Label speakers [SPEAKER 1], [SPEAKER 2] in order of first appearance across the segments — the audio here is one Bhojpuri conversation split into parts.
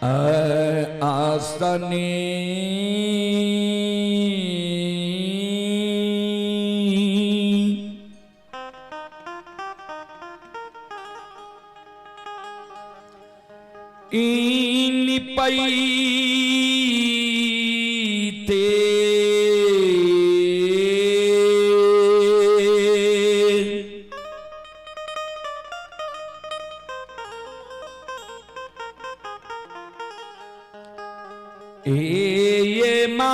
[SPEAKER 1] आसनी इन पई ते ये मां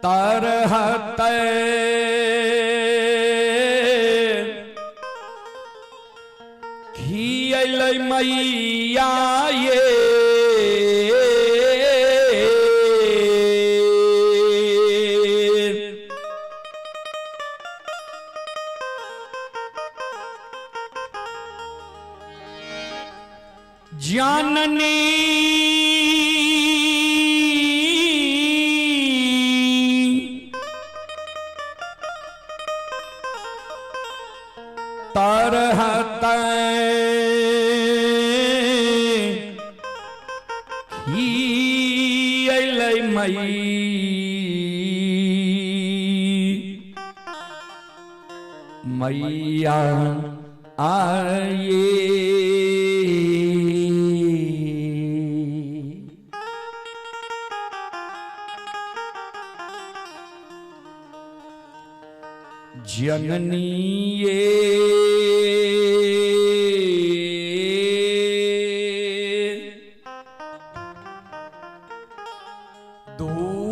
[SPEAKER 1] तरहत खियल मैया ये जाननी तरहत खियल मैया आए जननी ये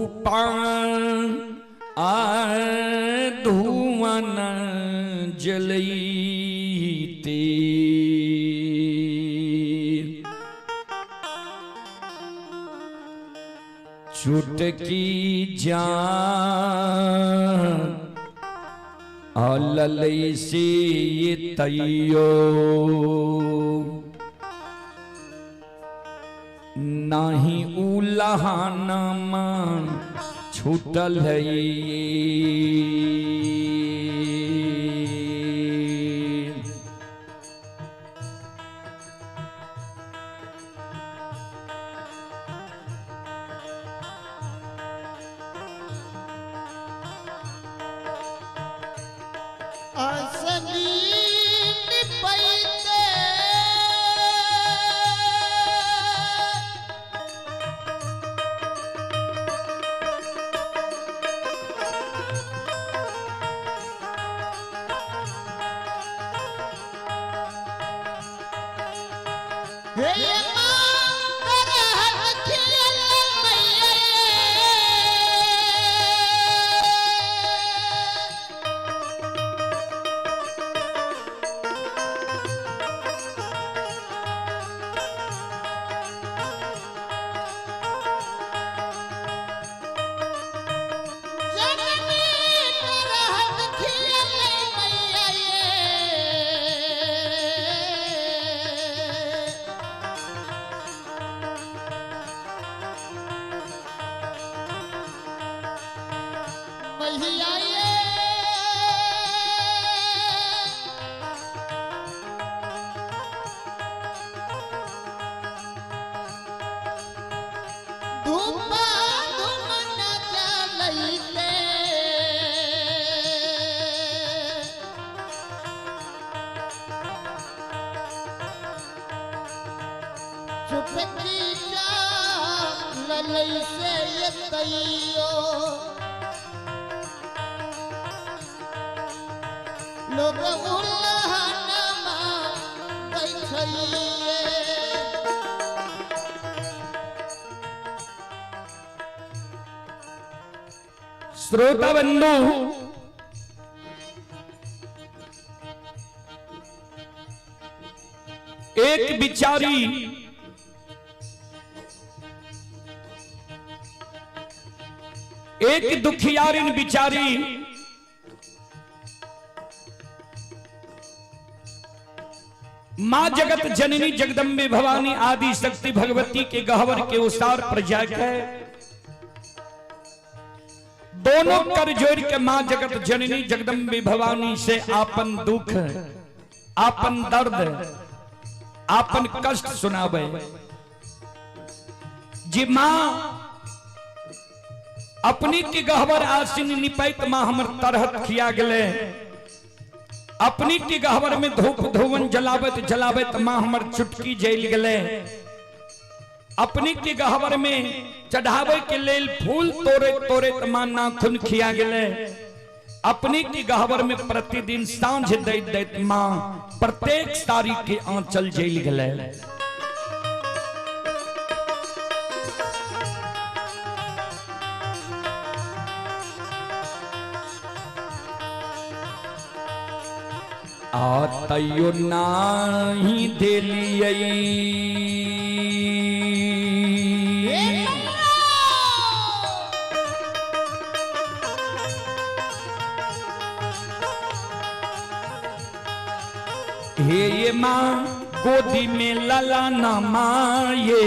[SPEAKER 1] धूपान धुवन जलईते चुटकी जान अललई से ये तैयो नाही उलहानमा छूटल है लोग उल्लाहनमा बैठिए श्रोता बंधु एक बिचारी एक दुखियारिन बिचारी मां जगत जननी जगदम्बे भवानी आदि शक्ति भगवती के गहवर के उसार पर जाकर दोनों कर जोड़ के मां जगत जननी जगदम्बे भवानी से आपन दुख आपन दर्द आपन कष्ट सुनावे। जी मां अपनी की गहवर आसिन निपैत मां हमर तरहत खिया गले। अपनी की गहवर में धूप धुवन जलावत जलावत मां हमर चुटकी जल गले। अपनी की गहवर में चढ़ावे के लेल फूल तोरे तोरे मां नाखून खिया गले। अपनी की गहवर में प्रतिदिन सांझ दैत दैत मां प्रत्येक तारीख के आंचल जल गले। आतयो नाही दिलियै हे ये मां गोदी में लला न माये।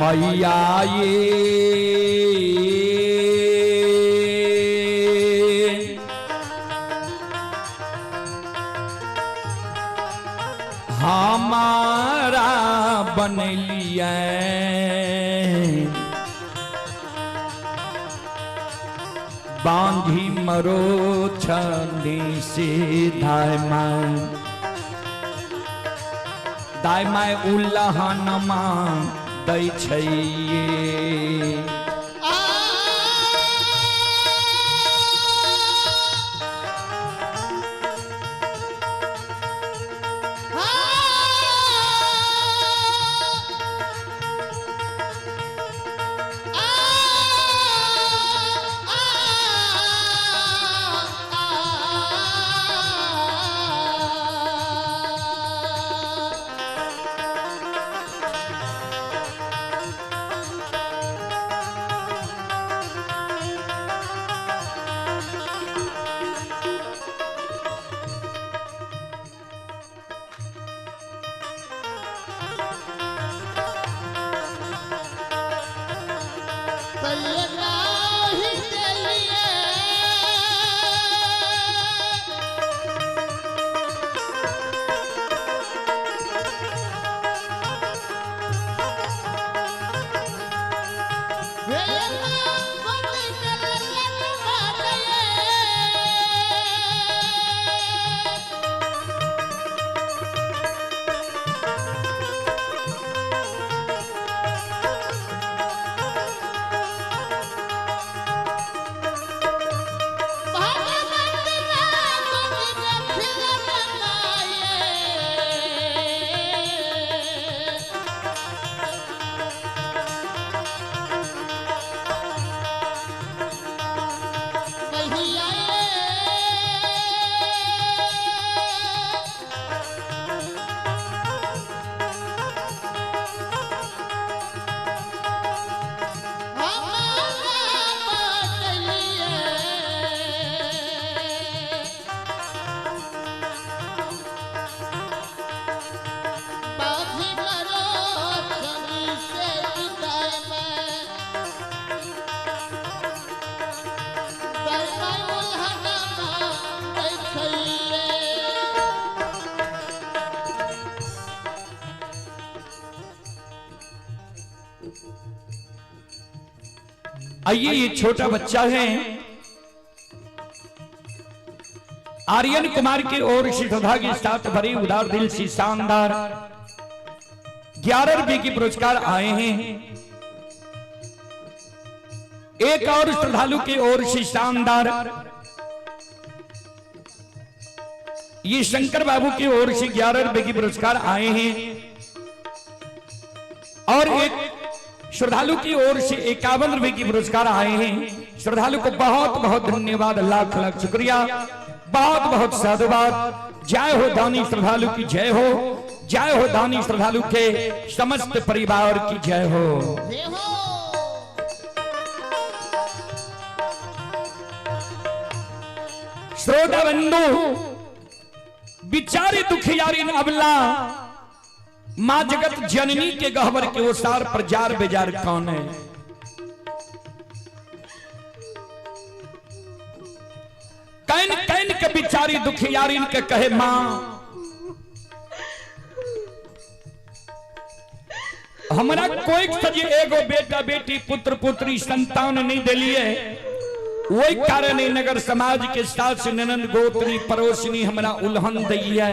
[SPEAKER 1] मैया ये हमारा बनलिए बांधी मरो छंदी से दाय माय उल्लाहनमा दै छैये। आइए ये छोटा बच्चा है आर्यन कुमार की ओर से श्रद्धा के साथ भरी उदार दिल से शानदार 11 रुपए की पुरस्कार आए हैं। एक और श्रद्धालु की ओर से शानदार ये शंकर बाबू की ओर से 11 रुपए की पुरस्कार आए हैं और एक श्रद्धालु की ओर से 51 रुपए की पुरस्कार आए हैं। श्रद्धालु को बहुत बहुत धन्यवाद, लाख लाख शुक्रिया, बहुत बहुत साधुवाद। जय हो दानी श्रद्धालु की जय हो, जय हो दानी श्रद्धालु के समस्त परिवार की जय हो। श्रोता बंधु बिचारी दुखियारी अबला मां जगत जननी के गहवर के ओसार पर जार बेजार कौन है। कैन कैन के बिचारी दुखियारी के कहे मां हमारा कोई सजी एगो बेटा बेटी पुत्र पुत्री संतान नहीं दिलिए, वही कारण नगर समाज के साथ ननंद गोतनी पड़ोसनी हमारा उल्हन दी है,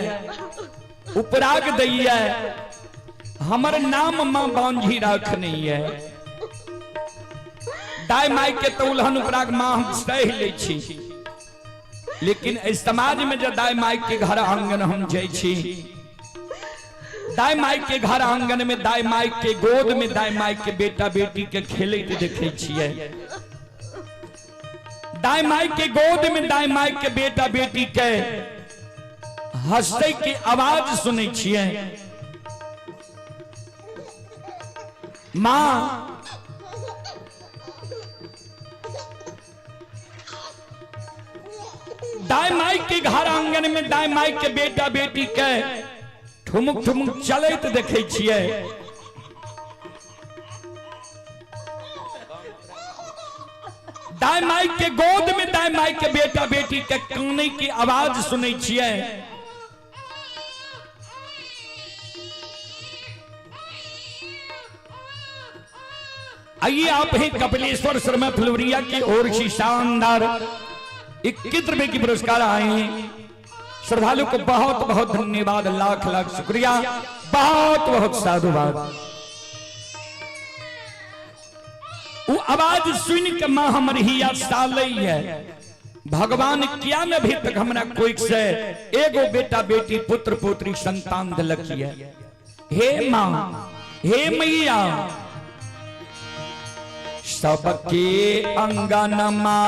[SPEAKER 1] उपराग दी है, हमार नाम मां बांझी राख नहीं है। दाई माई के तो उल्हन उपराग मां हम सह ले छी, लेकिन इस समाज में जब दाई माई के घर आंगन हम जाई छी, दाई माई के घर आंगन में दाई माई के गोद में दाई माई के बेटा बेटी के खेले देखे छिए, दाई माई के गोद में दाई माई के बेटा बेटी के हंसते की आवाज सुने छिए। मां दाई माई के घर आंगन में दाई माई के बेटा बेटी के ठुमुक ठुमुक चलत देखे छिए। दाई माई के गोद में दाई माई के बेटा बेटी के काने की आवाज सुने छिए। आइए आप ही कपिलेश्वर शर्मा फुलवरिया की ओर से शानदार 21 रुपए की पुरस्कार आए हैं। श्रद्धालु को बहुत बहुत धन्यवाद, लाख लाख शुक्रिया, बहुत बहुत साधुवाद। वो आवाज सुन के मां हमर हिया सालई है। भगवान क्या में भी तक हमरा कोई से एगो बेटा बेटी पुत्र पुत्री संतान दिलक है। हे मां, हे मैया, सबके अंगनमा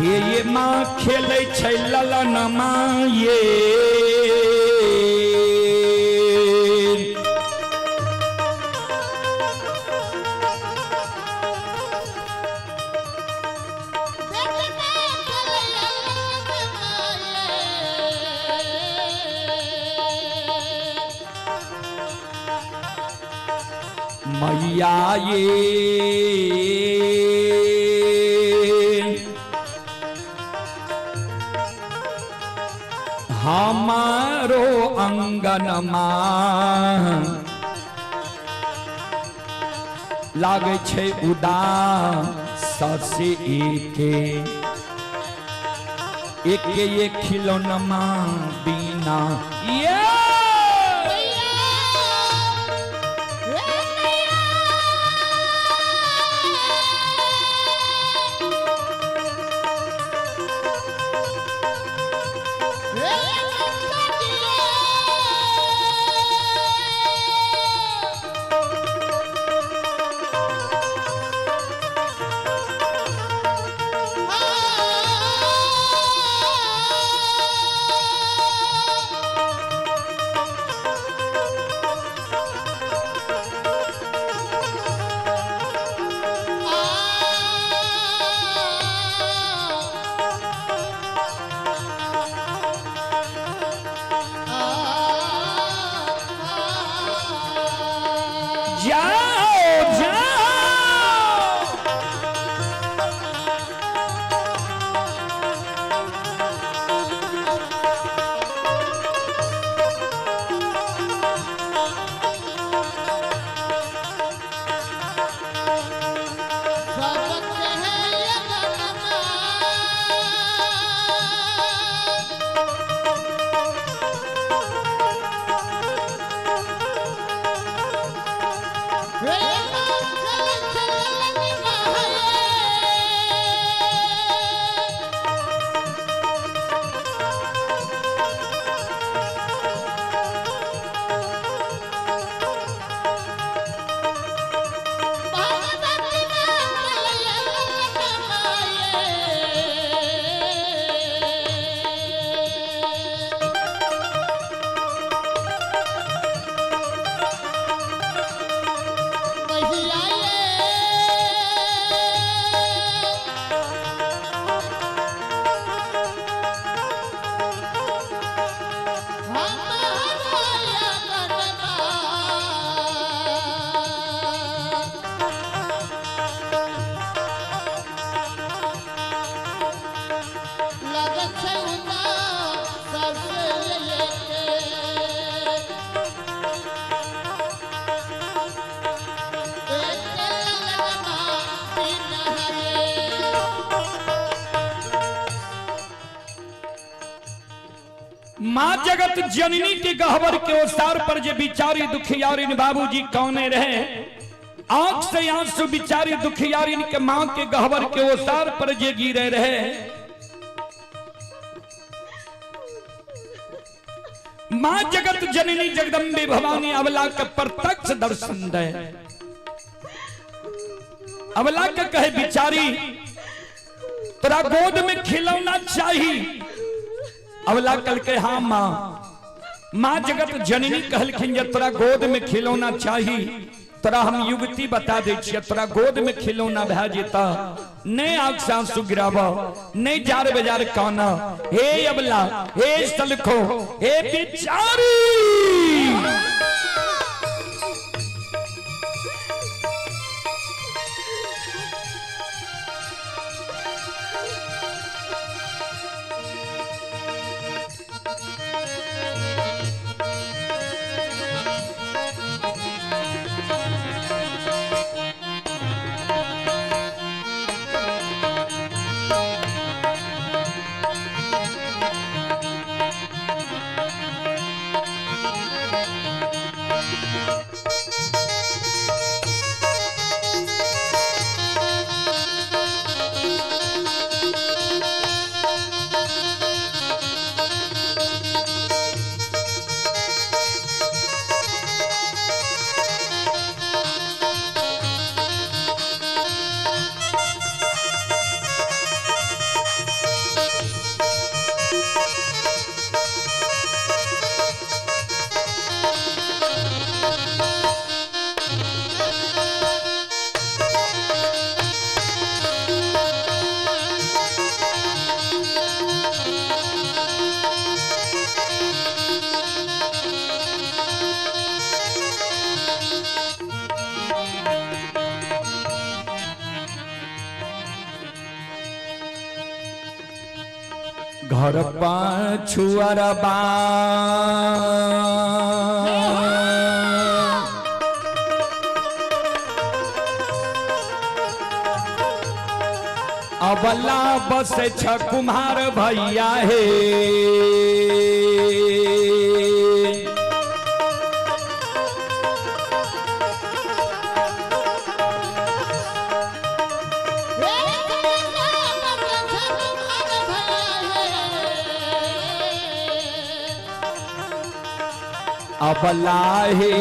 [SPEAKER 1] ये माँ खेले छै ललन माँ ये मैया ये हमारो अंगनमा लागे छे उदास से एक खिलौनमा बिना ये माँ जगत जननी के गहवर के ओसार पर जे बिचारी दुखियारिन बाबूजी कौने रहे, आंख से आंसू बिचारी दुखियारिन के माँ के गहवर के ओसार पर जे गिरे रहे। माँ जगत जननी जगदम्बे भवानी अबला के प्रत्यक्ष दर्शन दे। अबला के कहे बिचारी तोरा गोद में खिलौना चाहिए। अबला कल के हाँ माँ। माँ जगत जननी कहलखिन जे तोरा गोद में खिलौना चाहिए, तोरा हम युक्ति बता दे छियै, तोरा गोद में खिलौना भए जेता, नहीं आंख से आंसू गिराबो, नहीं जार बाजार काना। हे अबला, हे सलखो, हे बिचारी, घर पाछुअरबा अबला बस छ कुम्हार भैया हे। अबला हे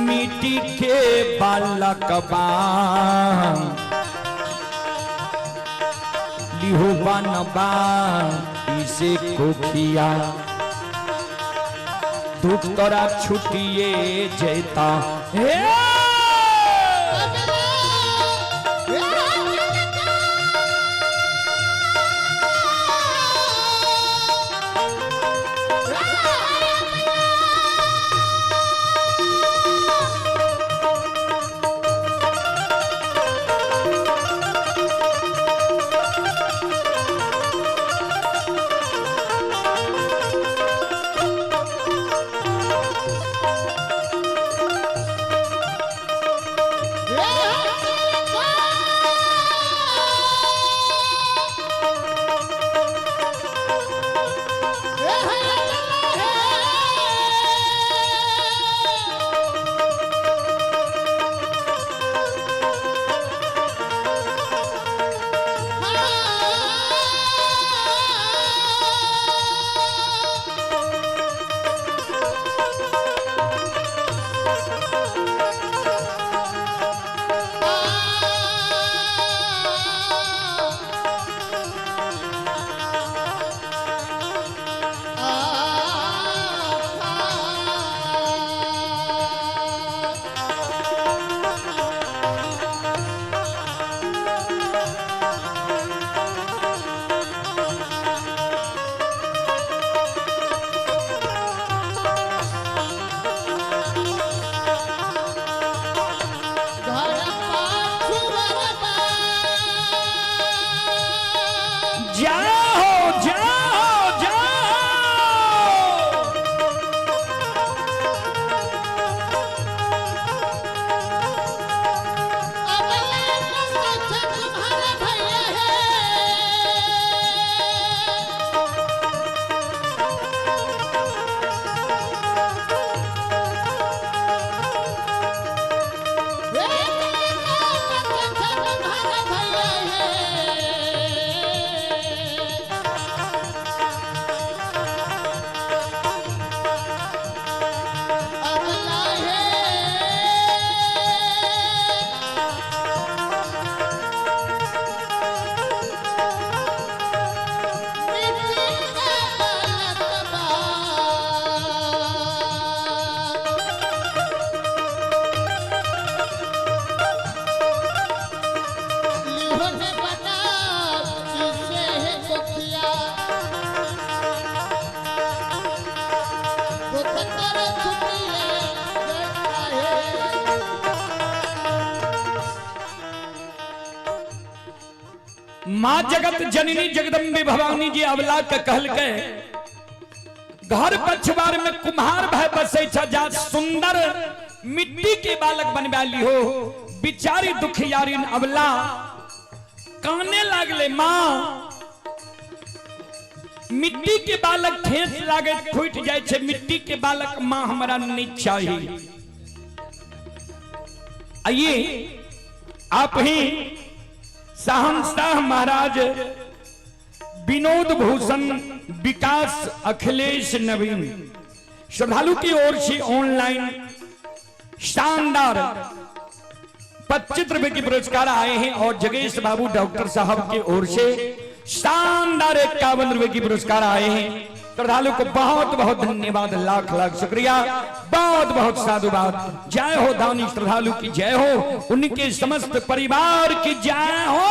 [SPEAKER 1] मिट्टी के बालक बा लिहुबन बा इसे कोखिया दुख तोरा छुटिए जेता हे। माँ जगत जननी जगदम्बे भवानी जी अवला के कहल के घर पछवार में कुम्हार भय बसे जा सुंदर मिट्टी के बालक बनवाली हो। बिचारी दुखियारी अवला काने लागले माँ मिट्टी के बालक ठेस लागे फूट जाए छे, मिट्टी के बालक माँ हमारा नहीं चाहिए। आइए आप ही शहंशाह महाराज विनोद भूषण विकास अखिलेश नवीन श्रद्धालु की ओर से ऑनलाइन शानदार 25 रुपए के पुरस्कार आए हैं और जगेश बाबू डॉक्टर साहब की ओर से शानदार 51 रुपए की पुरस्कार आए हैं। श्रद्धालु को बहुत बहुत धन्यवाद, लाख लाख शुक्रिया, बहुत बहुत साधुवाद। जय हो दानी श्रद्धालु की जय हो, उनके समस्त परिवार की जय हो।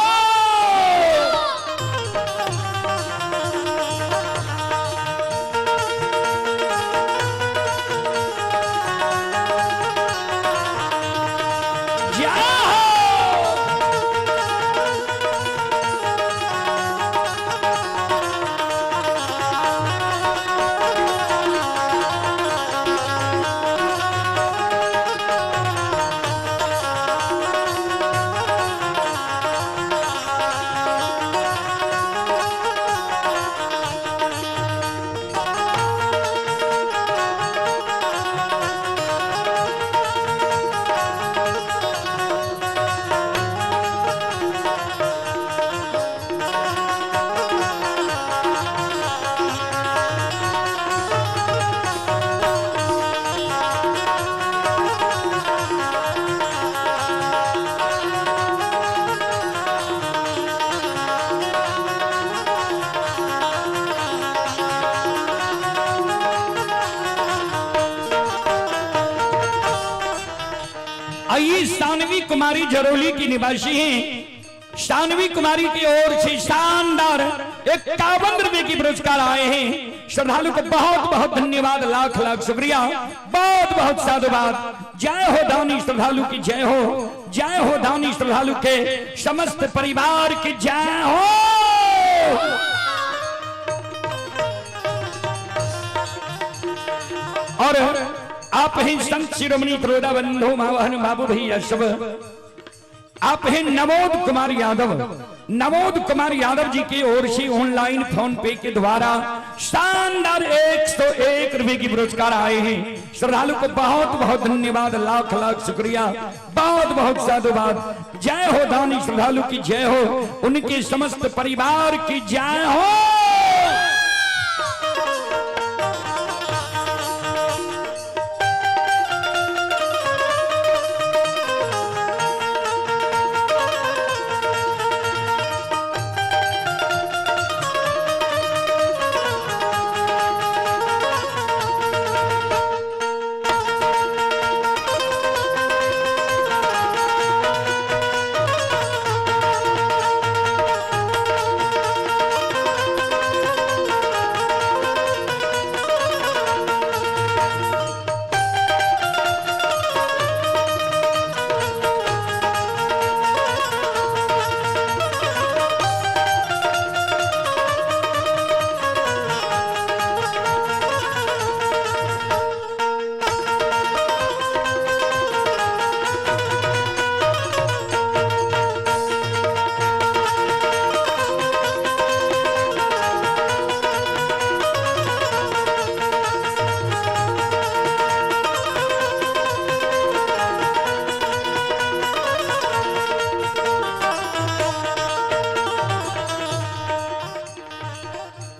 [SPEAKER 1] आइए शानवी कुमारी जरोली की निवासी हैं। शानवी कुमारी की ओर से शानदार 51 रुपए की पुरस्कार आए हैं। श्रद्धालु को बहुत बहुत धन्यवाद, लाख लाख शुक्रिया, बहुत बहुत साधुवाद। जय हो दानी श्रद्धालु की जय हो, जय हो दानी श्रद्धालु के समस्त परिवार की जय हो। और आप हैं संत शिरोमणि प्रोदा बंधु मावहन बाबू भैया सब, आप हैं नवोद कुमार यादव। नवोद कुमार यादव जी की ओर से ऑनलाइन फोन पे के द्वारा शानदार 101 रुपए की पुरस्कार आए हैं। श्रद्धालु को बहुत बहुत धन्यवाद, लाख लाख शुक्रिया, बहुत बहुत साधुवाद। जय हो दानी श्रद्धालु की जय हो, उनके समस्त परिवार की जय हो।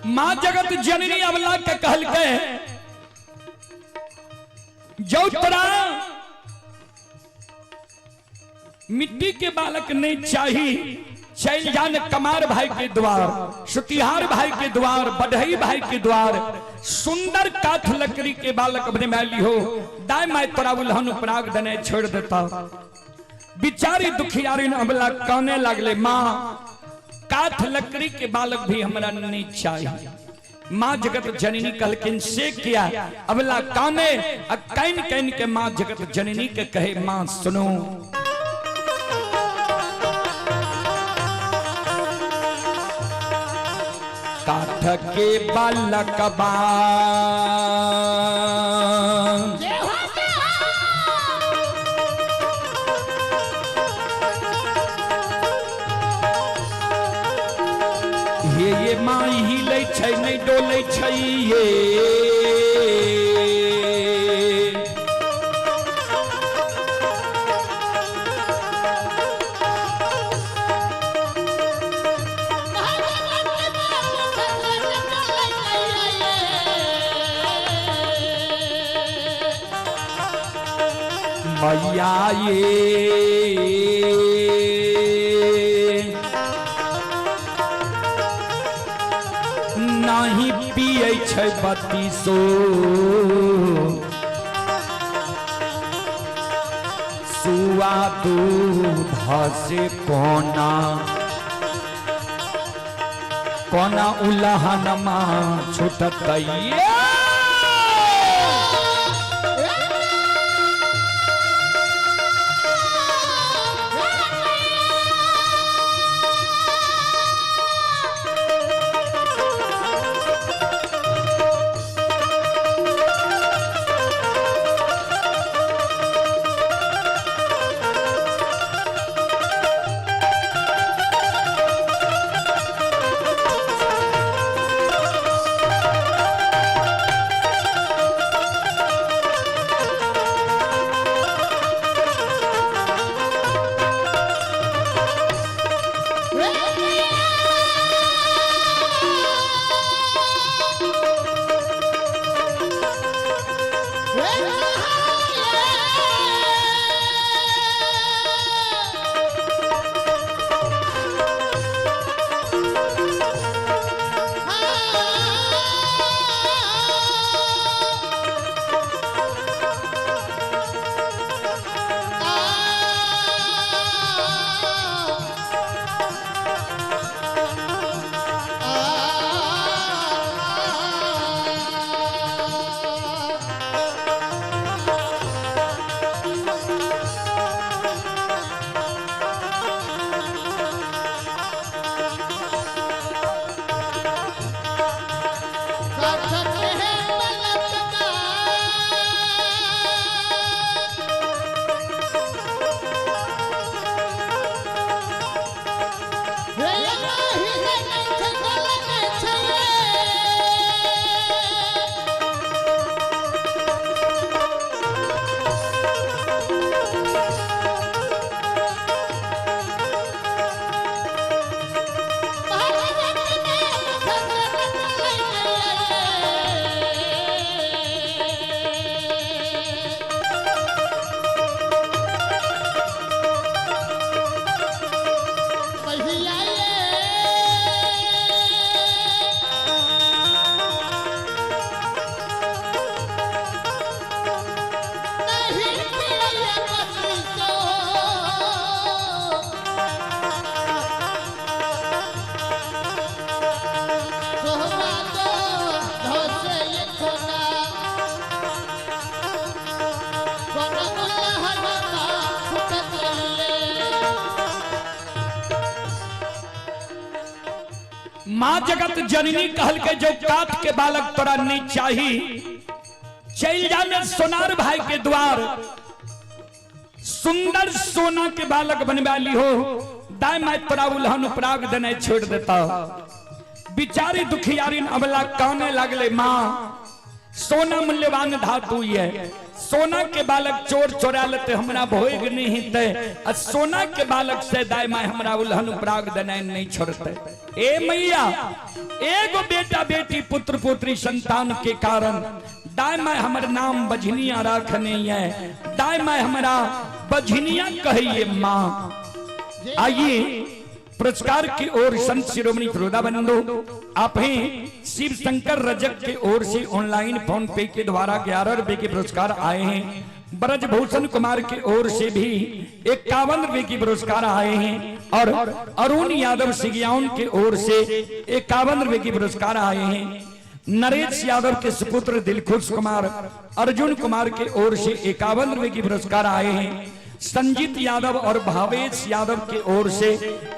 [SPEAKER 1] मां जगत जननी अवला के कहल के जो तोरा मिट्टी के बालक नहीं चाहिए, चल जान कमार भाई के द्वार, सुतिहार भाई के द्वार, बढ़ई भाई के द्वार, सुंदर काठ लकड़ी के बालक अपने मैली हो। दाय मैं तोरा उल्हन पराग दने छोड़ देता। बिचारी दुखियारी अबला कहने लगले माँ काठ लकड़ी के बालक भी हमरा नहीं चाहिए। माँ जगत जननी कहलकिन से किया अबला काने कैन कैन के माँ जगत जननी के कहे माँ सुनो काठ के बालकबा ये माई हिले छै नहीं डोले छै ये मैया ये नहीं पिए छै बत्तीसो सुआ दूध से कोना कोना उल्लहनमा छूटत माँ जगत जननी कहल के जो काट के बालक तोरा नहीं चाहिए चल जाने सोनार भाई के द्वार सुंदर सोना के बालक बनवाली हो दाय मैं तोरा उल्हन उपराग देने छोड़ देता बिचारी दुखियारी अबला काने लगले माँ सोना मूल्यवान धातु है सोना के बालक चोर चोरा लेते हमरा भोग नहीं दे सोना के बालक से दाय माय हमरा उल्हन उपराग देने नहीं छोड़ते ए मैया एगो बेटा बेटी पुत्र पुत्री संतान के कारण दाय माय हमर नाम बझनिया रखने है दाय माय हमरा बझनिया कहिए माँ आइए पुरस्कार की ओर संत शिरोमणि प्रोदाबंदो आप हैं शिव शंकर रजक के ओर से ऑनलाइन फोन पे के द्वारा 11 रुपए के पुरस्कार आए हैं ब्रजभूषण कुमार की ओर से भी 51 रुपए की पुरस्कार आए हैं और अरुण यादव सिगियाउन की ओर से 51 रुपए की पुरस्कार आए हैं नरेश यादव के सुपुत्र दिलखुश कुमार अर्जुन कुमार की ओर से 51 रुपए की पुरस्कार आए हैं संजीत यादव और भावेश यादव की ओर से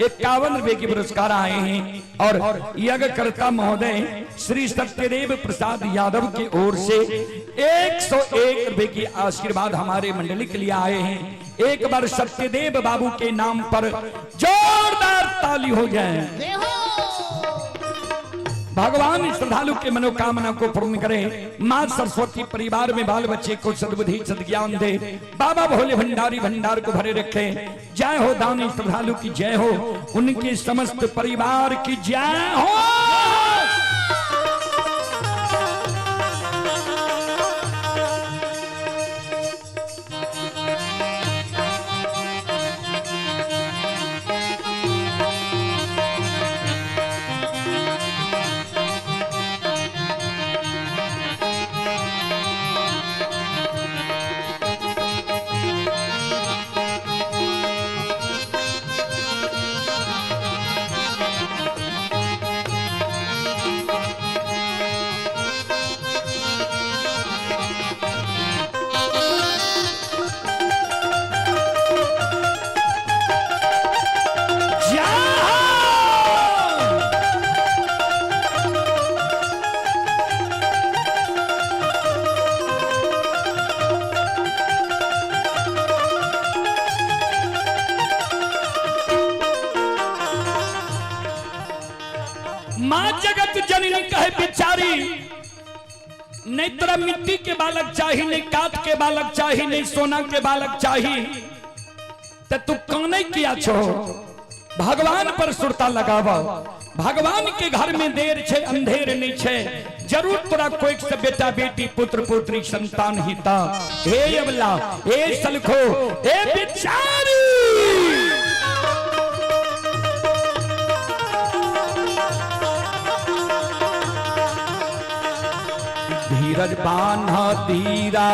[SPEAKER 1] 51 रुपए के पुरस्कार आए हैं और यज्ञकर्ता महोदय श्री सत्यदेव प्रसाद यादव की ओर से 101 रुपए की आशीर्वाद हमारे मंडली के लिए आए हैं। एक बार सत्यदेव बाबू के नाम पर जोरदार ताली हो जाए। भगवान श्रद्धालु के मनोकामना को पूर्ण करे। मां सरस्वती परिवार में बाल बच्चे को सद्बुद्धि सद्ज्ञान दे। बाबा भोले भंडारी भंडार को भरे रखे। जय हो दानी श्रद्धालु की जय हो, उनके समस्त परिवार की जय हो। मां जगत जननी कहे बिचारी, नहीं तेरा मिट्टी के बालक चाहिए, नहीं काठ के बालक चाहिए, नहीं सोना के बालक चाहिए, तो तू कौन किया छो। भगवान पर सुरता लगावा। भगवान के घर में देर छे अंधेर नहीं छे। जरूर तोरा कोई से बेटा बेटी पुत्र पुत्री संतान हिता। हे अबला, हे सलखो, हे बिचारी, धीरज बान्हा धीरा,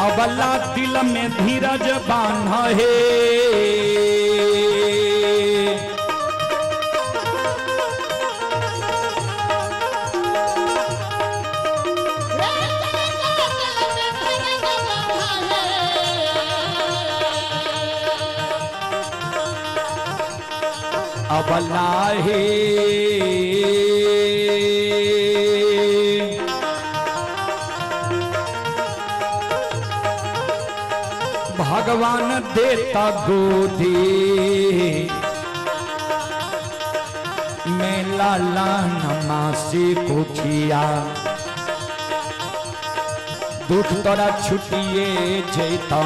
[SPEAKER 1] अबला दिल में धीरज बान्हा है। अबला है भगवान देता गोदी में लाला नमासी को किया। दुख तोरा छुटिए जेता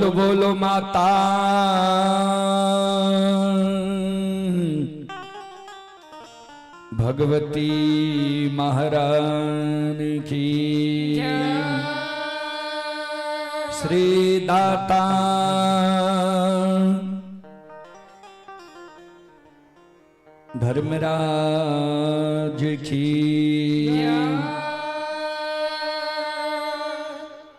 [SPEAKER 1] बोलो बोलो माता भगवती महारानी की श्री दाता धर्मराज की।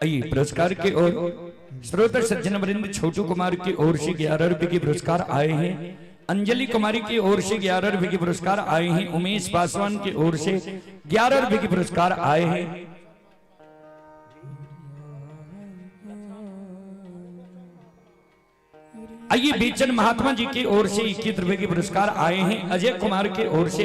[SPEAKER 1] आइए पुरस्कार की ओर श्रोता सज्जन वृंद छोटू कुमार की ओर से 11 रुपए के पुरस्कार आए हैं। अंजलि कुमारी की ओर से 11 रुपए के पुरस्कार आए हैं। उमेश पासवान की ओर से 11 रुपए के पुरस्कार आए हैं। आइए बीचन महात्मा जी की ओर से 21 रुपए के पुरस्कार आए हैं। अजय कुमार की ओर से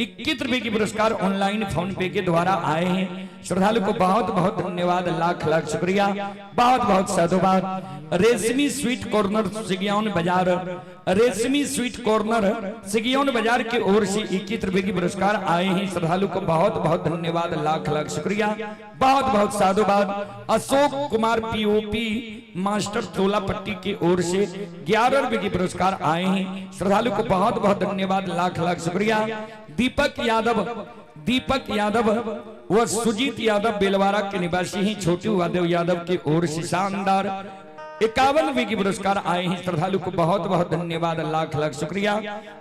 [SPEAKER 1] 21 रुपए के पुरस्कार ऑनलाइन फोन पे के द्वारा आए हैं। श्रद्धालु को बहुत बहुत धन्यवाद, लाख लाख शुक्रिया, बहुत बहुत साधुवाद। रेशमी स्वीट कॉर्नर सिगियौन बाजार, रेशमी स्वीट कॉर्नर सिगियौन बाजार की ओर से 21 रुपए के पुरस्कार आए हैं। श्रद्धालु को बहुत बहुत धन्यवाद, लाख लाख शुक्रिया, बहुत बहुत साधुवाद। अशोक कुमार पीओपी मास्टर तोलापट्टी की ओर से 11 रुपए के पुरस्कार आए हैं। श्रद्धालु को बहुत बहुत धन्यवाद, लाख लाख शुक्रिया। दीपक यादव व सुजीत यादव बेलवारा के निवासी हैं। छोटू यादव की ओर से शानदार 51 रुपए के पुरस्कार आए हैं। श्रद्धालु को बहुत बहुत धन्यवाद, लाख लाख शुक्रिया।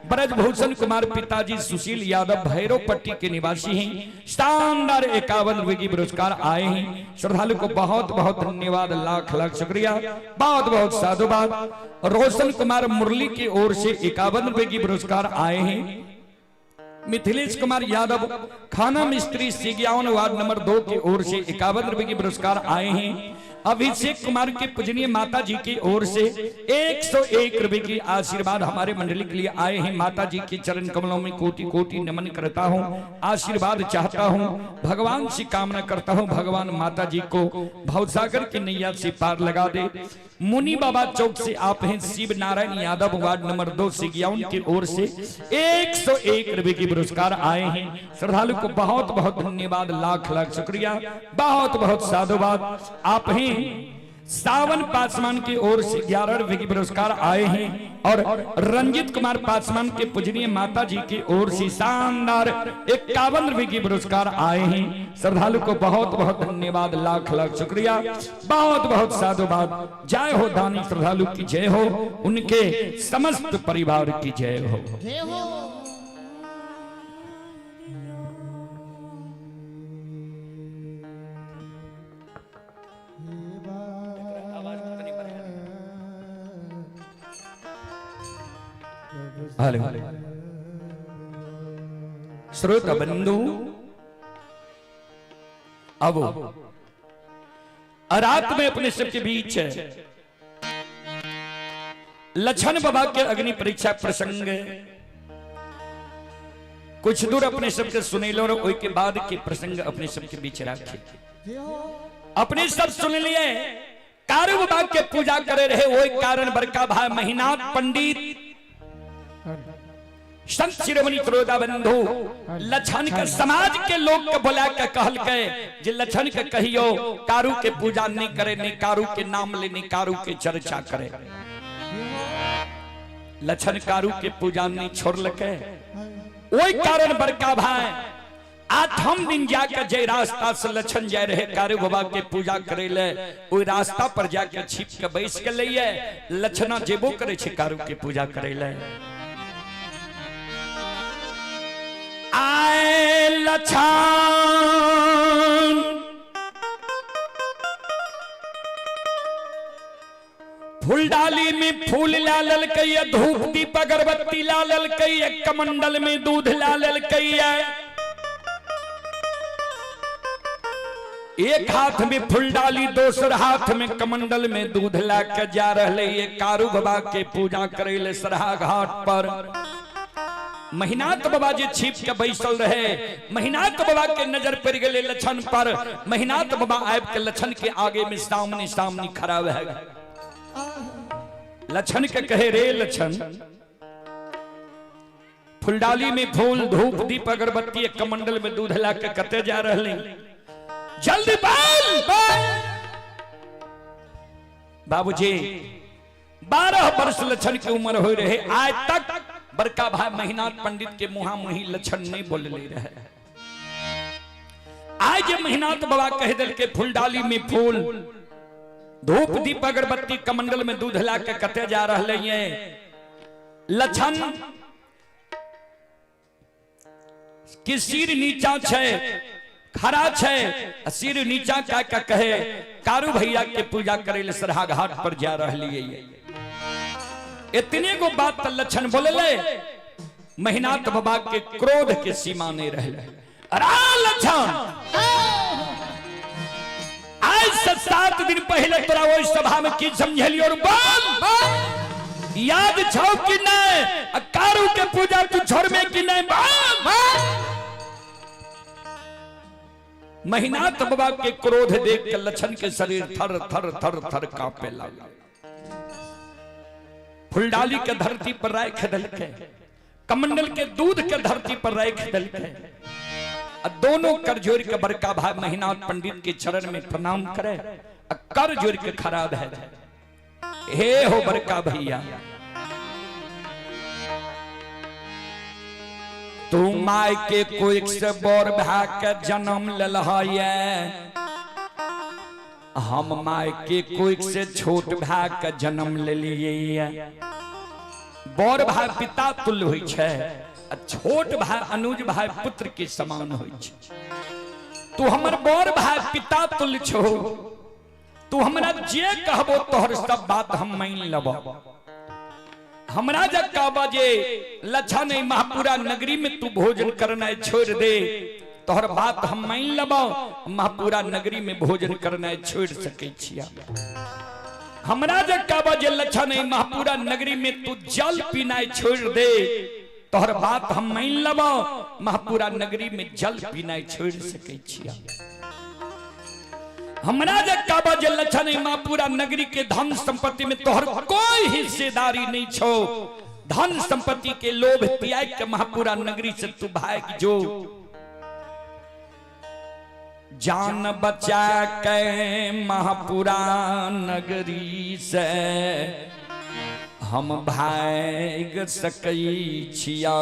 [SPEAKER 1] ब्रजभूषण कुमार पिताजी सुशील यादव भैरव पट्टी के निवासी हैं। शानदार 51 रुपए के पुरस्कार आए हैं। श्रद्धालु को बहुत बहुत धन्यवाद, लाख लाख शुक्रिया, बहुत बहुत साधुवाद। रोशन कुमार मुरली की ओर से 51 रुपए के पुरस्कार आए हैं। मिथिलेश कुमार यादव खाना मिस्त्री सिगियावन वार्ड नंबर 2 की ओर से 51 रुपए के पुरस्कार आए हैं। अभिषेक कुमार के पूजनीय माता जी की ओर से 101 रुपए की आशीर्वाद हमारे मंडली के लिए आए हैं। माता जी के चरण कमलों में कोटि कोटि नमन करता हूं, आशीर्वाद चाहता हूं, भगवान से कामना करता हूं भगवान माता जी को भवसागर की नैया से पार लगा दे। मुनि बाबा चौक से आप हैं शिव नारायण यादव वार्ड नंबर 2 सिगियावन की ओर से 101 रुपए के पुरस्कार आए हैं। श्रद्धालु को बहुत बहुत धन्यवाद, लाख लाख शुक्रिया, बहुत बहुत साधुवाद। आप हैं सावन पासवान की ओर से 11 रुपए के पुरस्कार आए हैं। और रंजित कुमार पासवान के पूजनीय माता जी की ओर से शानदार 51 रुपए के पुरस्कार आए हैं। श्रद्धालु को बहुत बहुत धन्यवाद, लाख लाख शुक्रिया, बहुत बहुत साधुवाद। जय हो दानी श्रद्धालु की जय हो, उनके समस्त परिवार की जय हो। श्रोता बंधु, अब रात में अपने सबके बीच लछन बाबा के अग्नि परीक्षा प्रसंग कुछ दूर अपने सबके सुने लो, और के बाद के प्रसंग अपने सबके बीच रखे। अपने सब सुन लिए। कारु बाबा के पूजा करे रहे वो कारण बरका भाई महीनाथ पंडित संत शिरोमणि त्रोदा बंधु लछन के समाज के लोग के बोला के कहल के जे लछन के कहियो कारु के पूजा नहीं करे, नहीं कारु के नाम ले, नहीं कारु के चर्चा करे। लछन कारु के पूजा नहीं छोड़ लके। वही कारण बरका भाई 8 दिन जाकर जय रास्ता से लछन जाए रहे कारु बाबा के पूजा करे ले। वही रास्ता पर जाके छिप के बैस के लिए लछना जेबो करे छे कारु के पूजा करे ले। आए लछन फूलडाली में फूल लाल कई, धूप दीप अगरबत्ती लाल कई, कमंडल में दूध लाल कई। एक हाथ में फूलडाली, दूसर हाथ में कमंडल में दूध ला के जा रहे ये कारु बाबा के पूजा करे ले सरहा घाट पर। महीनाथ बाबा जी छिप के बैसल रहे। महीनाथ बाबा के नजर पड़ गए लछन पर। महीनाथ बाबा आब के लछन के आगे में सामने सामने खड़ा है। लछन के कहे रे लछन, फुलडाली में फूल धूप दीप अगरबत्ती कमंडल में दूध ला के कते जा रहे, जल्दी बोल। बाबूजी 12 वर्ष लक्षण की उम्र हो रहे, आज तक बड़का भाई महीनाथ पंडित के मुहा मुही लक्षण नहीं बोल ले रहे। आज ये महीनाथ बाबा कह दिल के फूल डाली में फूल, धूप दीप अगरबत्ती कमंडल में दूध ला के कते जा रहे हैं। लक्षण कि सिर नीचा छे, खड़ा छे, सिर नीचा का कहे कारू भैया के पूजा करे ले सरहा घाट पर जा रही है। इतने को बात लक्षण बोले ले, महीनाथ बाबा के क्रोध के सीमा नहीं रहे। लक्षण आज से 7 दिन पहले तोरा वो सभा में की समझली और बोल याद छो कि नहीं, कारू के पूजा तू छोड़ में कि नहीं। महीनाथ बाबा के क्रोध देख के लक्षण के शरीर थर थर थर थर कांपे लगा। फुलडाली के धरती पर रख दल के, कमंडल के दूध के धरती पर रख दल के, दोनों कर जोड़ के बड़का भाई महीनाथ पंडित के चरण में प्रणाम करे, कर जोड़ के खड़ा है। हे हो बड़का भैया, तू माय के कोई से बोर भाग के जन्म ले है, हम माय के कोई से छोट भाग के जन्म ले लिए। बड़ भाई पिता तुल्य होई छे, छोट भाई अनुज भाई पुत्र के समान होई छे। तू हमर बड़ भाई पिता तुल्य छो, तू हमरा जे कहबो तोहर सब बात हम मान लेबो। हमरा जब कहबा जे लक्षण महापुरा नगरी में तू भोजन करना छोड़ दे, तोहर बात हम मान लेबो। महापुरा नगरी में भोजन करना छोड़ सके छिया। हमरा जब कहबा जे लक्षण महापुरा नगरी में तू जल पीना छोड़ दे, तोहर बात हम मान लेबो। महापुरा नगरी में जल पीना छोड़ सके छिया। हमरा जब कहबा जे लक्षण महापुरा नगरी के धन संपत्ति में तोहर कोई हिस्सेदारी नहीं छो। धन संपत्ति के लोभ त्याग के महापुरा नगरी से तू भाग जो। जान बचा के महापुरा नगरी से हम भाग सकई छिया।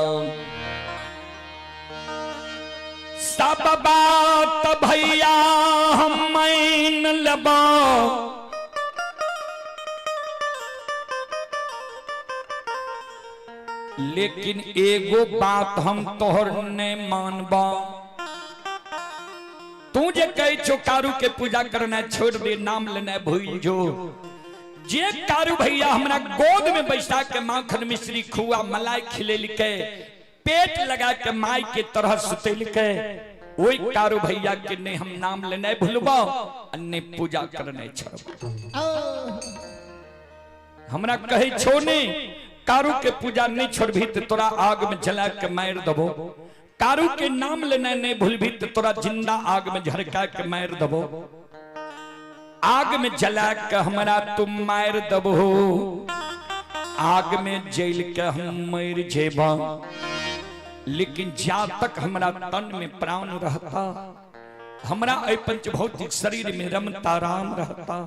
[SPEAKER 1] सब बात भैया हम मान लेबो, लेकिन एगो बात हम तोहर ने मानबा। तू जे कही छो कारू के पूजा करना छोड़ दे, नाम लेना भूल जो। जे कारू भैया हमरा गोद में बैठा के माखन मिश्री खुआ मलाई खिले लिखे, पेट लगा के माई के तरह सुते लिखे, वही कारू भैया के ने हम नाम लेना भूलबा, अन्य पूजा करने छोड़बा। हमरा कहे छो ने कारू के पूजा नहीं छोड़बी तो तोरा आग में जला के मार दबो। कारू के नाम लेना नहीं भूलबी तो तोरा जिंदा आग में झरका के मार दबो। आग में जला के हमरा तुम मार दबो, आग में जल के हम मर जेबा। लेकिन जा तक हमरा तन में प्राण रहता, हमरा पंच भौतिक शरीर में रमता राम रहता।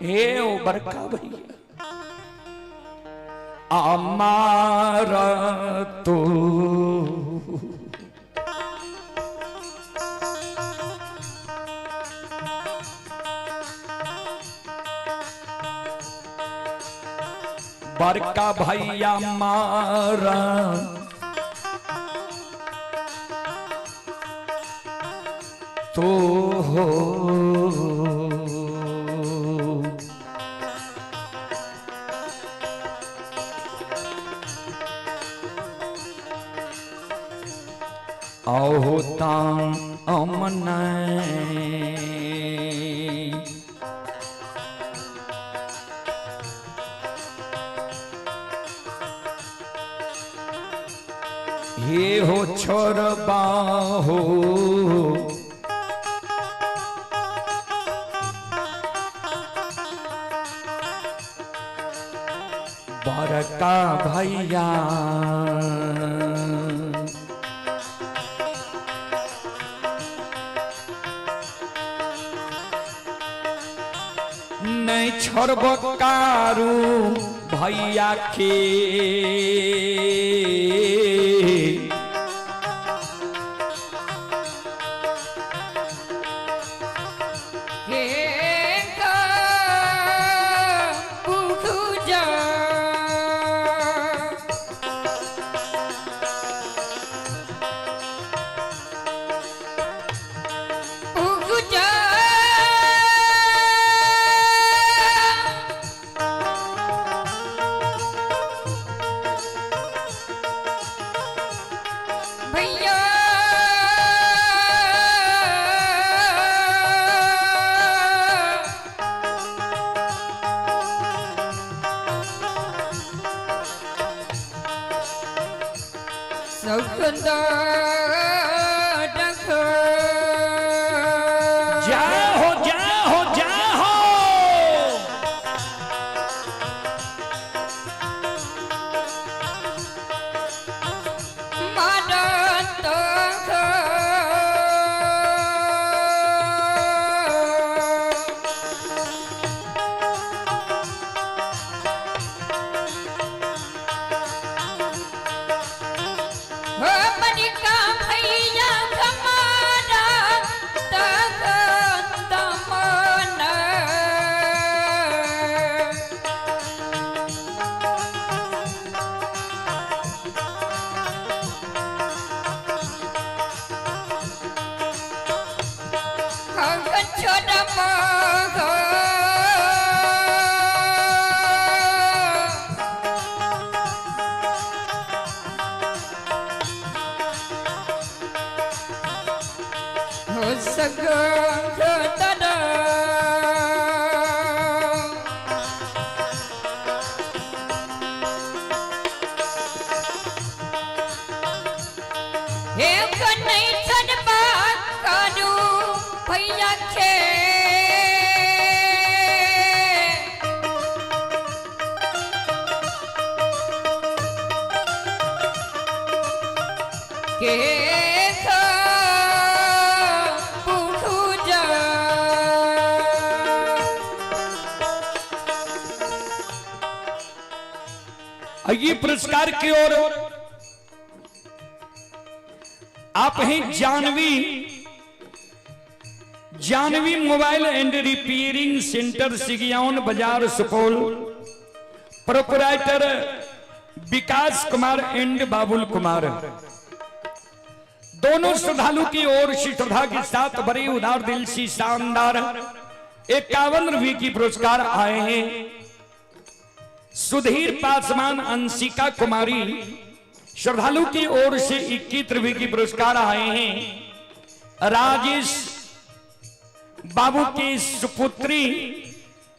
[SPEAKER 1] हे ओ बड़का भैया, अमारा तो बड़का भैया मारा तो हो। होता अमन ये हो छोरबा हो। बड़का भैया नहीं সর্বকারু ভৈয়া খে ये पुरस्कार की ओर आप हैं Janvi mobile and repairing centre Sigiyan बाजार सुपौल, प्रोपराइटर विकास कुमार एंड बाबुल कुमार। दोनों श्रद्धालु की ओर से श्रद्धा के साथ बड़े उदार दिल से शानदार 51 रुपये की पुरस्कार आए हैं। सुधीर पासवान, अंशिका कुमारी श्रद्धालु की ओर से 21 रुपये की पुरस्कार आए हैं। राजेश बाबू की सुपुत्री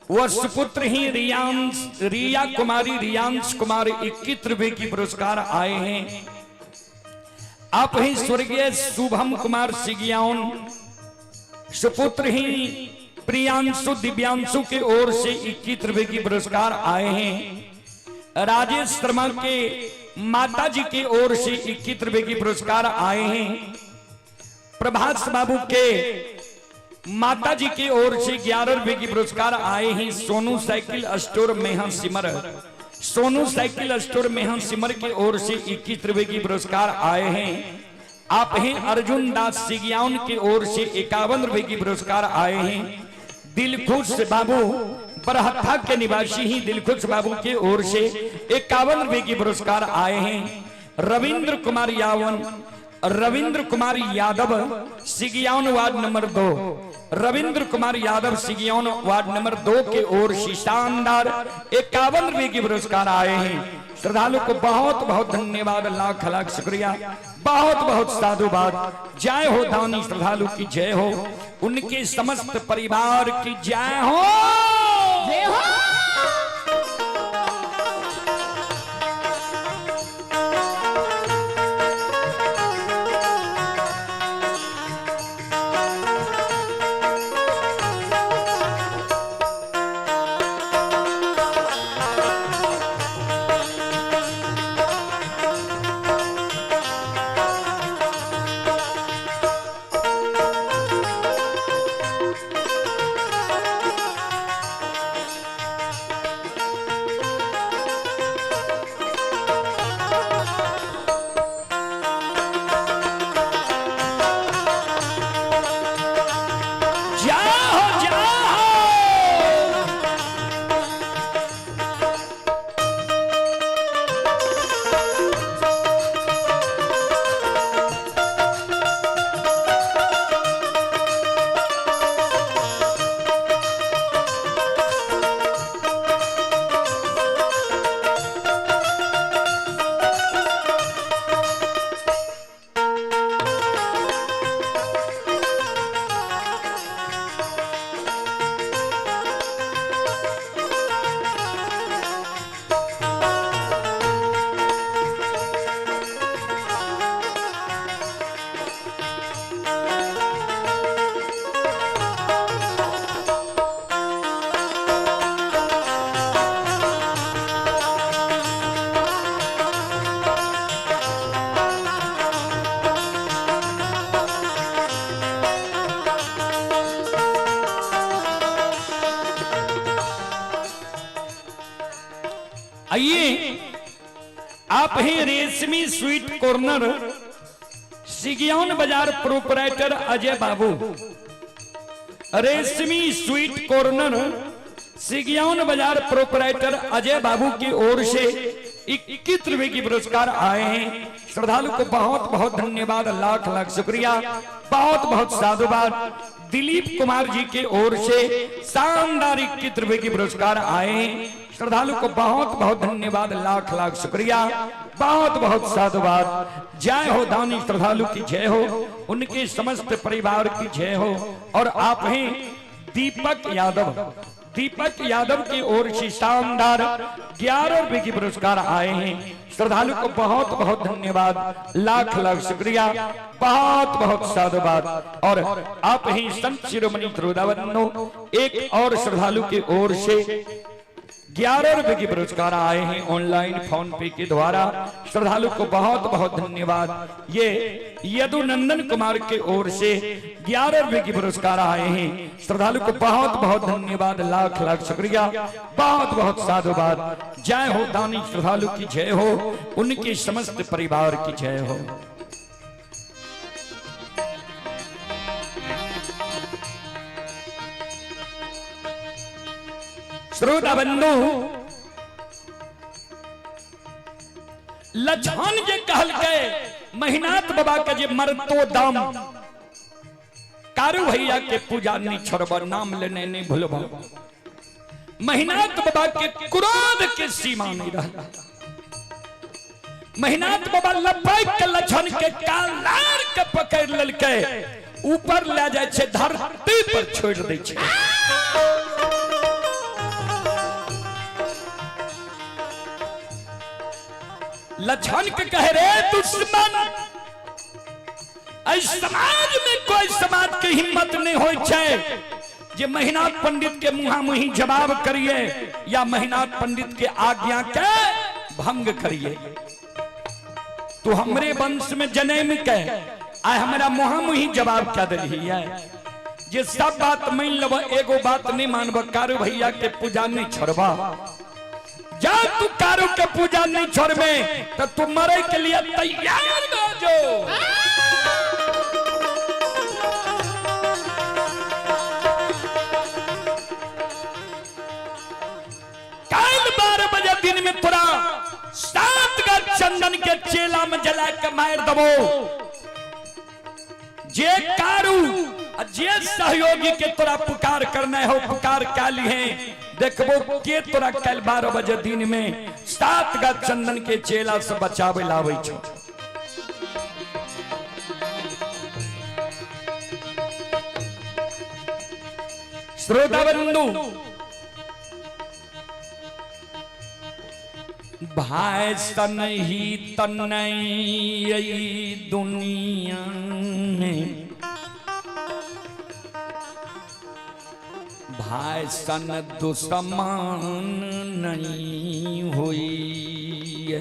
[SPEAKER 1] व सुपुत्र ही रिया कुमारी, रियांश कुमार 21 रुपये की पुरस्कार आए हैं। आप ही स्वर्गीय शुभम कुमार सिगियान सुपुत्र ही प्रियांशु दिव्यांशु की ओर से 21 रुपये की पुरस्कार आए हैं। राजेश शर्मा के माता जी की ओर से 21 रुपये की पुरस्कार आए हैं। प्रभास बाबू के माता जी की ओर से 11 रुपये की पुरस्कार आए हैं। सोनू साइकिल स्टोर मेहा सिमर, सोनू साइकिल स्टोर मेहा सिमर की ओर से 21 रुपये की पुरस्कार आए हैं। आप हैं अर्जुन दास सिगियान की ओर से 51 रुपये की पुरस्कार आए हैं। दिलखुश बाबू बरहत्था के निवासी ही दिलखुश बाबू की ओर से 51 रुपये की पुरस्कार आए हैं। Ravindra Kumar Yadav Sigiyan ward number 2, Ravindra Kumar Yadav Sigiyan ward number 2 के ओर से शानदार 51 रुपये की पुरस्कार आए हैं। श्रद्धालु को बहुत बहुत धन्यवाद, लाख लाख शुक्रिया, बहुत बहुत साधुवाद। जय हो दानी श्रद्धालु की जय हो, उनके समस्त परिवार की जय हो, जय हो। आइए आप हैं रेशमी स्वीट कॉर्नर सिगियौन बाजार प्रोपराइटर अजय बाबू। रेशमी स्वीट कॉर्नर सिगियौन बाजार प्रोपराइटर अजय बाबू की ओर से 21 रुपए की पुरस्कार आए हैं। श्रद्धालु को बहुत बहुत धन्यवाद, लाख लाख शुक्रिया, बहुत बहुत साधुवाद। दिलीप कुमार जी की ओर से शानदार 21 रुपए की पुरस्कार आए हैं। श्रद्धालु को बहुत बहुत धन्यवाद, लाख लाख शुक्रिया, बहुत बहुत साधुवाद। जय हो दानी श्रद्धालु की जय हो, उनके समस्त परिवार की जय हो। और आप हैं दीपक यादव। दीपक यादव की ओर से शानदार 11 रुपए की पुरस्कार आए हैं। श्रद्धालु को बहुत बहुत धन्यवाद, लाख लाख शुक्रिया, बहुत बहुत साधुवाद। और आप ही संत शिरोमणि त्रोदावंदो एक और श्रद्धालु की ओर से 11 रुपए की पुरस्कार आए हैं ऑनलाइन फोन पे के द्वारा। श्रद्धालु को बहुत बहुत धन्यवाद। ये यदुनंदन कुमार के ओर से 11 रुपए की पुरस्कार आए हैं। श्रद्धालु को बहुत बहुत धन्यवाद, लाख लाख शुक्रिया, बहुत बहुत साधुवाद। जय हो दानी श्रद्धालु की जय हो, उनके समस्त परिवार की जय हो। श्रोता बंधु लछन जे कहल के महिनाथ बाबा के जे मरतो दाम कारू भैया के पूजा नहीं छोड़ब, नाम लेने नहीं भूलब। महिनाथ बाबा के क्रोध के सीमा नहीं रहा। महिनाथ बाबा लपक के लछन के कालार के पकड़ ललके ऊपर ले जाए छे, धरती पर छोड़ दे छे। लछन के कहे रे दुश्मन, इस समाज में कोई समाज की हिम्मत नहीं हो छे जे महिनाथ पंडित के मुहा मुही जवाब करिए या महिनाथ पंडित के आज्ञा के भंग करिए। तू हमरे वंश में जन्म के आ हमारा मुहा मुही जवाब क्या दे है जे सब बात मान लब, एगो बात नहीं मानब, कारू भैया के पूजा नहीं छोड़बा। जा तू कारू के पूजा नहीं छोड़बे तो तू मरे के लिए तैयार हो जो। कल 12 बजे दिन में तोरा 7 गज चंदन के चेला में जला के मार दबो। जे कारू जे सहयोगी के तोरा पुकार करना हो, पुकार क्या लिए देखबो के तोरा कल 12 बजे दिन में 7 गज चंदन के चेला से बचावे लावे छो। श्रोता बंधु भाई सन ही तनई दुनिया में, भाई सन दुश्मन नहीं हुई।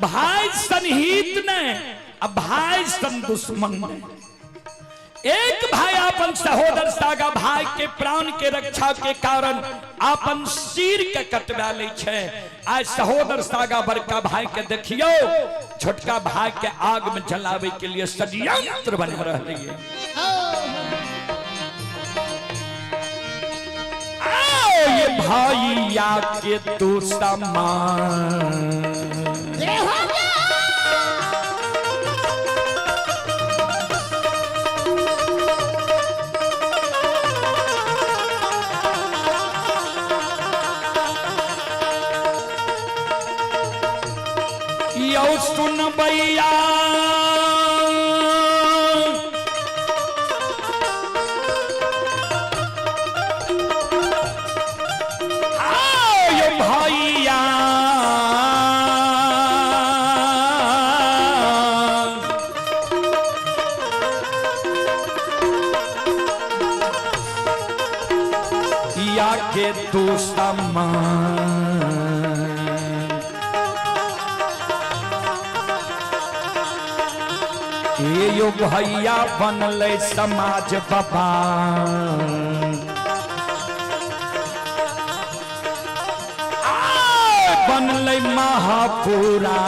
[SPEAKER 1] भाई सन हित ने अब भाई सन दुश्मन ने। एक भाई अपन सहोदर सागा भाई के प्राण के रक्षा के कारण अपन सिर के कटवा ले छे। आज सहोदर सागा बड़का भाई के देखियो छोटका भाई के आग में जलावे के लिए षड्यंत्र बना रहे हैं। ये भैया के तू समान सुन भैया भैया या के तू समान यो भैया बनले समाज बाबा। बनले महापुरा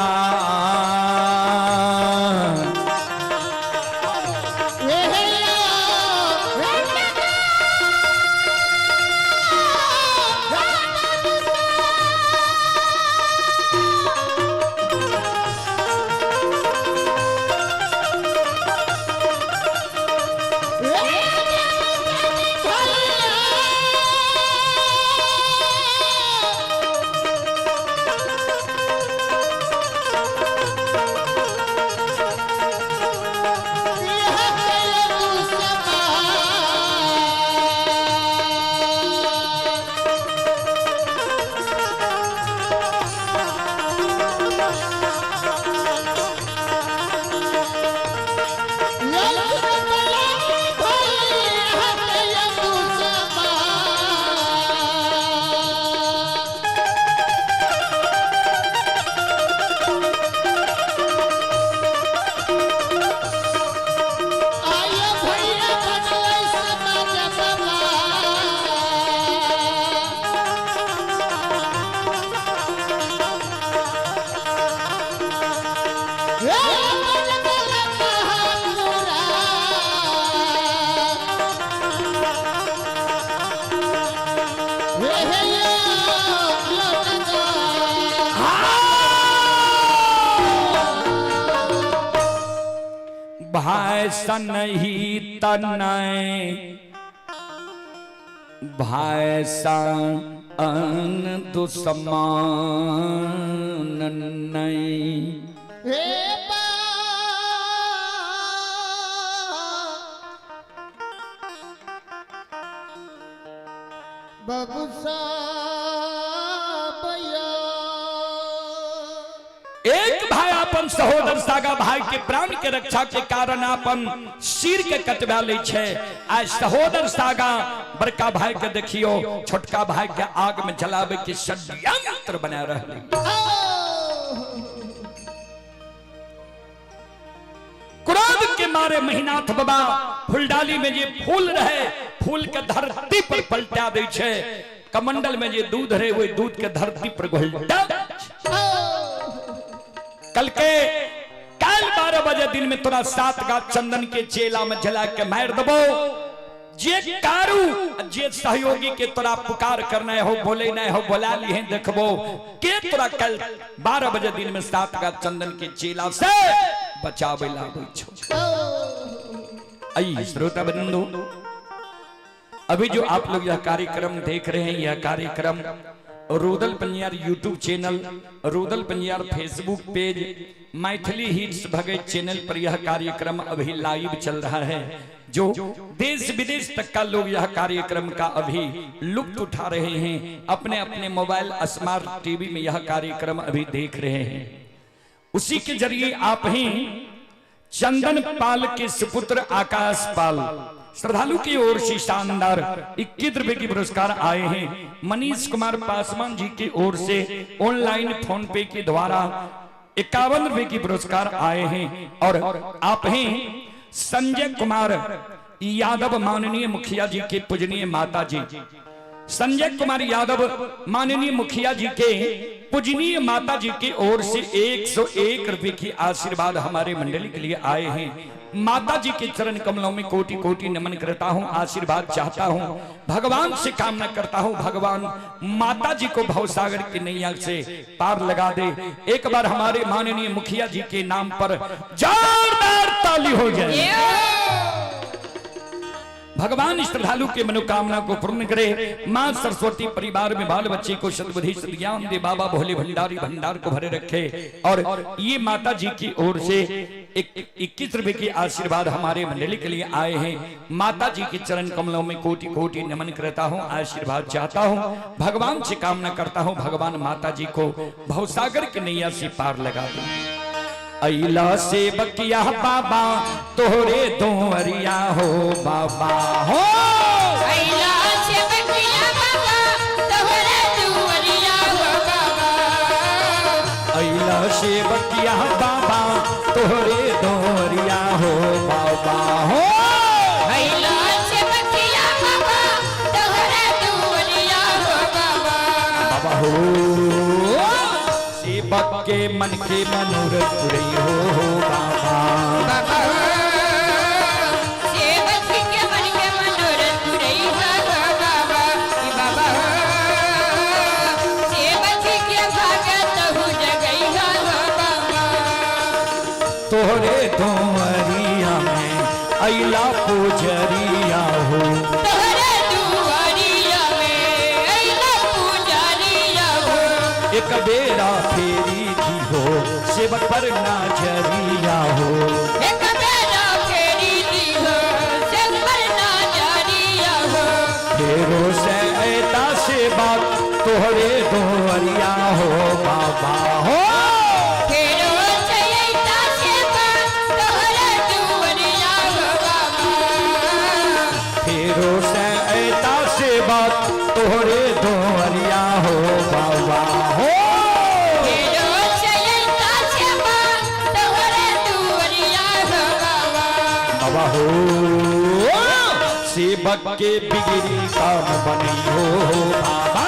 [SPEAKER 1] भाई सनही तनय भाई सन दुश्मन नहीं एक भाई अपन सहोदर सागा भाई के प्राण के रक्षा के कारण अपन सिर के कटवा ले छे। आज सहोदर सागा बड़का भाई के देखियो छोटका भाई के आग में जलावे के षड्यंत्र बना रहे। क्रोध के मारे महीनाथ बाबा फूलडाली में जे फूल रहे फूल के धरती पर पलटा दे छे। कमंडल में जे दूध रहे वो दूध के धरती पर घोलटा। कल 12 बजे दिन में तोरा 7 गाछ चंदन के चेला में जला के मार दबो। जे कारू जे सहयोगी के तोरा पुकार करना हो बोले नहीं हो बोला लिए देखबो के तोरा कल 12 बजे दिन में 7 गाछ चंदन के चेला से बचावे लागो छो। आई श्रोता बंधु, अभी जो आप लोग यह कार्यक्रम देख रहे हैं, यह कार्यक्रम Rudal Panjar YouTube channel, Rudal Panjar Facebook page, Maithili hits Bhagat channel पर यह कार्यक्रम अभी लाइव चल रहा है। जो देश विदेश तक का लोग यह कार्यक्रम का अभी लुत्फ उठा रहे हैं। अपने अपने मोबाइल स्मार्ट टीवी में यह कार्यक्रम अभी देख रहे हैं। उसी के जरिए आप ही चंदन पाल के सुपुत्र आकाश पाल श्रद्धालु की ओर से शानदार 21 रुपए की पुरस्कार आए हैं। मनीष कुमार पासवान जी की ओर से ऑनलाइन फोन पे के द्वारा 51 रुपए की पुरस्कार आए हैं। और आप हैं संजय कुमार यादव माननीय मुखिया जी के पूजनीय माता जी, संजय कुमार यादव माननीय मुखिया जी के पूजनीय माता जी की ओर से 101 रुपए की आशीर्वाद हमारे मंडली के लिए आए हैं। माता जी के चरण कमलों में कोटि कोटि नमन करता हूँ, आशीर्वाद चाहता हूँ, भगवान से कामना करता हूँ भगवान माता जी को भवसागर की नैया से पार लगा दे। एक बार हमारे माननीय मुखिया जी के नाम पर जोरदार ताली हो जाए। भगवान श्रद्धालु के मनोकामना को पूर्ण करे। मां सरस्वती परिवार में बाल बच्चे को सद्बुद्धि सद्ज्ञान दे। बाबा भोले भंडारी भंडार को भरे रखे। और ये माता जी की ओर से 21 रुपए की आशीर्वाद हमारे मंडली के लिए आए हैं। माता जी के चरण कमलों में कोटि कोटि नमन करता हूँ, आशीर्वाद चाहता हूँ, भगवान से कामना करता हूँ भगवान माता जी को भवसागर की नैया से पार लगा दे। अइला से बकिया बाबा तोहरे दोहरिया हो बाबा हो।
[SPEAKER 2] अइला से बकिया बाबा तोहरे दोहरिया हो बाबा।
[SPEAKER 1] अइला से बकिया बाबा तोहरे दोहरिया हो बाबा हो।
[SPEAKER 2] अइला से बकिया बाबा तोहरे दोहरिया हो बाबा।
[SPEAKER 1] बाबा हो सेवक के मन के मनोरथ पूरे हो बाबा।
[SPEAKER 2] बाबा सेवक के मन के मनोरथ पूरे हो बाबा। बाबा सेवक के भागत हो जगई हो बाबा।
[SPEAKER 1] तोहरे दुआरिया में अइला पुजरिया हो,
[SPEAKER 2] तोहरे दुआरिया में अइला पुजरिया हो।
[SPEAKER 1] एक बेरा फेरी दी हो सेवक पर नजरिया हो,
[SPEAKER 2] एक बेरा फेरी दी हो सेवक पर नजरिया हो।
[SPEAKER 1] फेरो से ऐता सेवा तोहरे दुआरिया हो बाबा हो।
[SPEAKER 2] फेरो से ऐता सेवा तोहरे दुआरिया हो बाबा।
[SPEAKER 1] फेरो से ऐता सेवा तोहरे दुआरिया हो बाबा हो।
[SPEAKER 2] फेरो से ऐता सेवा तोहरे दुआरिया हो बाबा।
[SPEAKER 1] बाबा हो सेवक के बिगड़ी काम बनी हो बाबा।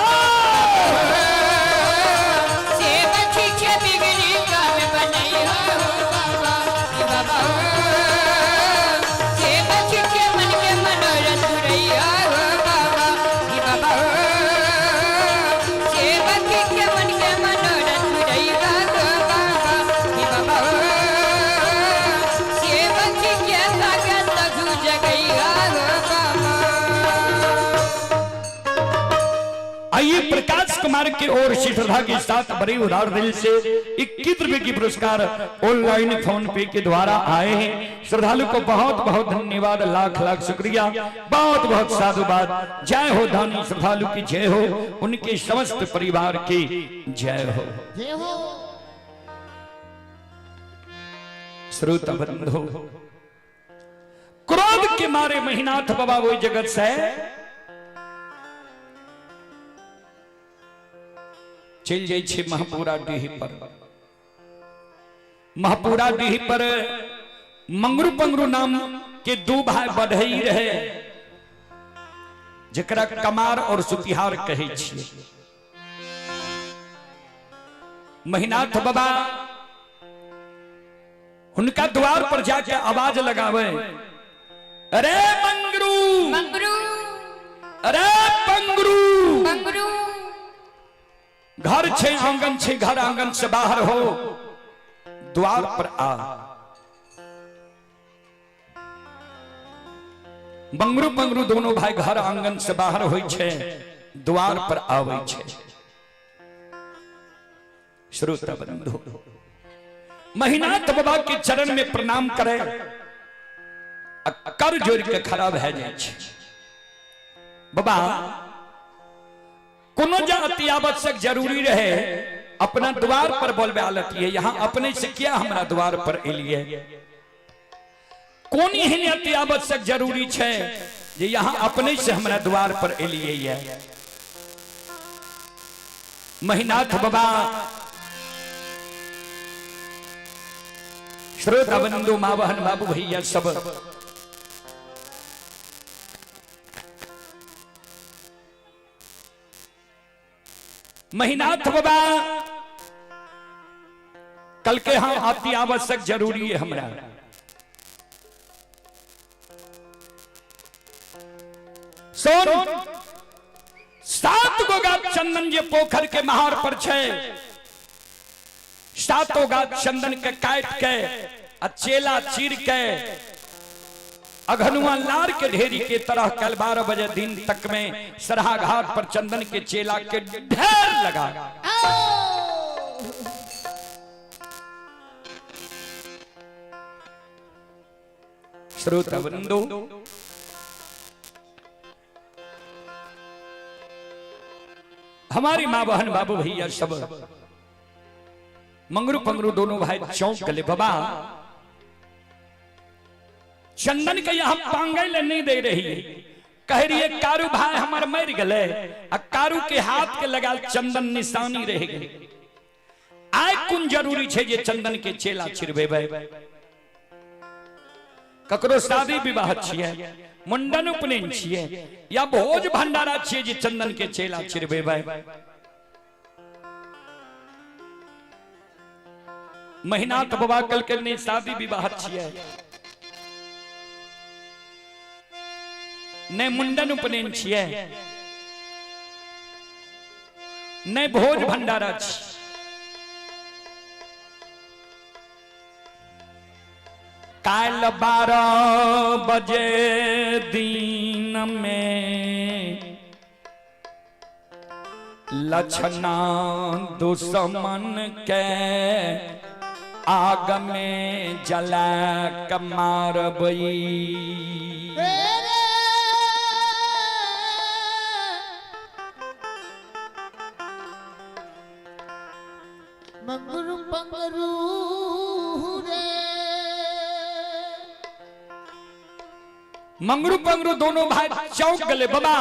[SPEAKER 2] सेवक के बिगड़ी काम बनई हो बाबा। बाबा सेवक के मन के मनोरथ पूरैया हो बाबा। बाबा सेवक के मन के मनोरथ पूरैया हो बाबा। बाबा सेवक के भगत हो जगैया हो बाबा।
[SPEAKER 1] आइए प्रकाश कुमार की ओर से श्रद्धा के साथ बड़े उदार दिल से 21 रुपए की पुरस्कार ऑनलाइन फोन पे के द्वारा आए हैं। श्रद्धालु को बहुत बहुत धन्यवाद, लाख लाख शुक्रिया, बहुत बहुत साधुवाद। जय हो दानी श्रद्धालु की जय हो, उनके समस्त परिवार की जय हो। श्रोता बंधु, क्रोध के मारे महीनाथ बाबा वो जगत से चल जाए छे महापुरा डीह पर। महापुरा डीह पर मंगरू पंगरू नाम के दो भाई बढ़ई रहे, जकरा कमार और सुतिहार कहे छिए। महीनाथ बाबा उनका द्वार पर जाके आवाज लगावे, अरे मंगरू,
[SPEAKER 2] मंगरू
[SPEAKER 1] अरे पंगरू,
[SPEAKER 2] मंगरू
[SPEAKER 1] घर छे आंगन छे, घर आंगन से बाहर हो, द्वार पर आ। मंगरू पंगरू दोनों भाई घर आंगन से बाहर होई छे, द्वार पर आवे छे। श्रोता बंधु, महीनाथ बाबा के चरण में प्रणाम करे, कर जोड़ के खराब है जाए छे। बाबा कोनो जा अति आवश्यक जरूरी रहे अपना द्वार पर बोलबे आलत है, यहाँ अपने से क्या हमारा द्वार पर एलिए। कौन एहन अति आवश्यक जरूरी छे जे यहाँ अपने से हमारा द्वार पर एलिए है। महीनाथ बाबा श्रोता बंधु, माँ बहन बाबू भैया सब महीनाथ बाबा कल के हाँ अति आवश्यक जरूरी है हमरा। सोन 7 गो गाछ चंदन जे पोखर के महार पर छे, 7 गाछ चंदन के काट के आ चेला चीर के अघनुआ लार के ढेरी के तरह कल 12 बजे दिन तक में सरहा घाट पर चंदन के चेला के ढेर लगा। श्रोता बंधु, हमारी माँ बहन बाबू भैया सब मंगरू पंगरू दोनों भाई चौंक गले। बाबा चंदन के यहाँ पांगल नहीं दे रही, कह रही है कारू भाई हमार मर गले, कारू के हाथ के लगा चंदन निशानी रह गई। आय कुन जरूरी छे जे चंदन के चेला छिड़बेबे। ककरो शादी विवाह छिए, मुंडन उपनयन छिए या भोज भंडारा छिए जे चंदन के चेला छिड़बेबे। महीनाथ बाबा कल के नहीं शादी विवाह छिए, नहीं मुंडन उपनयन छिए, नहीं भोज भंडारा छी। काल 12 बजे दिन में लक्षणा दुश्मन के आग में जला क मारबई।
[SPEAKER 2] मंगरू पंगरू रे,
[SPEAKER 1] मंगरू पंगरू दोनों भाई चौंक गले। बाबा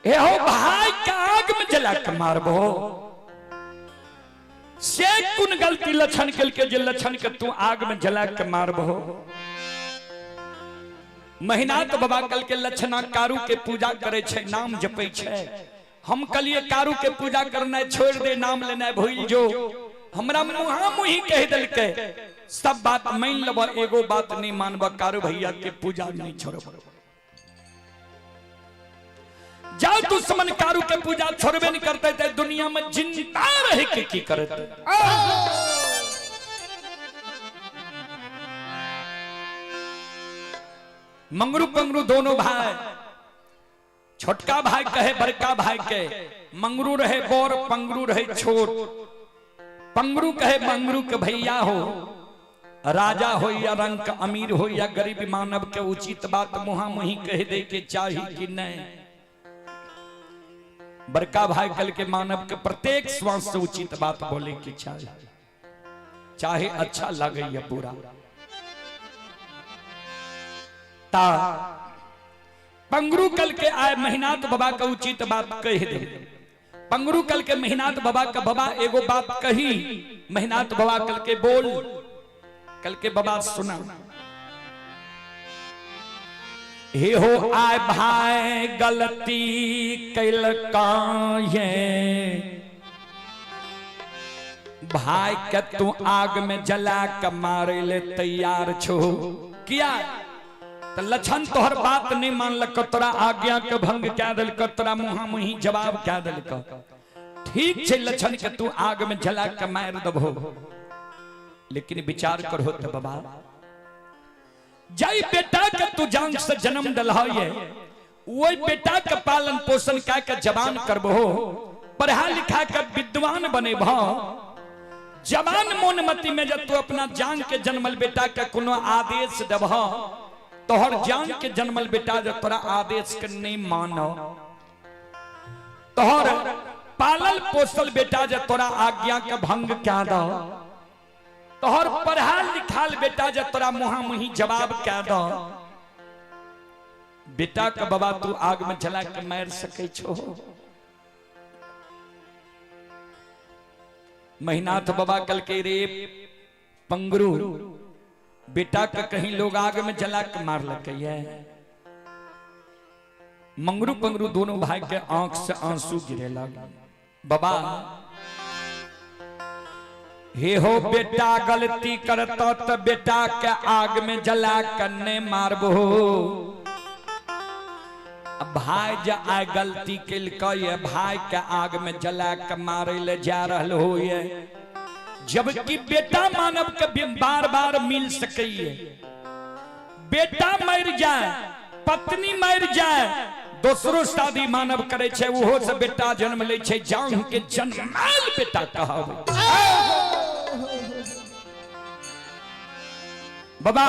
[SPEAKER 1] हे हो भाई का आग में जला के मारबो, से कुन गलती लक्षण के जे लक्षण के तू आग में जला के मारबो। महीनाथ बाबा कल के लक्षणा कारू के पूजा करे छे, नाम जपे छे। हम कलिए कारू के पूजा करना छोड़ दे, नाम लेना भूल जो। हमरा मुहा मुही कह दिल के सब बात मान लब, एगो बात नहीं मानब, कारू भैया के पूजा नहीं छोड़ब। जाओ दुश्मन कारू के पूजा छोड़बे नहीं करते थे, दुनिया में जिंदा रह के की करते। मंगरू पंगरू दोनों भाई, छोटका भाई कहे बड़का भाई के, मंगरू रहे बोर पंगरू रहे छोट। पंगरू कहे मंगरू के भैया हो, राजा हो या रंग का अमीर हो या गरीब मानव के उचित बात मुहा मुही कह दे के चाही कि नहीं। बड़का भाई कल के मानव के प्रत्येक श्वास से उचित बात बोले की चाहे, चाहे अच्छा लगे या बुरा। ता पंगरू कल के आए महीनाथ बाबा का उचित बात कह दे। पंगरू कल के महीनाथ बाबा का बाबा एगो बात कही, महीनाथ बाबा कल के बोल, कल के बाबा सुना। हे हो आए भाई गलती कैल काहे, भाई के तू आग में जला के मारे ले तैयार छो। किया तो लक्षण तोहर बात नहीं मानलक, तोरा आज्ञा के भंग क्या दिल, तोरा मुहा मुही जवाब क्या दिल। ठीक है लक्षण के तू आग में जला के मार दबो, लेकिन विचार करो तो बाबा, जय बेटा के तू जान से जन्म दलहाये, वही बेटा के पालन पोषण का के जवान करबो, पढ़ा लिखा के विद्वान बने भाव। जवान मोनमती में जब तू अपना जान के जन्मल बेटा के कोनो आदेश दबहा, तोहर जान के जन्मल बेटा जब तोरा आदेश के नहीं मानो, तोहर पालल पोसल बेटा जब तोरा आज्ञा के भंग क्या दो, तोहर पढ़ाल लिखाल बेटा जब तोरा मुहा मुही जवाब क्या दो, बेटा का बाबा तू आग में जला के मार सके छो। महीनाथ बाबा कल के रे पंगरू बेटा का कहीं लोग आग में जला के मार लगे। मंगरू पंगरू दोनों भाई के आंख से आंसू गिरे लगे। बाबा हे हो बेटा गलती करता तो बेटा के आग में जला करने मारबो। भाई जा आए गलती के भाई के आग में जला के मारे ले जा रहा हो, जबकि बेटा मानव के बार बार मिल सके। बेटा मर जाए, पत्नी मर जाए, दूसरो शादी मानव करे छे, वो से बेटा जन्म ले छे, जान के जन्माल बेटा कहावे। बाबा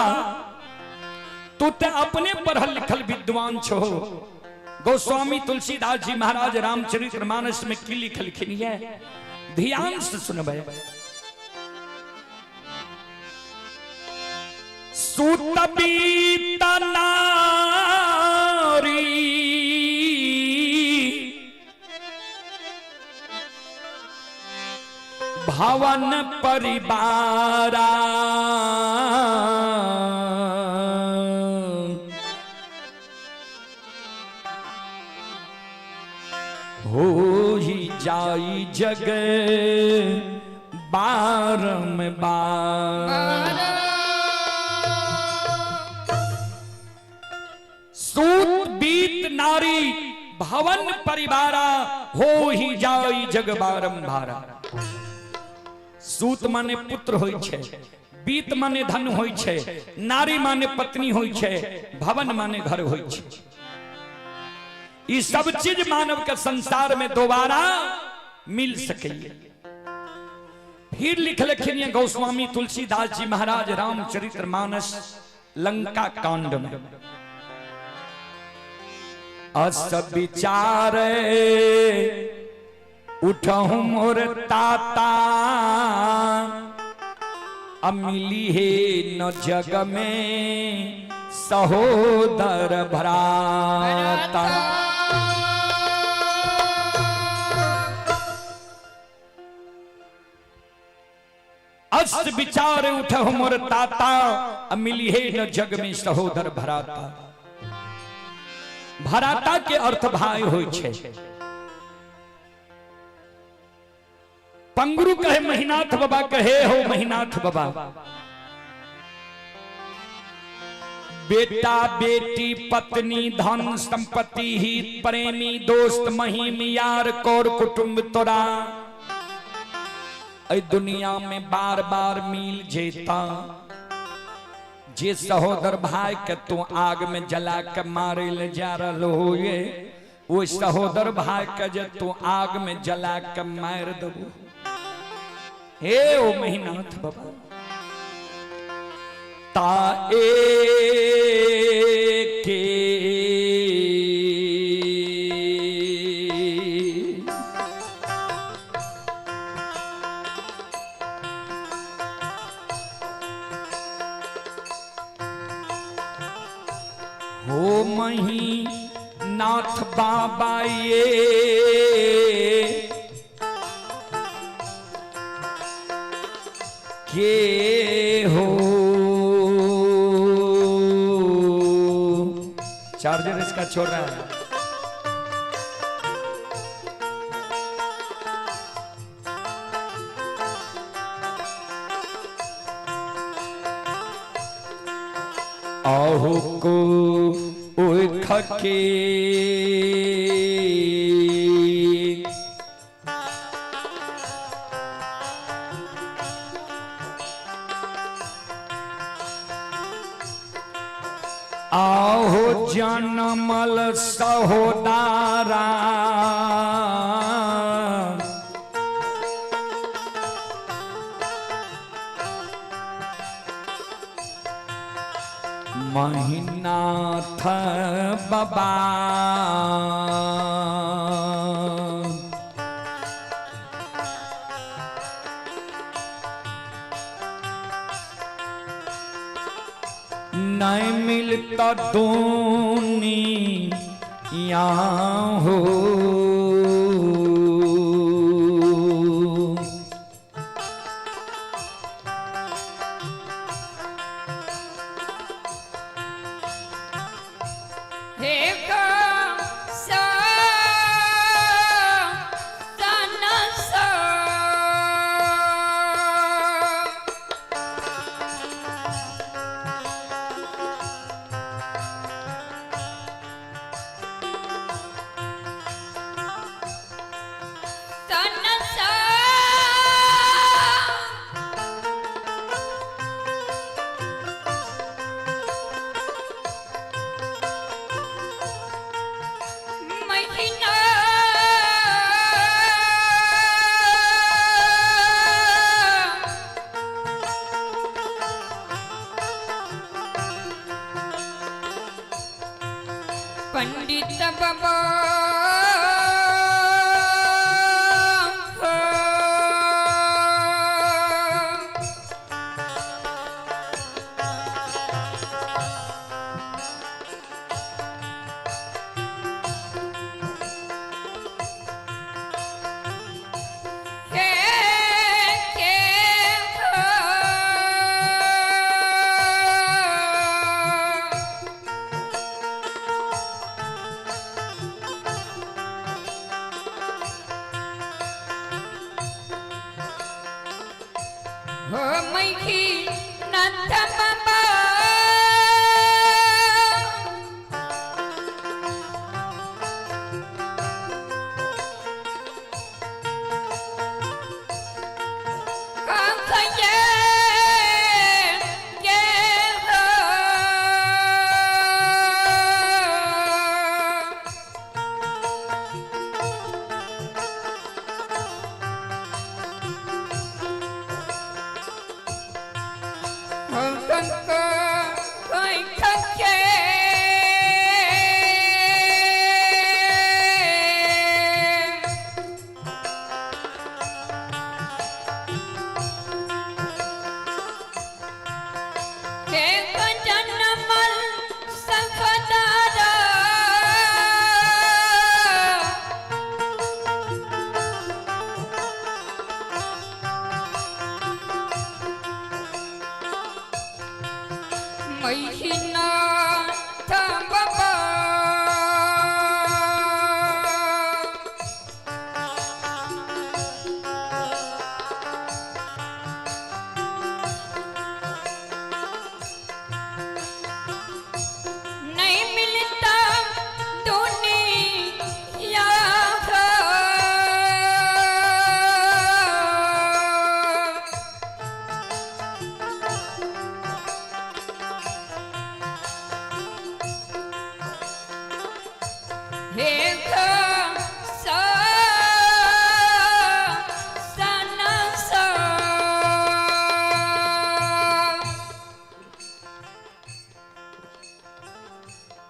[SPEAKER 1] तू ते अपने पढ़ल लिखल विद्वान छो। गोस्वामी तुलसीदास जी महाराज रामचरितमानस में की लिखलखिन है, ध्यान से सुनबे। सुतबीता नारी भवन परिवारा, हो ही जाई जग बारंबार। सूत बीत नारी भवन परिवारा, हो ही जाई जग बारंबारा। सूत माने पुत्र होय छे, बीत माने धन होय छे, नारी माने पत्नी होय छे, भवन माने घर होय छे। ये सब चीज मानव के संसार में दोबारा मिल सके। फिर लिख लिखिए गोस्वामी तुलसीदास जी महाराज रामचरितमानस लंका कांड में, अस विचारे उठहु मोर ताता, अमिली है न जग में सहोदर भ्राता। अस्त विचार उठहु मोर ताता, अमिली है न जग में सहोदर भ्राता। भ्राता के अर्थ भाई होय छे। पंगुरु कहे महिनाथ बाबा, कहे हो महिनाथ बाबा, बेटा बेटी पत्नी धन संपत्ति हित प्रेमी दोस्त महिम यार कौर कुटुंब तोरा, ऐ दुनिया में बार बार मिल जेता। जे सहोदर भाई के तू आग में जला के मारे ले जा रहो ये, वो सहोदर भाई के जे तू आग में जला के मार दबो। हे ओ महिनाथ बाबा, ताए के हो महिनाथ बाबा ये, के हो चार्जर इसका छोड़ रहा है। आहु को उख के आहो जनमल सहोदारा, महिनाथ बाबा। नहीं मिलता दुनिया हो,
[SPEAKER 2] हो मैखी नंथ बाबा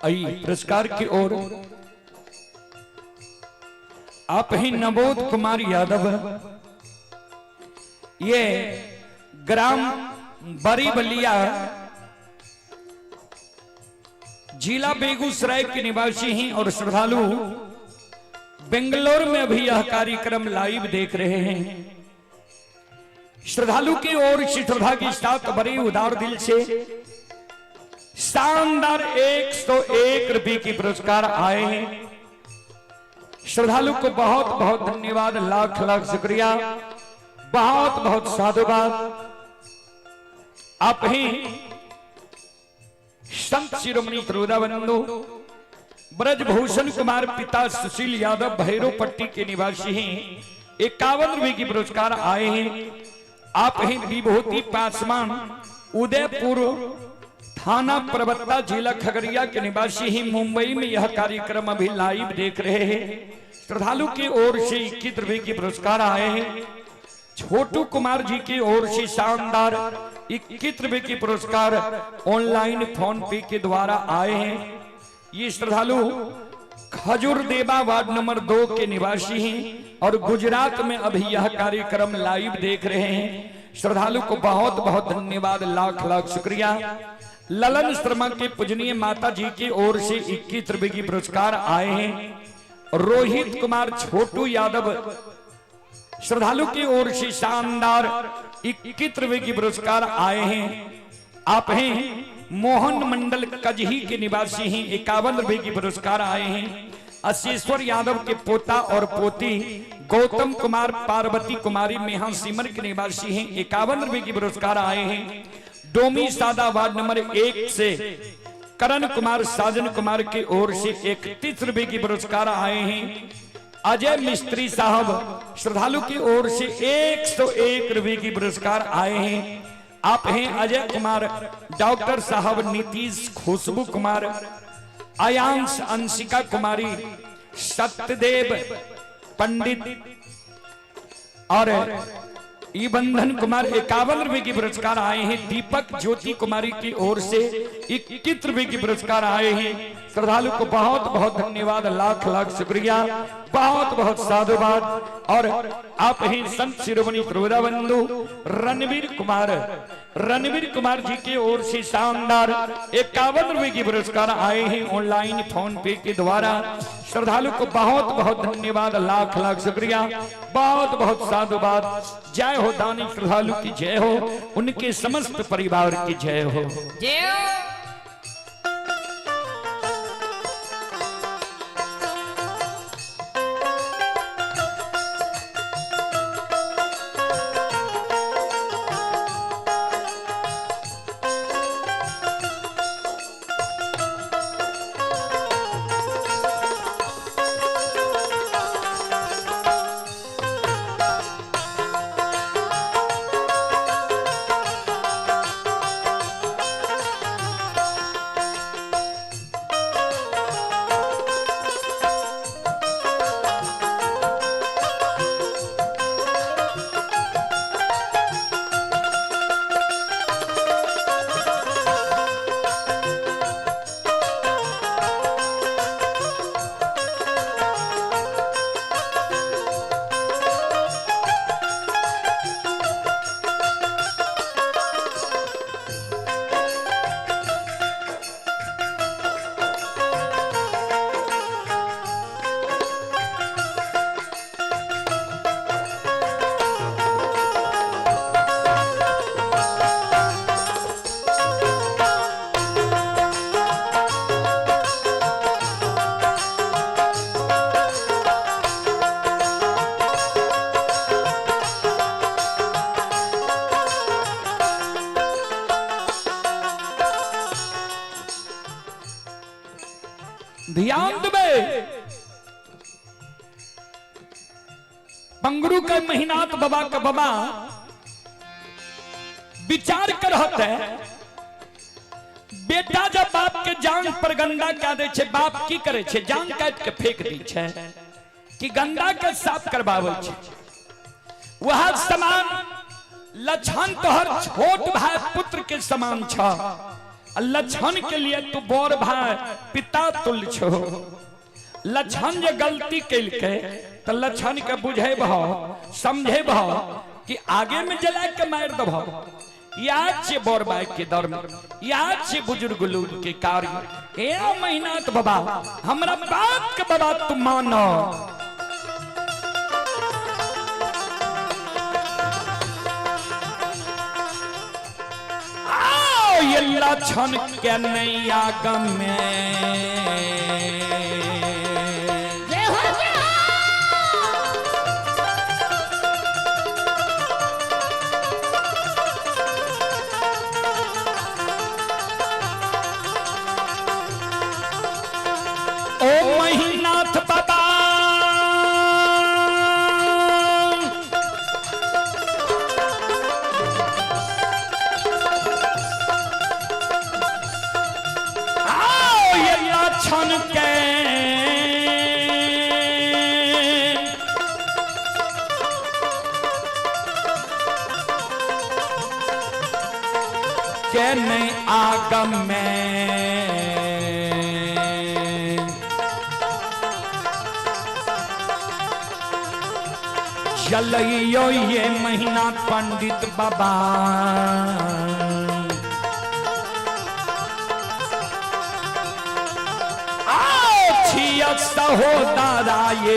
[SPEAKER 1] आई पुरस्कार की ओर आप ही नवोद कुमार यादव, ये ग्राम बड़ी बलिया जिला बेगूसराय के निवासी हैं और श्रद्धालु बेंगलोर में अभी यह कार्यक्रम लाइव देख रहे हैं। श्रद्धालु की ओर से श्रद्धा के साथ बड़े उदार दिल से शानदार 101 रुपए की पुरस्कार आए हैं। श्रद्धालु को बहुत बहुत धन्यवाद, लाख लाख शुक्रिया, बहुत बहुत साधुवाद। आप ही संत शिरोमणि त्रोदाबंधु ब्रजभूषण कुमार पिता सुशील यादव भैरवपट्टी के निवासी हैं, 51 रुपए की पुरस्कार आए हैं। आप ही विभूति पासवान उदयपुर थाना प्रवक्ता जिला खगड़िया के निवासी ही मुंबई में यह कार्यक्रम अभी लाइव देख रहे हैं। श्रद्धालु की ओर से 21 रुपए की पुरस्कार आए हैं। छोटू कुमार जी की ओर से शानदार 21 रुपए की पुरस्कार ऑनलाइन फोन पे के द्वारा आए हैं। ये श्रद्धालु खजूर देवा वार्ड नंबर 2 के निवासी हैं और गुजरात में अभी यह कार्यक्रम लाइव देख रहे हैं। श्रद्धालु को बहुत बहुत धन्यवाद, लाख लाख शुक्रिया। ललन शर्मा के पूजनीय माता जी की ओर से 21 रुपए की पुरस्कार आए हैं। रोहित कुमार छोटू यादव श्रद्धालु की ओर से शानदार 21 रुपए की पुरस्कार आए हैं। आप हैं मोहन मंडल कजही के निवासी हैं, 51 रुपए की पुरस्कार आए हैं। अशेश्वर यादव के पोता और पोती गौतम कुमार पार्वती कुमारी मेहा सिमर के निवासी हैं, 51 रुपए की पुरस्कार आए हैं। डोमी सादा वार्ड नंबर 1 से करण कुमार साजन कुमार की ओर से 31 रुपए की पुरस्कार आए हैं। अजय मिस्त्री साहब श्रद्धालु की ओर से 101 रुपए की पुरस्कार आए हैं। आप हैं अजय कुमार, डॉक्टर साहब नीतीश, खुशबू कुमार, आयांश, अंशिका कुमारी, सत्यदेव पंडित और बंधन कुमार 51 रुपए की पुरस्कार आए हैं। दीपक ज्योति कुमारी की ओर से 21 रुपए की पुरस्कार आए हैं। श्रद्धालु को बहुत बहुत धन्यवाद, लाख लाख शुक्रिया, बहुत बहुत साधुवाद। और आप ही संत शिरोमणि त्रोदाबंधु रणवीर कुमार जी की ओर से शानदार 51 रुपए की पुरस्कार आए हैं ऑनलाइन फोन पे के द्वारा। श्रद्धालु को बहुत बहुत धन्यवाद, लाख लाख शुक्रिया, बहुत बहुत साधुवाद। जय हो दानी श्रद्धालु की जय हो, उनके समस्त परिवार की जय हो।
[SPEAKER 2] जय हो।
[SPEAKER 1] ध्यान देवे पंगरू के महीनात बाबा का बाबा विचार कर होते बेटा जब बाप के जान पर गंदा क्या दे छे बाप की करे छे जान काट के फेंक दी छे कि गंदा के साफ करवावे छे वह समान लक्षण तोहर छोट भाई पुत्र के समान छ लक्षण के लिए तू बड़ भाई पिता तुल्य छो लक्षण जे गलती कैल के तो लक्षण के बुझे भा समझे भा कि आगे में जला के मार दबा याद से बड़ भाई के दर में याद से बुजुर्ग लोग के कार्य ए मेहनत बाबा हमरा बात के बाबा तुम मानो ये लक्षण के नहीं आगम में ओ महीनाथ बाबा छन के नहीं आगम में चलियो ये महीना पंडित बाबा सहोदरा ये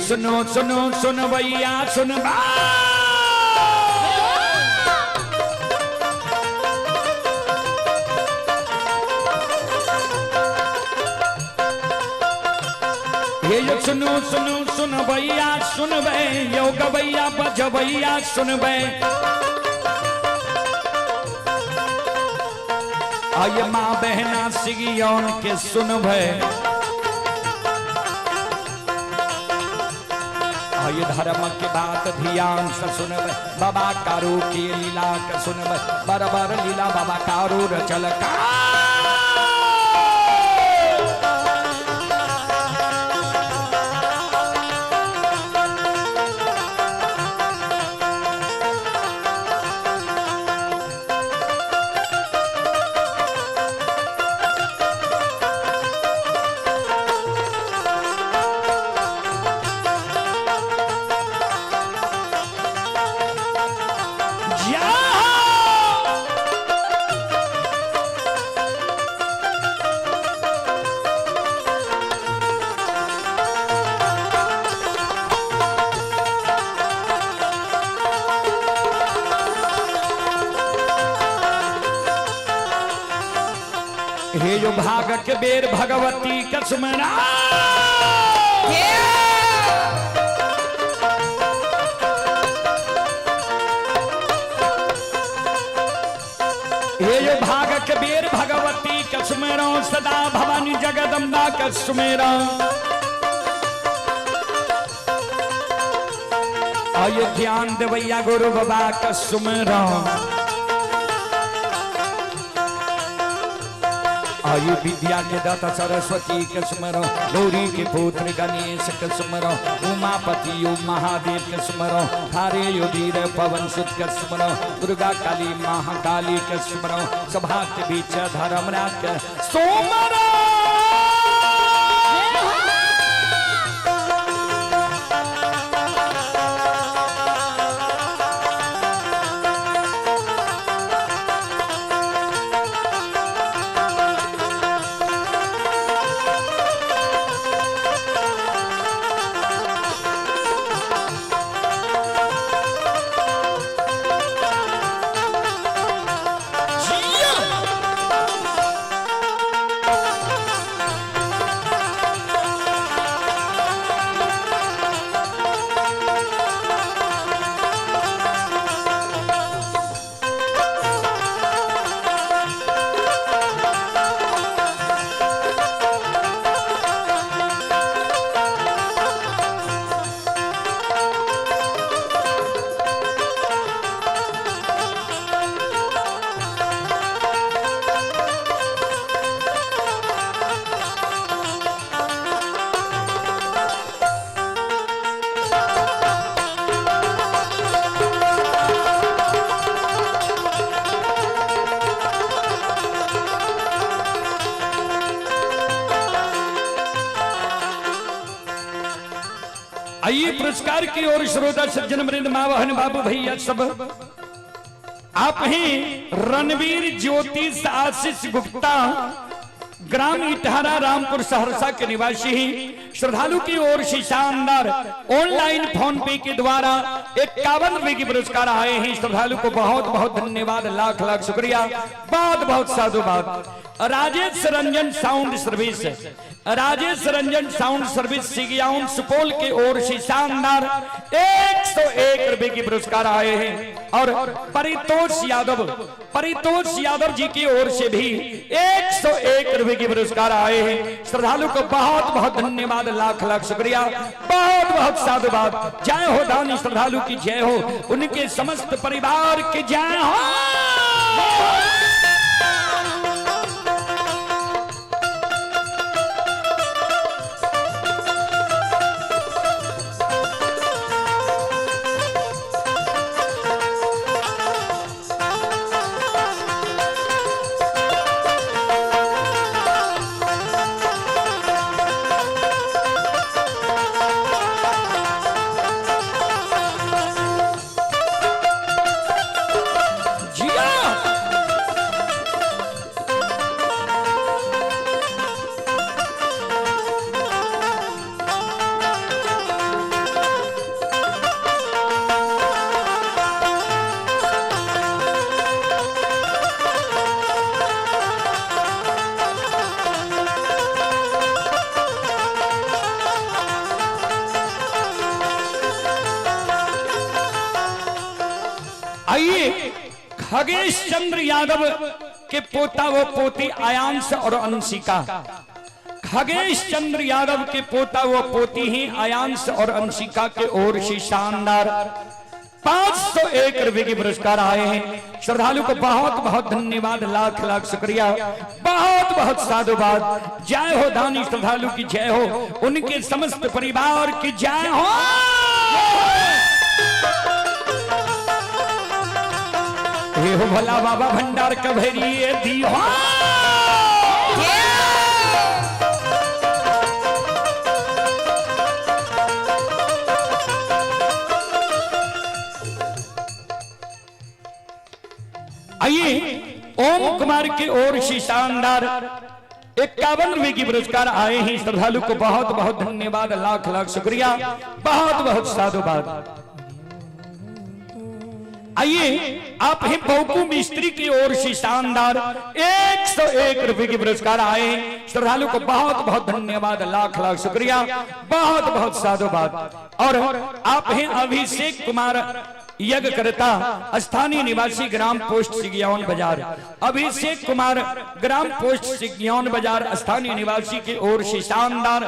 [SPEAKER 1] सुनो सुनो सुन भैया सुन ये सुनो सुनो सुन भैया सुन बे यो गवैया बज भैया सुन बे आये माँ बहना सिगियोन के सुन भे ये धर्म की बात ध्यान से सुनब बाबा कारू की लीला के सुनब बरबर लीला बाबा कारू रचल का हे जो भागक बेर भगवती कसमना हे जो भागक बेर भगवती कसमेरो सदा भवानी जगदम्बा कसमेरा आयो ध्यान देवैया गुरु बाबा कसमेरा आयु विद्या के दाता सरस्वती के स्मरो गौरी के पुत्र गणेश के स्मरो उमापति यो महादेव के स्मरो हारे यो वीर पवन सुत के स्मरो दुर्गा काली महाकाली के स्मरो सभा के बीच धर्मराज के सोमरो आइए पुरस्कार की ओर श्रोता सज्जन वृंद माँ बहन बाबू भैया सब आप हैं रणवीर ज्योतिष आशीष गुप्ता ग्राम इटहरा रामपुर सहरसा के निवासी हैं। श्रद्धालु की ओर से शानदार ऑनलाइन फोन पे के द्वारा 51 रुपए की पुरस्कार आए हैं। श्रद्धालु को बहुत बहुत धन्यवाद, लाख लाख शुक्रिया, बहुत बहुत साधुवाद। Rajesh Ranjan sound service, Rajesh Ranjan sound service Sigiyaun Supaul की ओर से शानदार 101 रुपए की पुरस्कार आए हैं। और परितोष यादव जी की ओर से भी 101 रुपए की पुरस्कार आए हैं। श्रद्धालु को बहुत बहुत धन्यवाद, लाख लाख शुक्रिया, बहुत बहुत साधुवाद। जय हो दानी श्रद्धालु की जय हो, उनके समस्त परिवार की जय हो। आइए खगेश चंद्र यादव के पोता व पोती आयांश और अंशिका, खगेश चंद्र यादव के पोता व पोती ही आयांश और अंशिका के ओर से शानदार 501 रुपए के पुरस्कार आए हैं। श्रद्धालु को बहुत बहुत धन्यवाद, लाख लाख शुक्रिया, बहुत बहुत साधुवाद। जय हो दानी श्रद्धालु की जय हो, उनके समस्त परिवार की जय हो। हे हो भला बाबा भंडार कभेरिए दी हो। आइए ओम कुमार की ओर से शानदार 51 रुपए की पुरस्कार आए हैं। श्रद्धालु को बहुत बहुत धन्यवाद, लाख लाख शुक्रिया, बहुत बहुत साधुवाद। आइए आप हैं बौकू मिस्त्री की ओर से शानदार 101 रुपए के पुरस्कार आए। श्रद्धालु को बहुत बहुत धन्यवाद, लाख लाख शुक्रिया, बहुत बहुत साधुवाद। और आप हैं अभिषेक कुमार यज्ञ करता, स्थानीय निवासी, ग्राम पोस्ट सिगियौन बाजार। अभिषेक कुमार ग्राम पोस्ट सिगियौन बाजार स्थानीय निवासी की ओर से शानदार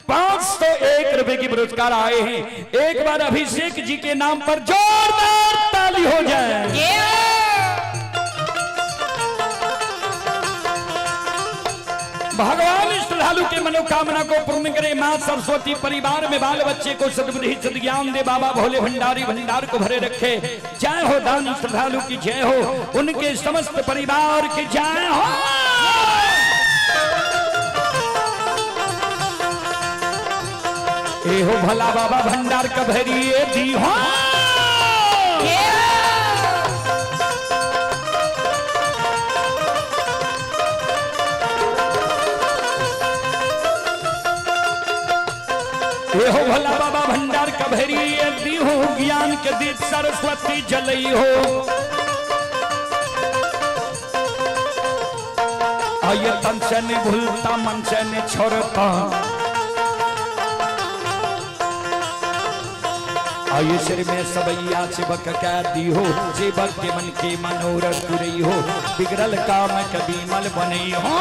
[SPEAKER 1] 501 रुपए की पुरस्कार आए हैं। एक बार अभिषेक जी के नाम पर जोरदार ताली हो जाए। भगवान श्रद्धालु के मनोकामना को पूर्ण करे, मां सरस्वती परिवार में बाल बच्चे को सद्बुद्धि सद्ज्ञान दे, बाबा भोले भंडारी भंडार को भरे रखे। जय हो दानी श्रद्धालु की जय हो, उनके समस्त परिवार की जय हो। ए हो भला बाबा भंडार का भरी दी हो। ये हो भला बाबा भंडार का भरी दी हो, ज्ञान के दीप सरस्वती जलई हो। आइए तन से नहीं भूलता, मन से नहीं छोड़ता। आइए सिर में सबैया सेवक कह दी हो, सेवक के मन के मनोरथ पूरी हो, बिगड़ल काम कभी मल बनी हो।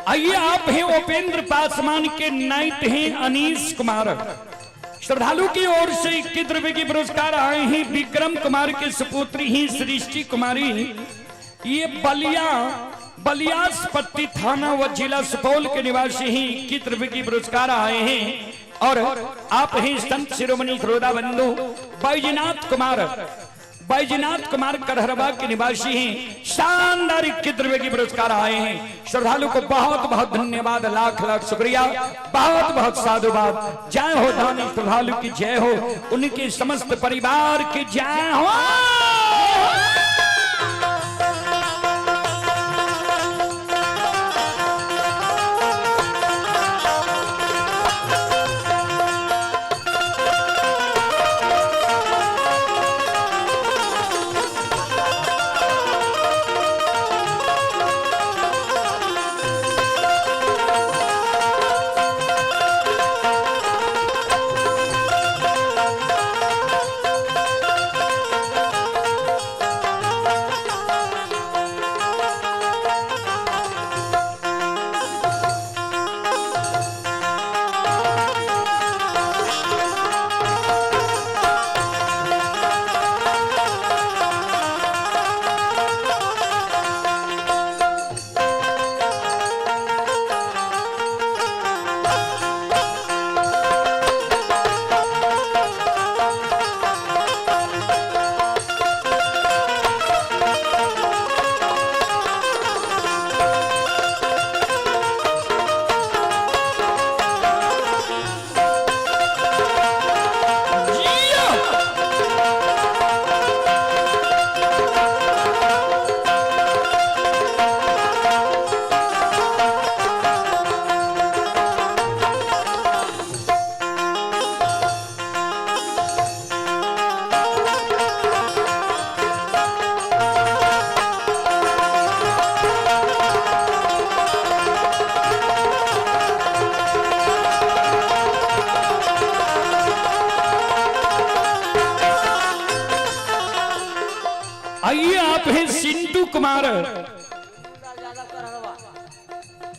[SPEAKER 1] आइए आप हैं उपेंद्र पासवान के नाइट हैं अनीश कुमार। श्रद्धालु की ओर से 21 रुपए की पुरस्कार आए हैं। विक्रम कुमार के सुपुत्री ही सृष्टि कुमारी, ये बलियासपट्टी थाना व जिला सुपौल के निवासी ही 21 रुपए की पुरस्कार आए हैं। और आप हैं संत शिरोमणि श्रोदा बंधु बैजनाथ कुमार करहरबा के निवासी हैं, शानदार 21 रुपए की पुरस्कार आए हैं। श्रद्धालु को बहुत बहुत धन्यवाद, लाख लाख शुक्रिया, बहुत बहुत साधुवाद। जय हो दानी श्रद्धालु की जय हो, उनके समस्त परिवार की जय हो।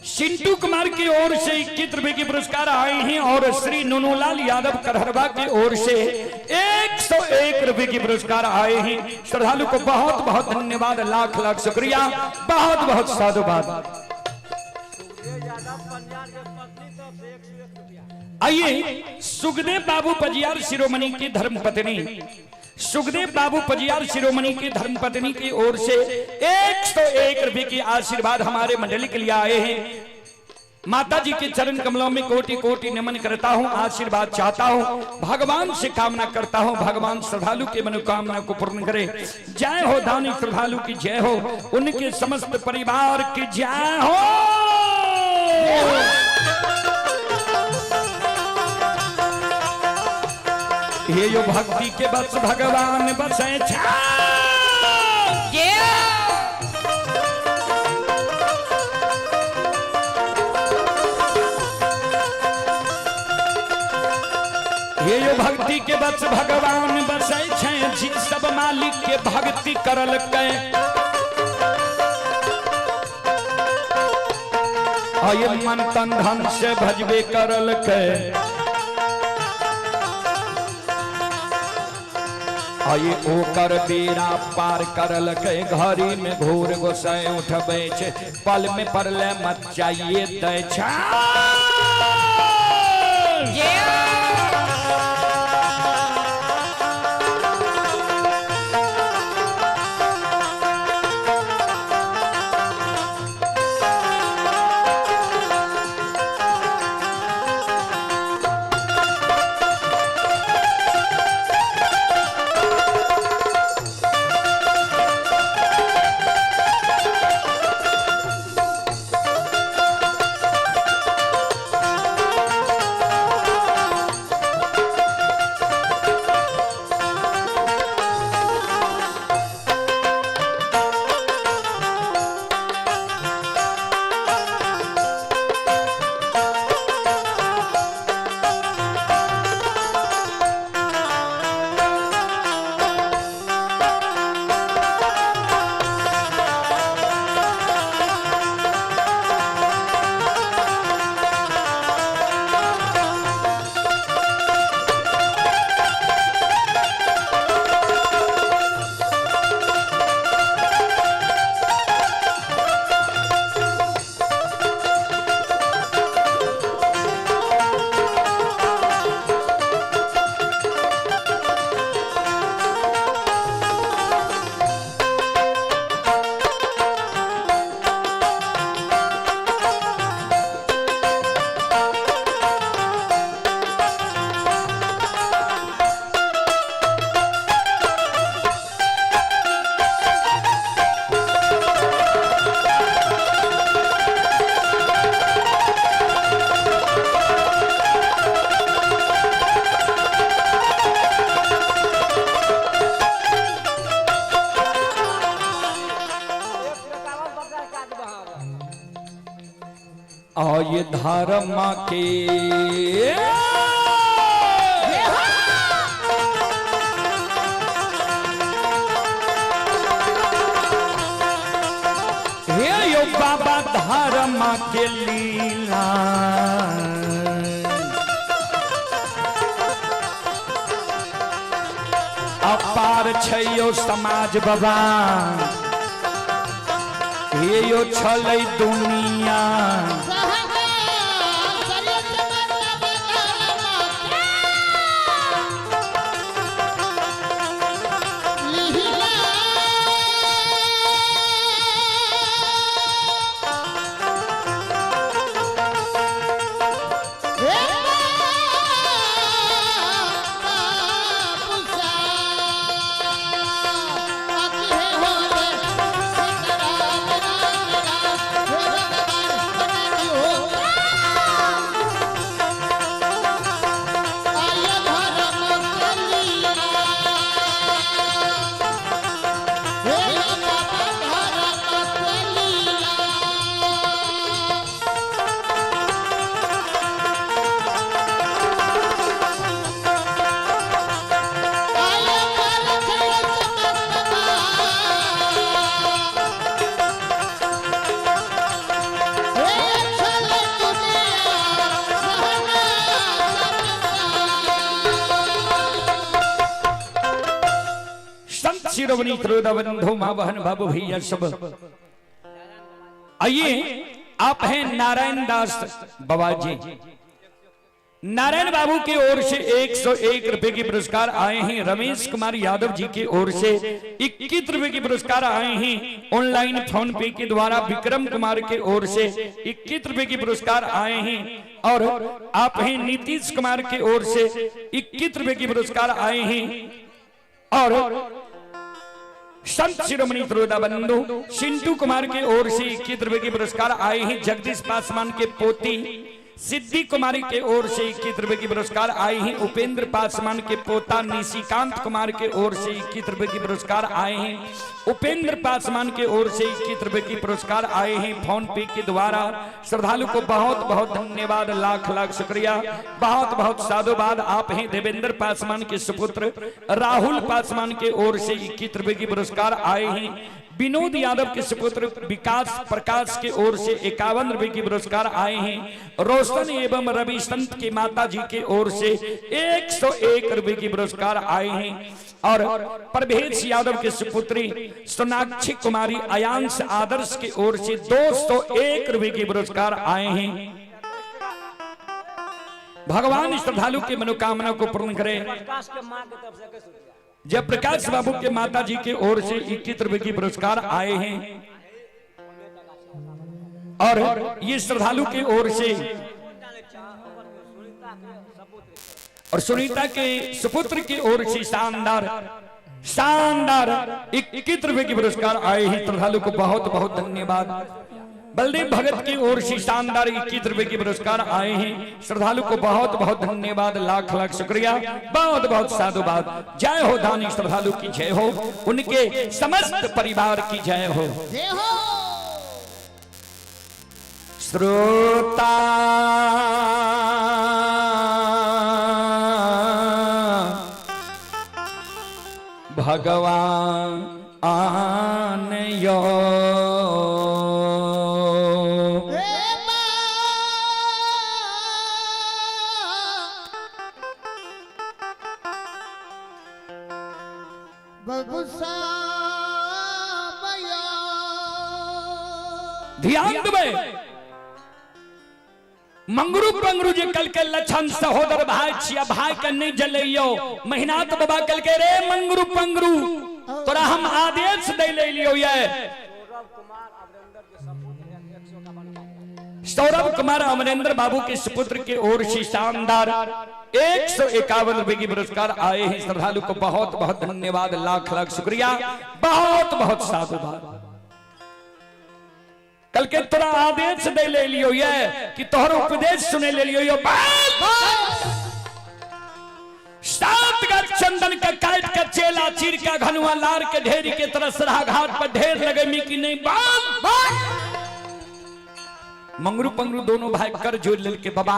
[SPEAKER 1] सिंटू कुमार की ओर से 21 रुपए की पुरस्कार आए हैं और श्री नूनूलाल यादव करहरवा की ओर से 101 रुपए की पुरस्कार आए हैं। श्रद्धालु को बहुत बहुत धन्यवाद, लाख लाख शुक्रिया, बहुत बहुत साधुवाद। आइए सुखदेव बाबू पजियार शिरोमणि की धर्मपत्नी, सुखदेव बाबू पजियार शिरोमणि की धर्मपत्नी की ओर से 101 रुपए की आशीर्वाद हमारे मंडली के लिए आए हैं। माता जी के चरण कमलों में कोटि कोटि नमन करता हूं, आशीर्वाद चाहता हूं, भगवान से कामना करता हूं, भगवान श्रद्धालु की मनोकामना को पूर्ण करे। जय हो दानी श्रद्धालु की जय हो, उनके समस्त परिवार की जय हो। ये यो भक्ति के बस भगवान बसे छा। ये यो भक्ति के बस भगवान बसे छे, जी सब मालिक के भक्ति करल के। आये मन तन धन से भजबे करल के। आये ओकर बेड़ा पार करल के, घड़ी में घोर गोसाई उठबे छे, पल में परले मत चाहिए दै छा। ये धर्म के हे यो बाबा धर्म के लीला, अपार छै यो समाज बाबा, हे यो छलै दुनिया।
[SPEAKER 2] हो
[SPEAKER 1] शिरोमणि त्रोदा बंधु मां बहन बाबू भैया सब। आइए, आप हैं नारायण दास बाबा जी। नारायण बाबू की ओर से 101 रुपए की पुरस्कार आए हैं। रमेश कुमार यादव जी की ओर से 21 रुपए की पुरस्कार आए हैं। ऑनलाइन फोन पे के द्वारा विक्रम कुमार के ओर से 21 रुपए की पुरस्कार आए हैं। और आप हैं नीतीश कुमार के ओर से 21 रुपए की पुरस्कार आए हैं। और संत शिरोमणि त्रोदा बंधु सिंटू कुमार के ओर से 21 रुपए की पुरस्कार आए हैं। जगदीश पासवान के पोती सिद्धि कुमारी के ओर से 21 रुपए की पुरस्कार आए हैं। उपेंद्र पासवान के पोता निशिकांत कुमार के ओर से 21 रुपए की पुरस्कार आए हैं। उपेंद्र पासवान के ओर से 21 रुपए की पुरस्कार आए हैं। फोन पे के द्वारा श्रद्धालु को बहुत बहुत धन्यवाद, लाख लाख शुक्रिया, बहुत बहुत साधुवाद। आप हैं देवेंद्र पासवान के सुपुत्र राहुल पासवान के ओर से 21 रुपए की पुरस्कार आए हैं। विनोद यादव के सुपुत्र विकास प्रकाश के ओर से 51 रुपए की पुरस्कार आए हैं। रोशन एवं रवि संत के माता जी के ओर से 101 रुपए की पुरस्कार आए हैं। और प्रभेश यादव के सुपुत्री सोनाक्षी कुमारी अयांश आदर्श के ओर से 201 रुपए की पुरस्कार आए हैं। भगवान श्रद्धालु की मनोकामना को पूर्ण करे। जब प्रकाश बाबू के माता जी के ओर से 21 रुपए की पुरस्कार आए हैं। और ये श्रद्धालु की ओर से और सुनीता के सुपुत्र की ओर से शानदार शानदार 21 रुपए की पुरस्कार आए हैं। श्रद्धालु को बहुत बहुत धन्यवाद। बलदेव भगत की ओर से शानदार 21 रुपए की पुरस्कार आए हैं। श्रद्धालु को बहुत बहुत धन्यवाद, लाख लाख शुक्रिया, बहुत बहुत साधुवाद। जय हो दानी श्रद्धालु की जय हो, उनके समस्त परिवार की जय हो। श्रोता भगवान आनयो ध्यान देवे। मंगरू पंगरू जे कल के लक्षण सहोदर भाई छिया, भाई के नहीं जलैयो। महीनात बाबा कल के रे मंगरू पंगरू तोरा हम आदेश दे ले लियो। ये सौरभ कुमार अमरेंद्र बाबू के सुपुत्र के ओर से शानदार 151 रुपए की पुरस्कार आए हैं। श्रद्धालु को बहुत बहुत धन्यवाद, लाख लाख शुक्रिया, बहुत बहुत साधुवाद। कल के तोरा आदेश दे ले लियो ये कि तोहर उपदेश सुने ले लियो। सात का चंदन का काट का चेला चीर का घनुआ लार के ढेरी के तरह सरहा घाट पर ढेर लगे मी की नहीं बात। मंगरू पंगरू दोनों भाई कर जोड़ ले के बाबा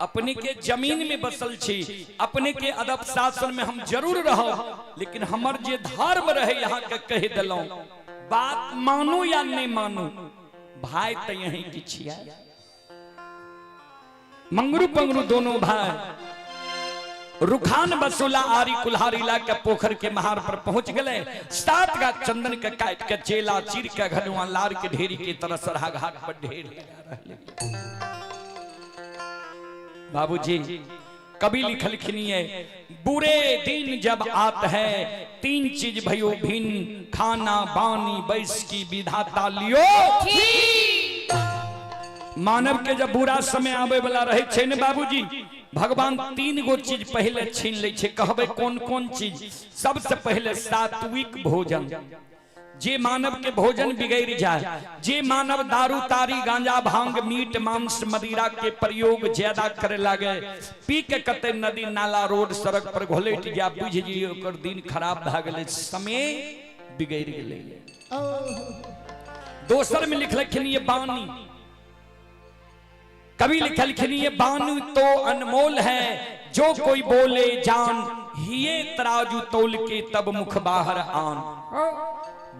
[SPEAKER 1] अपने के जमीन में बसल छी, अपने के अदब शासन में हम जरूर रहो, लेकिन हमर जे धर्म रहे यहाँ के कह दिलो। बात मानो या नहीं मानो, भाई तो यही की छिया। मंगरू पंगरू दोनों भाई रुखान बसुला आरी कुल्हारी ला के पोखर के महार पर पहुंच गए। सात का चंदन का काट के चेला चीर के घनुआ लार के ढेरी की तरह सरहा घाट पर ढेर। बाबूजी कभी लिखल खिनिए, बुरे दिन जब आत है 3 चीज भयो भिन्न, खाना बानी बैस की विधाता लियो। मानव के जब बुरा समय आवे वाला रहे छे ने बाबूजी, भगवान 3 गो चीज पहले छीन ले छे। कहबे कौन कौन चीज? सबसे पहले सात्विक भोजन। जे मानव के भोजन बिगड़ जाए, जे मानव दारू तारी गांजा भांग मीट मांस मदिरा के प्रयोग ज्यादा करे लगे, पी के कते नदी नाला रोड सड़क पर घोलेट जा, बुझ जी ओकर दिन खराब भ गेले, समय बिगड़ गेले। दोसर में लिखलखिन ये बानी, कवि लिखलखिन ये बानी तो अनमोल है, जो कोई बोले जान, हिये तराजू तौल के तब मुख बाहर आन।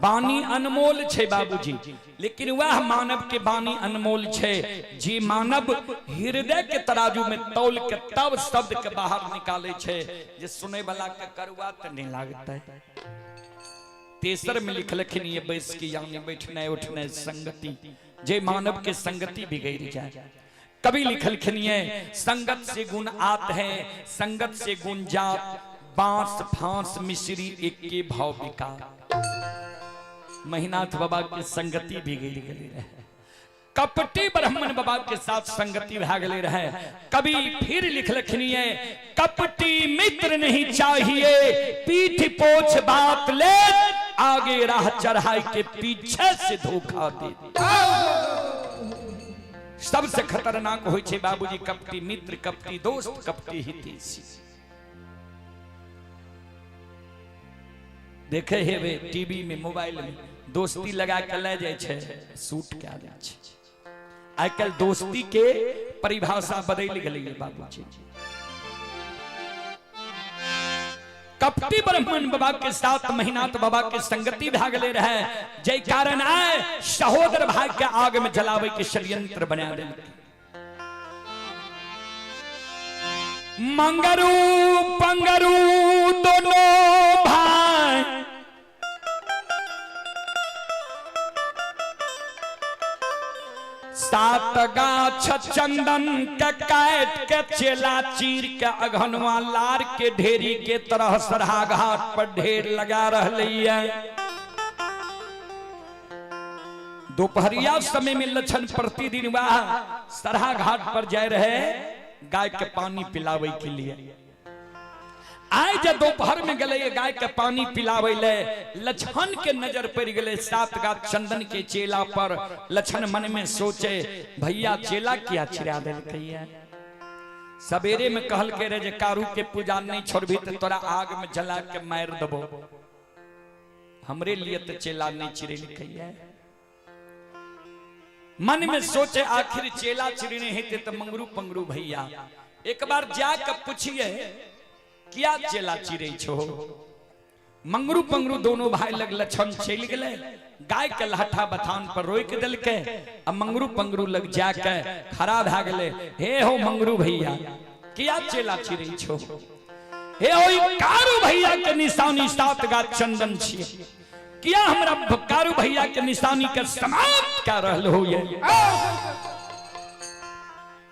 [SPEAKER 1] बानी अनमोल छे बाबूजी, लेकिन वह मानव के बानी अनमोल छे जी मानव हृदय के तराजू में तौल के तब शब्द के बाहर निकाले छे, जे सुने वाला के करुआ त नहीं लागता है। तेसर में लिखलखिन ये बैस की यानी बैठने उठने संगति जे मानव के संगति बिगड़ जाए। कभी लिखलखिन ये संगत से गुण आत है, संगत से गुण जात, बांस फांस मिश्री एक के भाव विकार। महिनाथ बाबा की संगति बिगड़ गई रहे, कपटी ब्राह्मण बाबा के साथ संगति भाग ले रहे। कभी फिर लिखलखिन ये कपटी मित्र नहीं चाहिए, पीठ पोछ बात ले, आगे राह चढ़ाई के पीछे से धोखा दे। सबसे खतरनाक होय छे बाबूजी कपटी मित्र, कपटी दोस्त, कपटी हितैषी। देखे हेबे टीवी में मोबाइल में दोस्ती लगा के ले जाय छे, शूट कय दै छे। आइ काल्हि दोस्ती के परिभाषा बदल गेलै बाबूजी। कपटी ब्राह्मण बाबा के साथ महिनाथ बाबा के संगति भाग ले रहे, जय कारण आए सहोदर भाई के आग में जलावे के षड्यंत्र बना दे। मंगरू पंगरू दोनों भाई सात गाछ चंदन के काट के चेला चीर के अघनवा लार के ढेरी के तरह सरहा घाट पर ढेर लगा रही है। दोपहरिया समय में लक्षण प्रतिदिन वह सरहा घाट पर जाए रहे गाय के पानी पिलावे के लिए। आय जब दोपहर में गले गाय के पानी पिलावे ले, लछन के नजर पड़ गए सात गाछ चंदन के चेला पर। लछन मन में सोचे भैया चेला क्या चिरा दिल कहिए। सवेरे में कहल के रे जे कारू के पूजा नहीं छोड़बी तो तोरा आग में जला के मार देबो, हमरे लिए तो चेला नहीं चिरे कहिए। मन में सोचे आखिर चेला चिरने हेते तो मंगरू पंगरू भैया एक बार जाकर पूछिए क्या चेला चिरे छो। मंगरू पंगरू दोनों भाई लग लछन चल गए, गाय के लहठा बथान पर रोक दिल के। अब मंगरू पंगरू लग जाके खड़ा भ गए, हे हो मंगरू भैया क्या चेला चिरे छो। हे हो कारू भैया के निशानी सात गाछ चंदन छिए, क्या हमरा कारू भैया के निशानी के समाप्त कर रहल हो ये।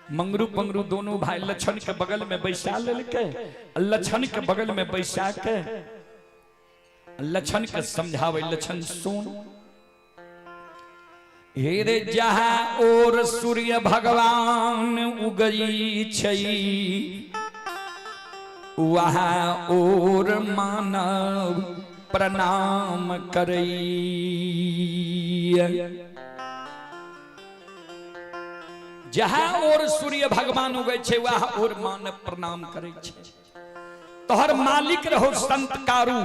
[SPEAKER 1] मंगरू पंगरू दोनों भाई लछन के बगल में बैसा लेके, लछन के बगल में बैसा के लछन के समझावे। लछन सुन, हे रे जहाँ और सूर्य भगवान उगई छई, वहाँ और मानव प्रणाम करई। जहाँ और सूर्य भगवान उगे छे वहाँ और मानव प्रणाम करे छे। तोहर मालिक रहो संत कारू,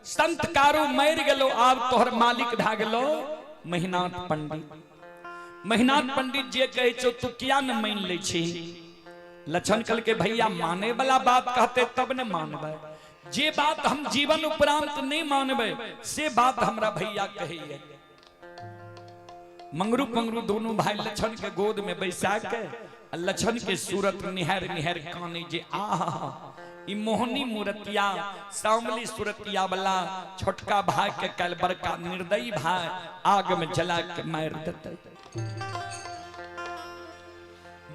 [SPEAKER 1] संत कारू मर गेलो, आब तोहर मालिक धा गेलो महिनाथ पंडित। महिनाथ पंडित जे कहे छो तू किया न मान ले छी। लछन कल के भैया माने वाला बात कहते तब न मानबे, जे बात हम जीवन उपरांत नहीं मानबे से बात हमरा भैया कहिए। मंगरू पंगरू दोनों भाई लछन के गोद में बैसा के लछन के सूरत निहर निहर काने जे आहा ई मोहनी मूर्तिया सामली सूरतिया वाला छोटका भाई के कल बड़का निर्दयी भाई आग में जला के मार देते।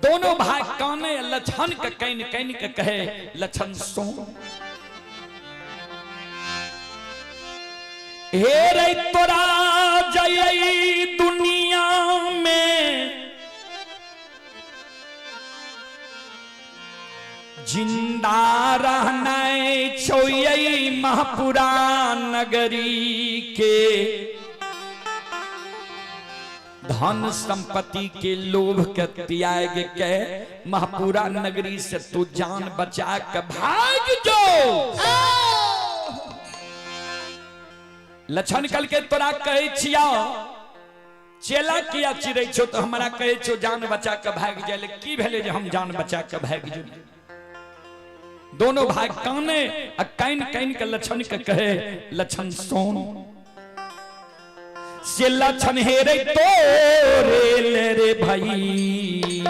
[SPEAKER 1] दोनों भाई काने लछन के कैन कैन के कहे लछन सो, हे रे तोरा जय दुनिया में जिंदा रहना छोई महापुरा नगरी के। धन संपत्ति के लोभ के त्याग के महापुरा नगरी से तू जान बचा के भाग जो। लछन कल के तोरा कहे छिया चेला किया चिरै छो तो हमरा कहे छो जान बचा के भाग जाए, की भेले जे हम जान बचा के भाग जो। दोनों भाई काने कैन कैन के लछन के कहे लछन सोन, से लछन हे रे तोरे ले रे भाई।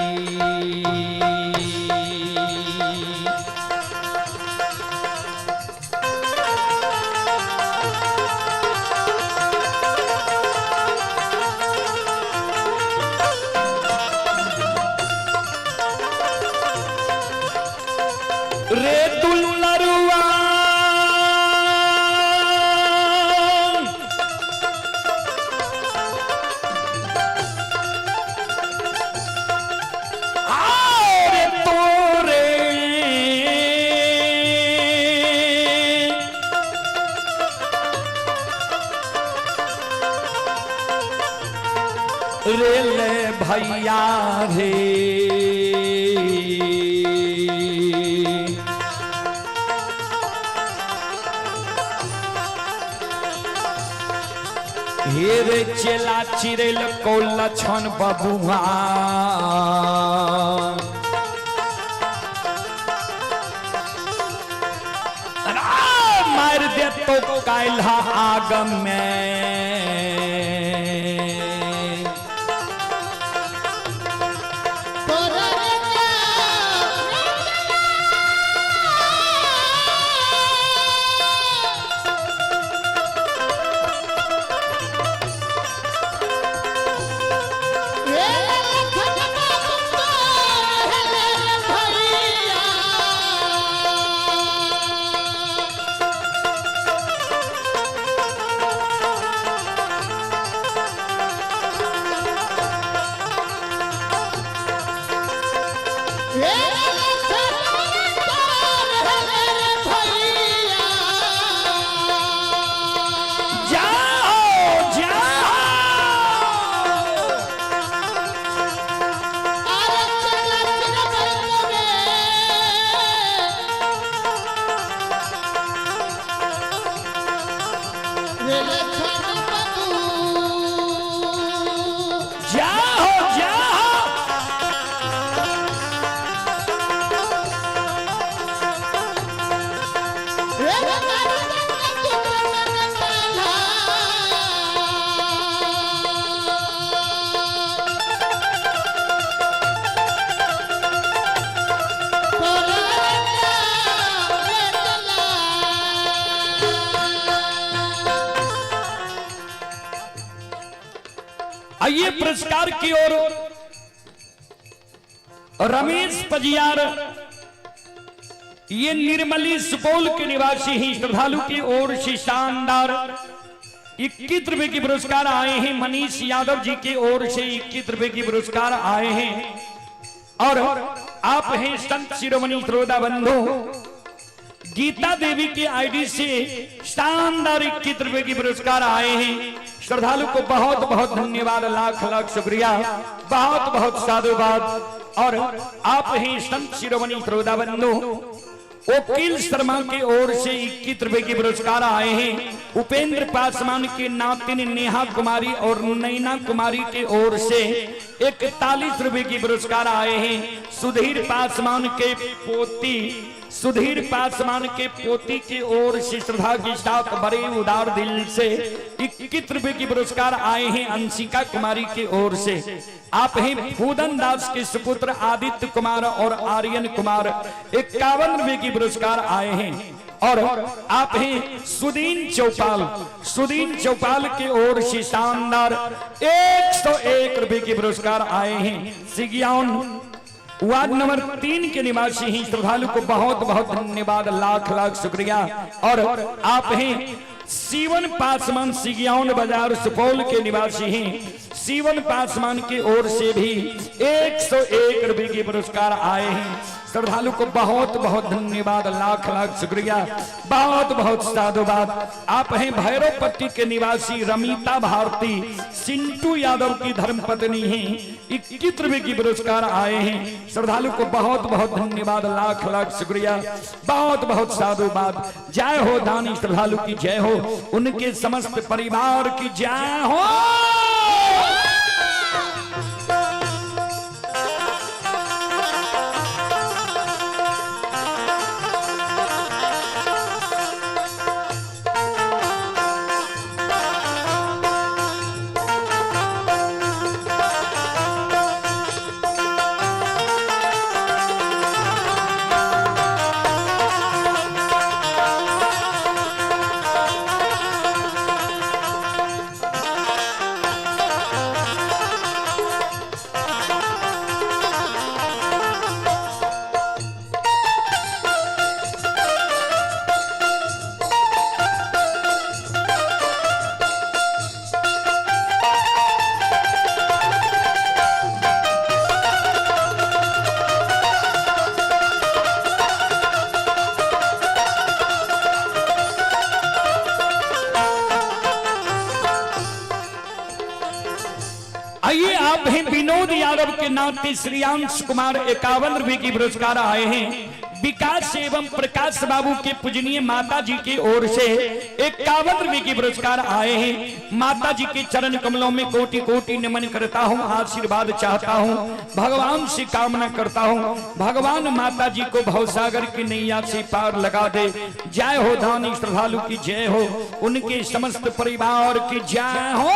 [SPEAKER 1] रे दुलरुआ रे तोरे रे ले भैया रे हेरे चेला चिरेल को लछन बबुआ मार दे तो काल्हा आगम में आइए पुरस्कार की ओर रमेश पजियार ये निर्मली सुपौल के निवासी ही श्रद्धालु की ओर से शानदार 21 रुपए की पुरस्कार आए हैं। मनीष यादव जी की ओर से 21 रुपए की पुरस्कार आए हैं और आप हैं संत शिरोमणि श्रोता बंधु गीता देवी की आईडी से शानदार 21 रुपए की पुरस्कार आए हैं। श्रद्धालु को बहुत बहुत धन्यवाद, लाख लाख शुक्रिया, बहुत बहुत साधुवाद। और आप ही संत शिरोमणि श्रोता बंधु वकील शर्मा की ओर से 21 रुपए की पुरस्कार आए हैं। उपेंद्र पासवान के नातिन नेहा कुमारी और नैना कुमारी की ओर से 41 रुपए की पुरस्कार आए हैं। सुधीर पासवान के पोती की ओर से श्रद्धा के साथ बड़े उदार दिल से 21 रुपए की पुरस्कार आए हैं। अंशिका कुमारी की ओर से आप हैं फूदन दास के सुपुत्र आदित्य कुमार और आर्यन कुमार 51 रुपए की पुरस्कार आए हैं। और आप हैं सुदीन चौपाल की ओर से शानदार 101 रुपए की पुरस्कार आए हैं। सिगियान वार्ड नंबर 3 के निवासी ही श्रद्धालु को बहुत बहुत धन्यवाद, लाख लाख शुक्रिया। और आप हैं सीवन पासवान सिगियान बाजार सुपौल के निवासी हैं। सीवन पासवान की ओर से भी 101 रुपए की पुरस्कार आए हैं। श्रद्धालु को बहुत बहुत धन्यवाद, लाख लाख शुक्रिया, बहुत बहुत साधुवाद। आप हैं भैरवपट्टी के निवासी रमिता भारती सिंटू यादव की धर्मपत्नी हैं। 21 रुपए की पुरस्कार आए हैं। श्रद्धालु को बहुत बहुत धन्यवाद, लाख लाख शुक्रिया, बहुत बहुत साधुवाद। जय हो दानी श्रद्धालु की जय हो, उनके समस्त परिवार की जय हो। हैं विनोद यादव के नाते श्रीयांश कुमार 51 रुपए की पुरस्कार आए हैं। विकास एवं प्रकाश बाबू के पूजनीय माता जी की ओर से 51 रुपए की पुरस्कार आए हैं। माता जी के चरण कमलों में कोटि कोटि नमन करता हूँ, आशीर्वाद चाहता हूँ, भगवान से कामना करता हूँ भगवान माता जी को भवसागर की नैया से पार लगा दे। जय हो धानी श्रद्धालु की जय हो, उनके समस्त परिवार की जय हो।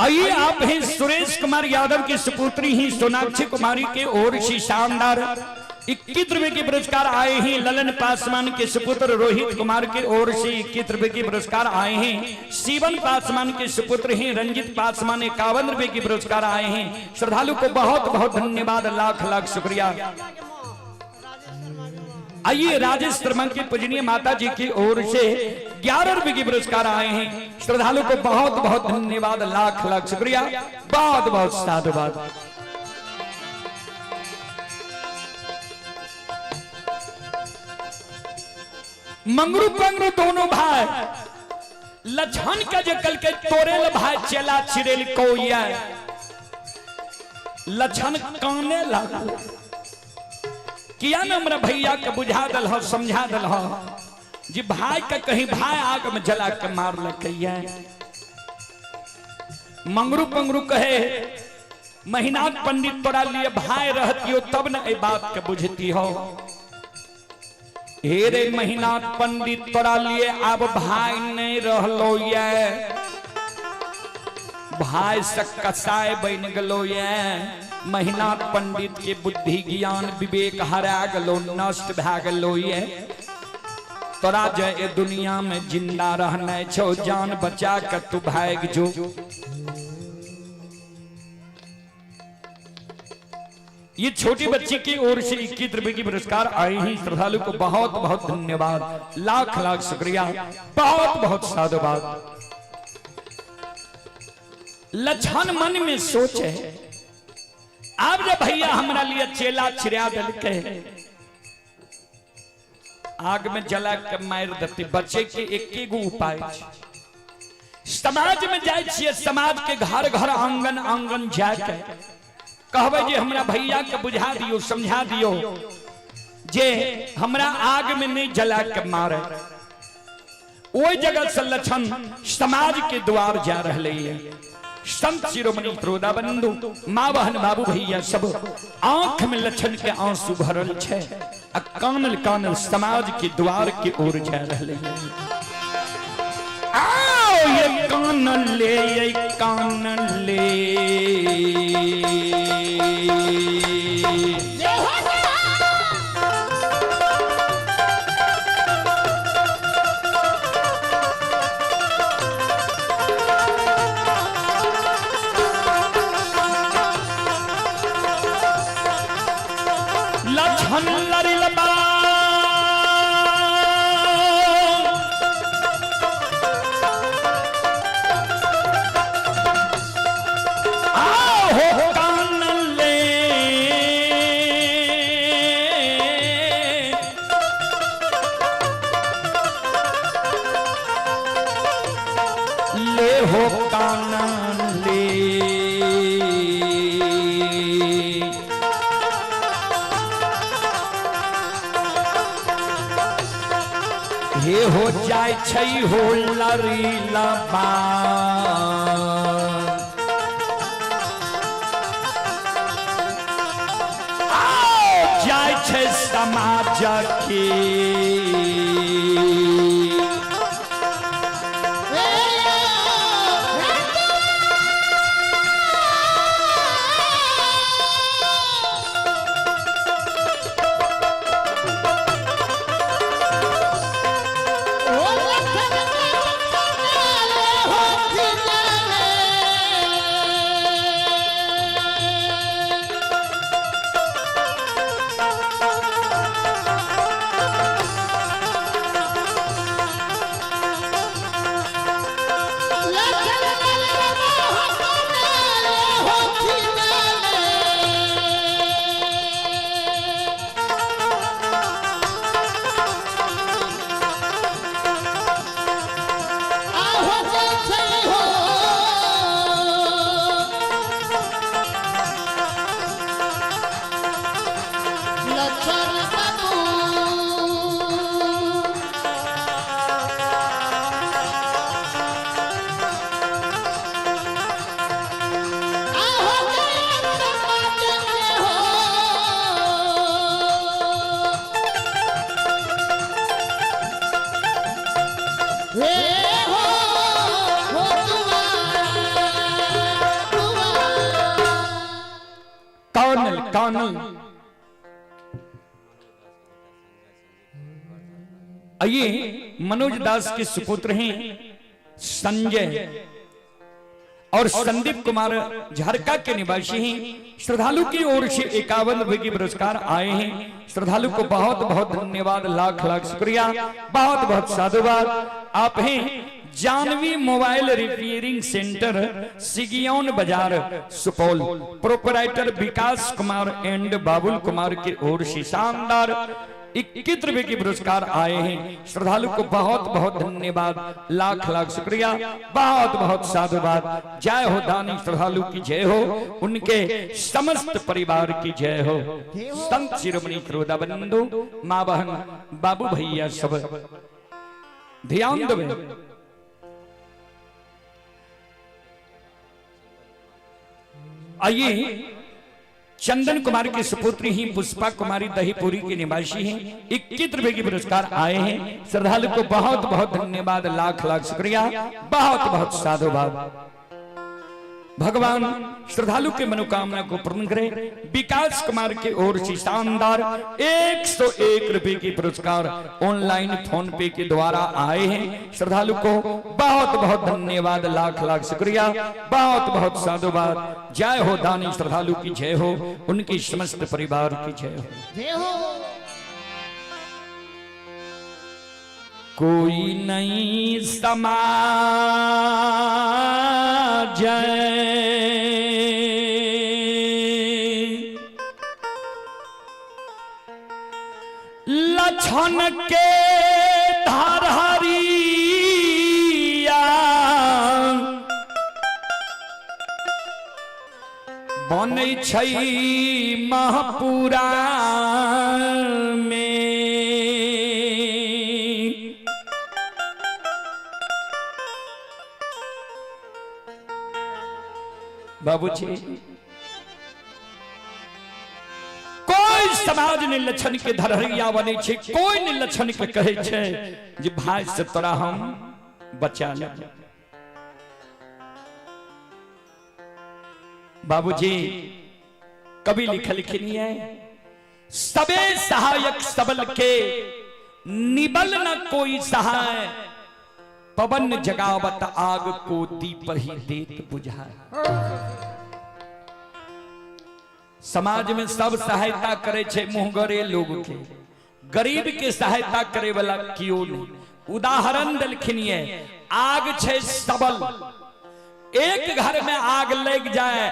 [SPEAKER 1] आइए आप हैं सुरेश कुमार यादव की सुपुत्री ही सोनाक्षी कुमारी के ओर से शानदार 21 रुपए के पुरस्कार आए हैं। ललन पासवान के सुपुत्र रोहित कुमार के ओर से 21 रुपए के पुरस्कार आए हैं। शिवन पासवान के सुपुत्र हैं रंजित पासवान 51 रुपए के पुरस्कार आए हैं। श्रद्धालु को बहुत बहुत धन्यवाद, लाख लाख शुक्रिया। आइए राजेश शर्मा की पूजनीय माता जी की ओर से 11 रुपए के पुरस्कार आए हैं। श्रद्धालु को बहुत बहुत धन्यवाद, लाख लाख शुक्रिया, बहुत बहुत साधुवाद। मंगरू पंगरू दोनों भाई लछन का जकल के तोरेल भाई चला चिरेल कोया लछन काने लागल किया ना मेरा भैया के बुझा दल हो, समझा दल हो जी भाई का कहीं भाई आग में जला के मार लकैया। मंगरू पंगरू कहे महीनाथ पंडित तोरा लिए भाई रहती हो तब न ए बात के बुझती हो। हे रे महीनाथ पंडित तोरा लिए अब भाई नहीं रहलो ये, भाई से कसाय बन गलो ये। महीनाथ पंडित के बुद्धि ज्ञान विवेक हरा गलो, नष्ट भै गलो ये। तोरा जे दुनिया में जिंदा रहना छो, जान बचा के तू भाग जो। ये छोटी बच्ची की ओर से 21 रुपए की पुरस्कार आए हैं। श्रद्धालु को बहुत बहुत धन्यवाद, लाख लाख शुक्रिया, बहुत बहुत साधुवाद। लछन मन में सोचे अब जब भैया हमारा लिए चेला छिड़ा दल के आग में जला के मार देते, बच्चे के एक उपाय समाज में जाए छिए, समाज के घर घर आंगन आंगन जाके कहबे जे हमरा भैया के बुझा दियो, समझा दियो जे हमरा आग में नहीं जला के मारे। ओई जगह से लछन समाज के द्वार जा रहे हैं। संत शिरोमणि प्रोदा बंधु माँ बहन बाबू भैया सब आंख में लछन के आंसू भरल छे, कानल कानल समाज के द्वार के ओर जा रहे हैं। आओ ये कानल ले, ये कानल ले, ले हे हो जाय छै हो लरी लबा जाय छै समाज के आइए मनोज दास के सुपुत्र हैं संजय और संदीप कुमार झारका के निवासी हैं। श्रद्धालु की ओर से 51 रुपए के पुरस्कार आए हैं। श्रद्धालु को बहुत बहुत धन्यवाद, लाख लाख शुक्रिया, बहुत बहुत साधुवाद। आप हैं जानवी मोबाइल रिपेयरिंग सेंटर, सिगियौन बाजार, सुपौल। प्रोपराइटर विकास कुमार एंड बाबुल कुमार की ओर से शानदार 21 रुपए के पुरस्कार आए हैं। श्रद्धालु को बहुत बहुत धन्यवाद, लाख लाख शुक्रिया, बहुत बहुत साधुवाद। जय हो दानी श्रद्धालु की जय हो, उनके समस्त परिवार की जय हो। संत शिरोमणि क्रोधा बंधु मां बहन बाबू भैया सब ध्यान देवे। आइए चंदन कुमार की सुपुत्री ही पुष्पा कुमारी दहीपुरी के निवासी हैं। 21 रुपए के पुरस्कार आए हैं। श्रद्धालु को बहुत बहुत धन्यवाद, लाख लाख शुक्रिया, बहुत बहुत साधुवाद। भगवान श्रद्धालु के मनोकामना को पूर्ण करे। विकास कुमार की ओर से शानदार 101 रुपए के पुरस्कार ऑनलाइन फोन पे के द्वारा आए हैं। श्रद्धालु को बहुत बहुत धन्यवाद, लाख लाख शुक्रिया, बहुत बहुत साधुवाद। जय हो दानी श्रद्धालु की जय हो, उनके समस्त परिवार की जय हो। कोई नहीं समाज लछन के धारहरिया बनै छै महपुरा में। बाबूजी कोई समाज ने लक्षण के धरहरिया बने छे, कोई ने लक्षण के कहे छे जे भाई से तोरा हम बचा ले। बाबूजी कभी लिखनी है, सबे सहायक सबल के निबल न कोई सहाय, पवन जगावत आग को दीप ही देत बुझाए। समाज में सब सहायता करे छे मुहगरे लोग के, गरीब के सहायता करे वाला क्यों नहीं। उदाहरण दलखिन है, आग छे सबल, एक घर में आग लग जाए,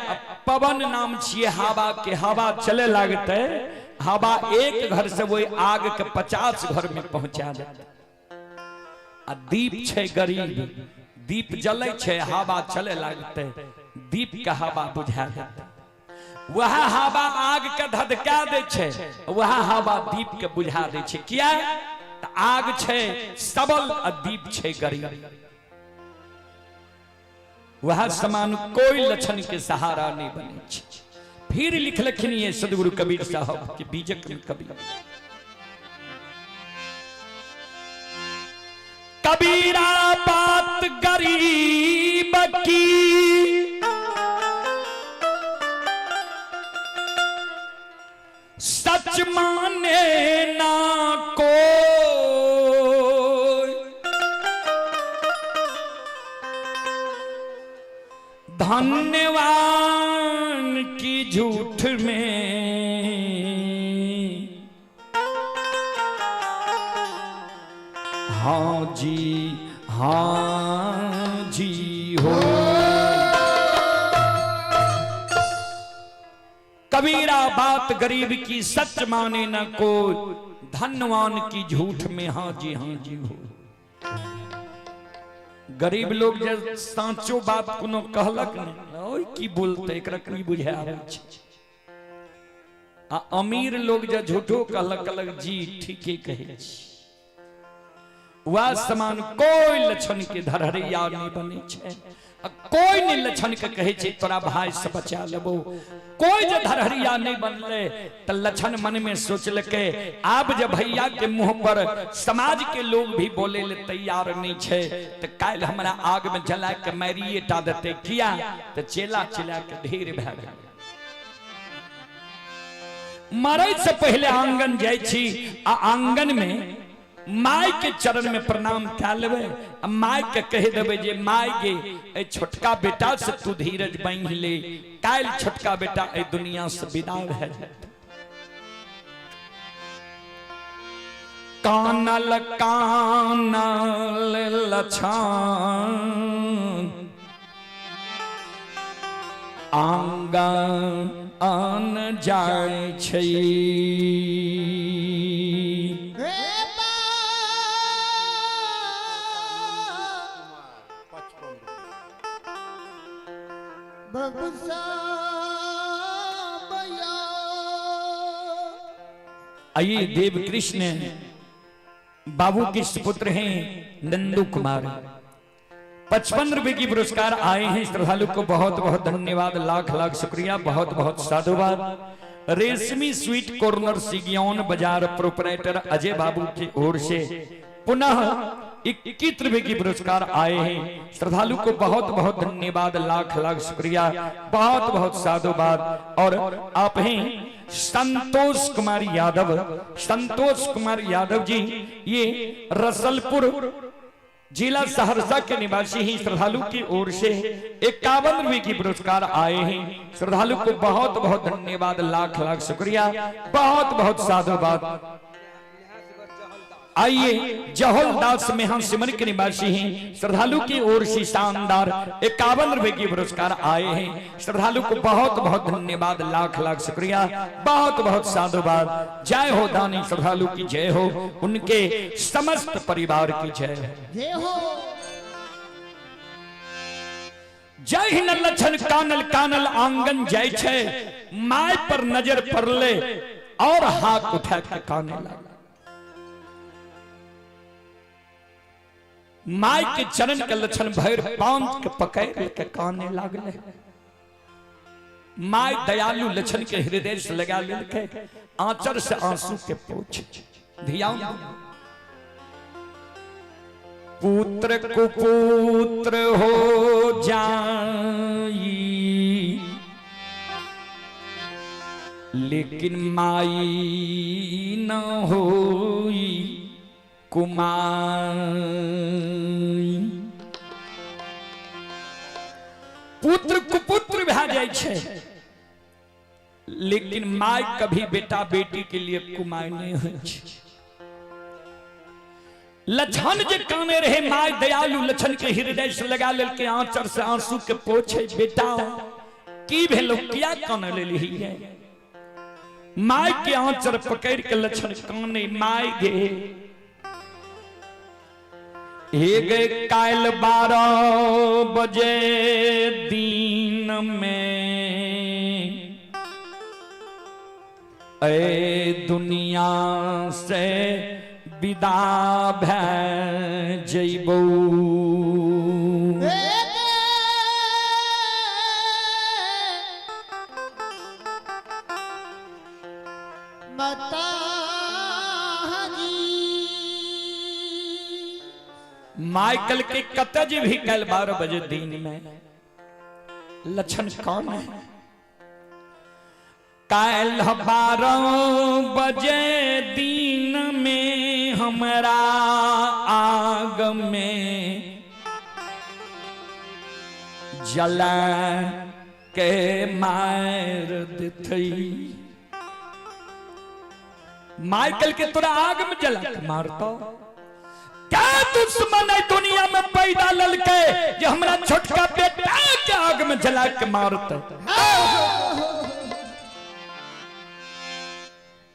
[SPEAKER 1] पवन नाम छिए हवा के, हवा चले लगते, हवा एक घर से वो आग के 50 घर में पहुंचा देते। आ दीप छे गरीब, दीप जले छे, हवा चले लगते, दीप का हवा बुझा देते। वह हवा आग के धधका दे छे, वह हवा दीप के बुझा दे छे। क्या त आग छे सबल आ दीप छे गरीब। वह समान कोई लक्षण के सहारा नहीं बने छे। फिर लिखलखिन ये सदगुरु कबीर साहब के बीजक में कबीर, कबीरा बात गरीब की सच माने ना कोई, धन्यवान की झूठ में हाँ जी हो। कबीरा बात गरीब की सच माने न कोई, धनवान की झूठ में हाँ जी हो। गरीब लोग जब सांचो बात कोनो कहलक न की बोलते एकरा की बुझे आवे छै। आ अमीर लोग जब झूठो कहलक जी ठीके कहे छी। वह समान कोई लक्षण के धरहरिया नहीं बने छे। कोई नहीं लक्षण के कहे छे तोरा भाई से बचा लेबो। कोई जो धरहरिया नहीं बनले त लक्षण मन में सोचल के अब जब भैया के मुंह पर समाज के लोग भी बोले ले तैयार नहीं छे तो काल हमरा आग में जला के मारिए टा देते किया तो चेला चिल्ला के ढेर भए गए। मरे से पहले आंगन जाय छी आ आंगन में माय के चरण में प्रणाम कह लेबे। माय के कह देबे जे माय गे ए छोटका बेटा से तू धीरज बांध ले, काल छोटका बेटा ए दुनिया से विदा भए जाए। कानल कानल लछन आंगन जाय छै। आइए देव कृष्ण बाबू के पुत्र हैं नंदू कुमार, 55 रुपए की पुरस्कार आए हैं। श्रद्धालु को बहुत बहुत धन्यवाद, लाख लाख शुक्रिया, बहुत बहुत साधुवाद। रेशमी स्वीट कॉर्नर सिगियौन बाजार प्रोपराइटर अजय बाबू की ओर से पुनः 21 रुपए की पुरस्कार आए हैं। श्रद्धालु को बहुत बहुत धन्यवाद, लाख लाख शुक्रिया, बहुत बहुत साधुवाद। और आप हैं संतोष कुमार यादव। संतोष कुमार यादव जी ये रसलपुर जिला सहरसा के निवासी ही। श्रद्धालु की ओर से 51 रुपए की पुरस्कार आए हैं। श्रद्धालु को बहुत बहुत धन्यवाद, लाख लाख शुक्रिया, बहुत बहुत साधुवाद। आइए जहोल दास में हम सिमर के निवासी हैं। श्रद्धालु की ओर से शानदार 51 रुपए की पुरस्कार आए हैं। श्रद्धालु को बहुत बहुत धन्यवाद, लाख लाख शुक्रिया, बहुत बहुत साधुवाद। जय हो दानी श्रद्धालु की जय हो, उनके समस्त परिवार की जय हो। जय हिन लक्षण कानल कानल आंगन जय छे, माय पर नजर पड़ले और हाथ उठा के काने लगा। माय के चरण के लक्षण भैर बांध के पकड़ के काने लागले। माय दयालु लक्षण के हृदय से लगा लेके आंचर से आंसू के पोंछ ध्यान। पुत्र कुपुत्र हो जाई लेकिन माई न होई कुमाई। पुत्र कुपुत्र भए जाय छै लेकिन माय कभी बेटा बेटी के लिए कुमाई नहीं होइ छै। लक्षण जे काने रहे माय दयालु लक्षण के हृदय से लगा लेके आंचर से आंसू के पोछे। बेटा की भेलो किया काने लेली है? माय के आंचर पकड़ के लक्षण काने। माय गे गए काल 12 बजे दिन में ए दुनिया से विदा भै जइबौ माइकल के कतज भी कल 12 बजे दिन में लक्षण कौन है? कल 12 बजे दिन में हमरा आग में जला के मार देथई। माइकल के तोरा आग में जला के मारतो। क्या दुश्मन है दुनिया में पैदा ललके जो हमरा छोटका बेटा के आग में जला के मारते?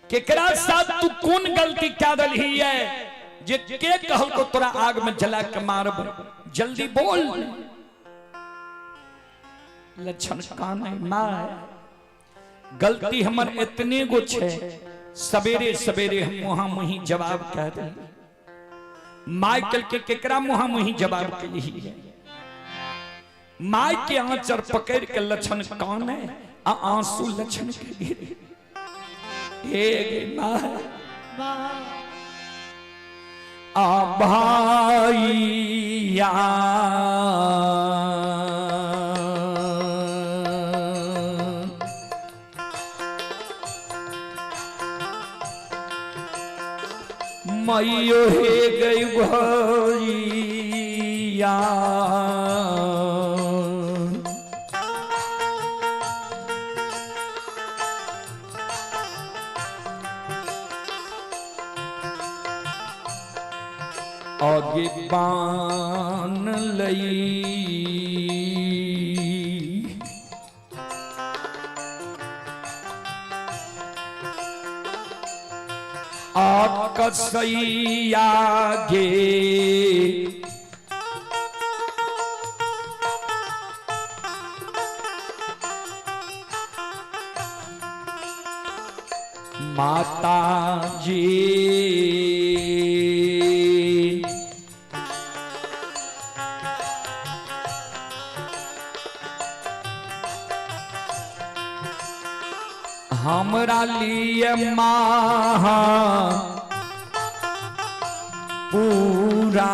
[SPEAKER 1] केकरा साथ तू कौन गलती क्या रही है जे के कहल को तोरा आग में जला के मारब? जल्दी बोल। लक्षण कान है मां गलती हमर इतने गो छे। सवेरे सवेरे हम वहां मुही जवाब कह दे। माइकल के केकरा मुहा मुही जवाब के ही है। माई के आंचर पकड़ के लक्षण कौन है? आंसू लक्षण के गिरे। आ भाईया मैयो हे गई भैया आगे बान लई कसैया गे माता जी हमरा लिए माँ पूरा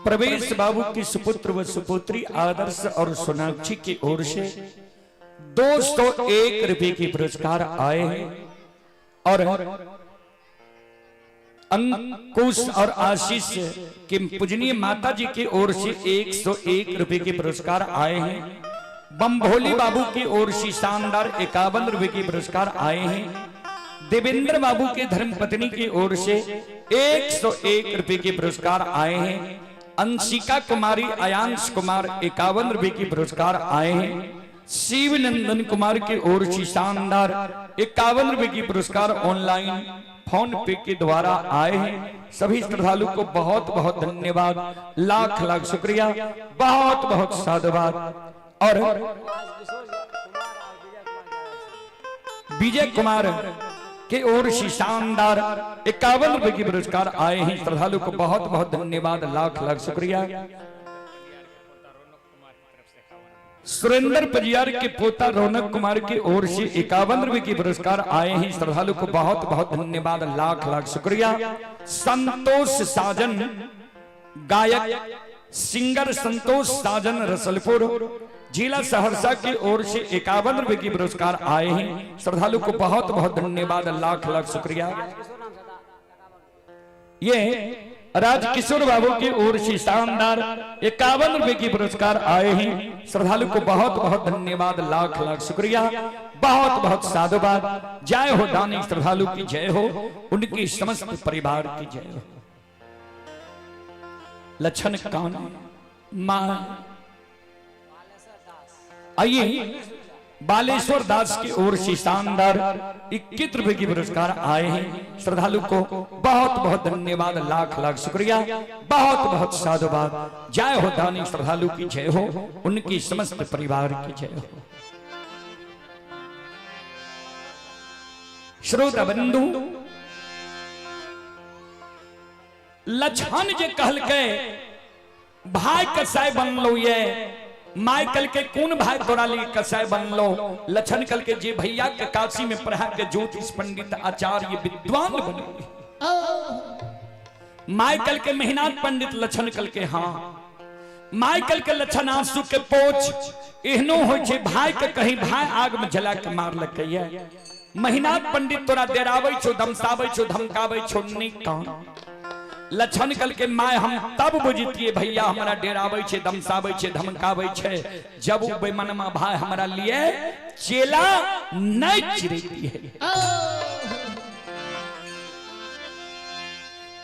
[SPEAKER 1] प्रवेश बाबू की सुपुत्र व सुपुत्री आदर्श और सोनाक्षी की ओर से 201 रुपए के पुरस्कार आए हैं और अंकुश और आशीष की पूजनीय माता जी की ओर से 101 रुपए के पुरस्कार आए हैं। बम्भोली बाबू की ओर से शानदार 51 रुपए के पुरस्कार आए हैं। देवेंद्र बाबू के धर्मपत्नी की ओर से 101 रुपए के पुरस्कार आए हैं। अंशिका कुमारी अयांश कुमार 51 रुपए के पुरस्कार आए हैं। शिवनंदन कुमार की ओर से शानदार 51 रुपए की पुरस्कार ऑनलाइन फोन पे के द्वारा आए हैं। सभी श्रद्धालु को बहुत बहुत धन्यवाद, लाख लाख शुक्रिया, बहुत बहुत साधुवाद। और विजय कुमार के ओर से शानदार 51 रुपए की पुरस्कार आए हैं। श्रद्धालु को बहुत बहुत धन्यवाद, लाख लाख शुक्रिया। सुरेंद्र परियार के पोता रौनक कुमार की ओर से 51 रुपए की पुरस्कार आए हैं। श्रद्धालु को बहुत बहुत धन्यवाद, लाख लाख शुक्रिया। संतोष साजन गायक सिंगर संतोष साजन रसलपुर जिला सहरसा की ओर से 51 रुपए की पुरस्कार आए हैं। श्रद्धालु को बहुत बहुत धन्यवाद, लाख लाख शुक्रिया। ये राजकिशोर बाबू की ओर से शानदार 51 रुपए की पुरस्कार आए हैं। श्रद्धालु को बहुत बहुत धन्यवाद, लाख लाख शुक्रिया, बहुत बहुत साधुवाद। जय हो दानी श्रद्धालु की जय हो, उनकी समस्त परिवार की जय हो। लक्षण कान मां आइए बालेश्वर दास की ओर से शानदार 21 रुपए की पुरस्कार आए हैं। श्रद्धालु को बहुत बहुत धन्यवाद, लाख लाख शुक्रिया, बहुत बहुत साधुवाद। जय हो दानी श्रद्धालु की जय हो, उनकी समस्त परिवार की जय हो। श्रोता बंधु लछन जे कहल के भाई कसाय बन लो, ये माय कल के कौन भाई तोरा लिए कसाय बन लो। लछन कल के जे भैया के काशी में पढ़ा के ज्योतिष पंडित आचार्य विद्वान बने। माय कल के मेहनात पंडित लछन कल के हाँ माय कल के लछन आंसू के पोछ एहनो हो छे भाई के कहीं भाई आग में जला के मार लगे। मेहनात पंडित तोरा डेरावे छो, धमकावे छो, धमकावे छो नहीं कौन। लछन कल के माय हम तब बुझतिए भैया हमारा डेरावे छे, धमकावे छे, धमकावे छे जब वो बेमनमा भाई हमारा लिए चेला नहीं चिरती है।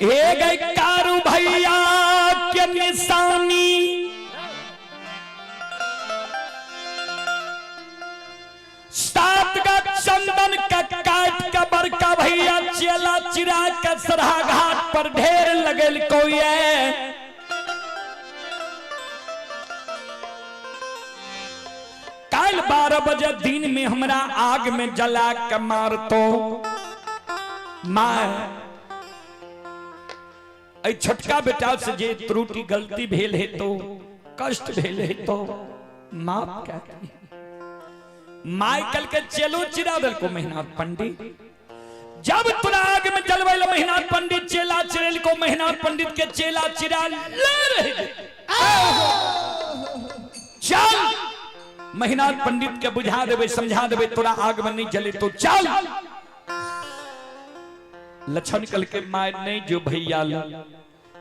[SPEAKER 1] ए गए कारू भैया के निशानी सात का चंदन का काट का बरका भैया चेला चिरा का सरहा घाट पर ढेर लगल कोई कल 12 बजे दिन में हमरा आग में जला के मार तो मां छोटका बेटा से जे त्रुटि गलती भेल है तो कष्ट भेल है तो माफ कहती माइकल के चलो चिरा दल को मेहनात पंडित जब तुरा आग में जलवाइल मेहनात पंडित चेला चिरेल को मेहनात पंडित के चेला चिरा ले रहे चल मेहनात पंडित के बुझा देवे समझा देवे तुरा आग में नहीं जले तो चल। लछन कल के माय नहीं जो भैया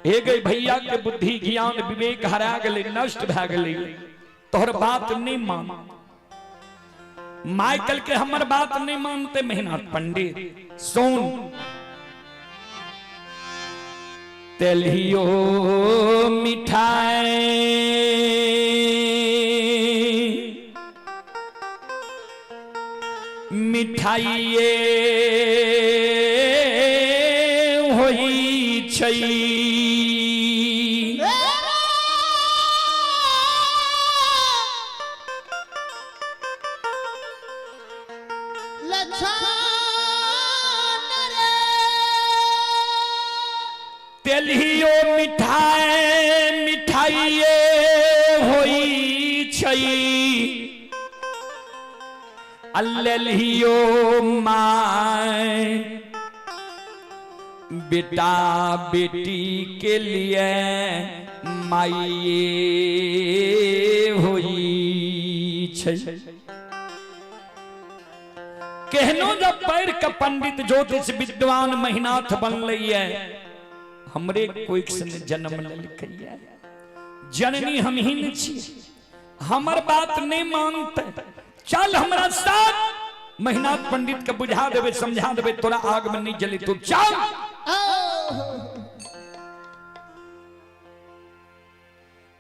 [SPEAKER 1] हे गई भैया के बुद्धि ज्ञान विवेक हरा गले नष्ट भा गले तोहर बात नहीं मान। माइकल के हमर बात नहीं मानते मेहनत पंडित सोन तेलियो मिठाई मिठाइए होई छई तेलियो मिठाई मिठाइए होई छई अल्लियो माय बेटा बेटी के लिए माइए होई छै। केहनो जब पैर का पंडित ज्योतिष विद्वान महिनाथ बनले हमरे कोई जन्म लेलकैया जननी हम ही न छी हमर बात नहीं मानते चल हमरा साथ महिनाथ पंडित के बुझा देवे समझा देवे तोरा आग में नहीं जली तू चल।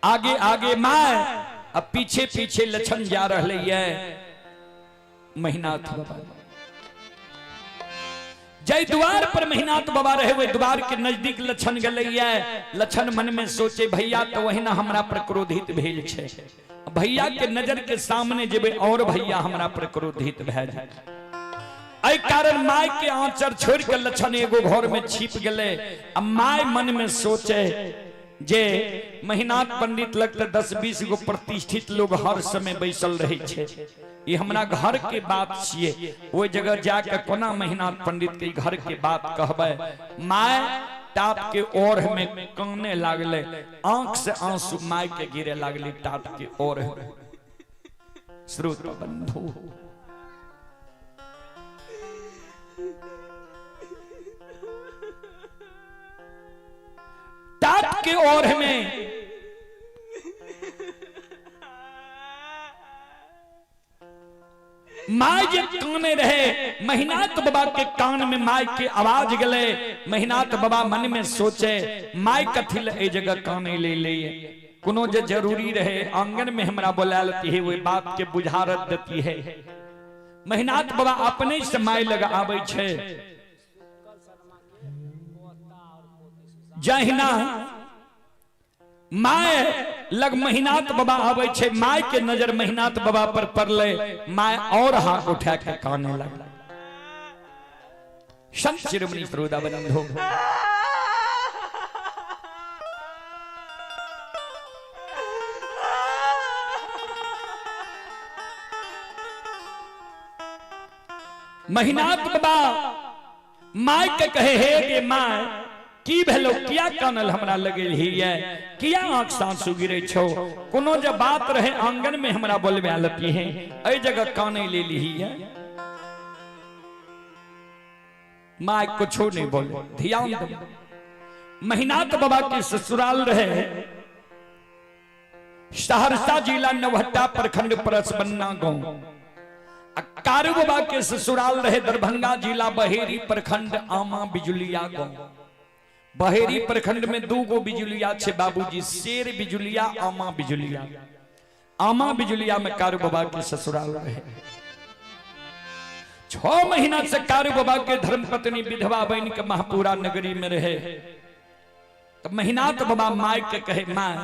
[SPEAKER 1] आगे आगे मां अब पीछे पीछे लक्षण जा रहे है महिनाथ बाबा। जय द्वार पर महिनाथ बाबा रहे हुए द्वार के नजदीक लक्षण गले लक्षण मन में सोचे भैया तो वही ना हमरा पर क्रोधित भेल छे भैया के नजर के सामने जेबे और भैया हमरा पर क्रोधित भए जाए एहि कारण माय के आंचर छोड़ के लक्षण एगो घर में छिप गले। अब माय मन में सोचे जे महिनाथ पंडित लगते 10-20 गो प्रतिष्ठित लोग हर समय बैसल रहे छे ये हमरा घर के बात छिए वो जगह जाके कोना महिनाथ पंडित के घर के बात कहबे। माय टाप के ओर में काने लागले आंख से आंसू माय के गिरे लागली टाप के ओर। श्रोता बंधु टाप के ओर में माय जे काने रहे महिनाथ बाबा के कान में माय के आवाज गले। महिनाथ बाबा मन में सोचे माय कथी ले ए जगह काने ले कोनो जे जरूरी रहे आंगन में हमरा बुला लेती है वो बात के बुझारत देती है। महिनाथ बाबा अपने से माय लगा आवे छे जहिना माय लग महिनाथ बाबा आवे छे माय के नजर महिनाथ बाबा पर पड़ले माय और हाथ उठा के काने लगला। संत शिरोमणि श्रोता बंधु महिनाथ बाबा माय के कहे हे गे माय की भेलो किया कानल हमरा लगे ही है किया आंख सांसू गिरे छो कोनो जब बात रहे आंगन में हमरा बोलबे आलती है ए जगह काने ले ली है। माय कुछ नहीं बोले ध्यान दो। महिनाथ बाबा के ससुराल रहे सहरसा जिला नवहट्टा प्रखंड परसबन्ना गांव। कारू बाबा के ससुराल रहे दरभंगा जिला बहेरी प्रखंड आमा बिजुलिया गांव। बहेरी प्रखंड में 2 गो बिजुलिया छे बाबूजी शेर बिजुलिया आमा बिजुलिया। आमा बिजुलिया में कारू बाबा के ससुराल रहे। 6 महीना से कारू बाबा के धर्मपत्नी विधवा बन के महापुरा नगरी में रहे। तो महिनाथ बाबा माय के कहे माय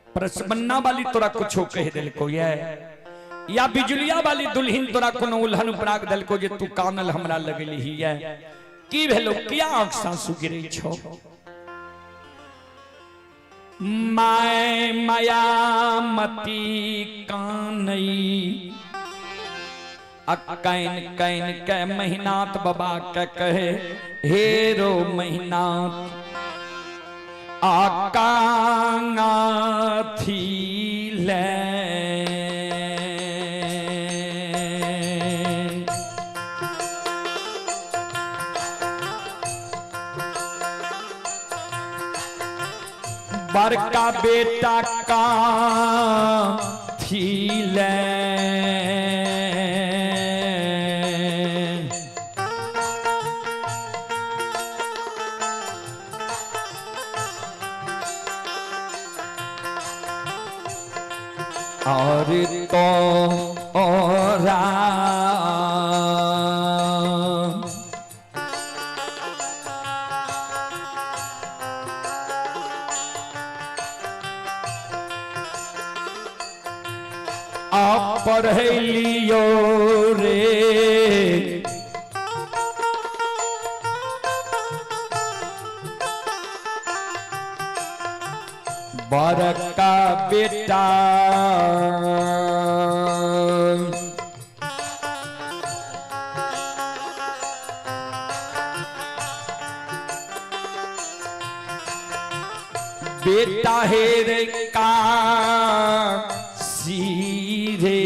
[SPEAKER 1] परसबन्ना वाली तोरा कुछ कह दिल को या बिजुलिया वाली दुल्हन तोरा कोनो उल्हन पराग दिल को जे तू कानल हमरा लगली ही है की भेलो किया आंख सांसू गिरे छो। माय माया मती कानई कैन कैन के महिनाथ बाबा के कहे हेरो महिनाथ आकांगा थी ले बड़का बेटा का थी ले और तो ओरा पढ़लियो रे बड़का बेटा बेटा है रे का सीरे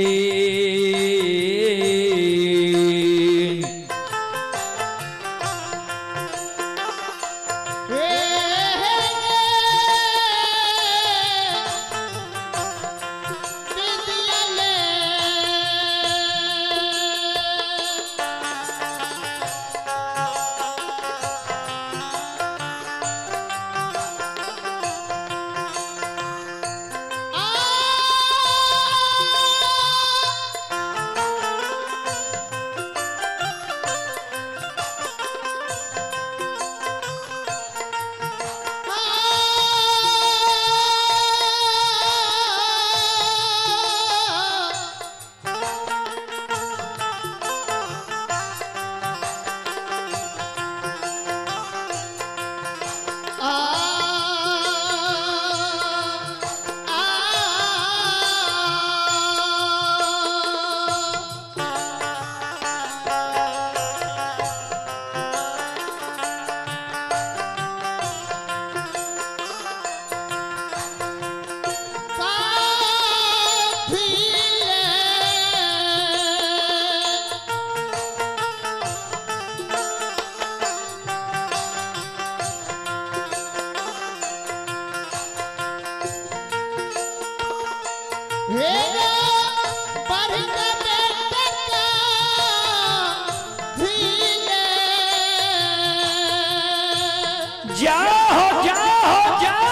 [SPEAKER 1] जाओ जाओ जाओ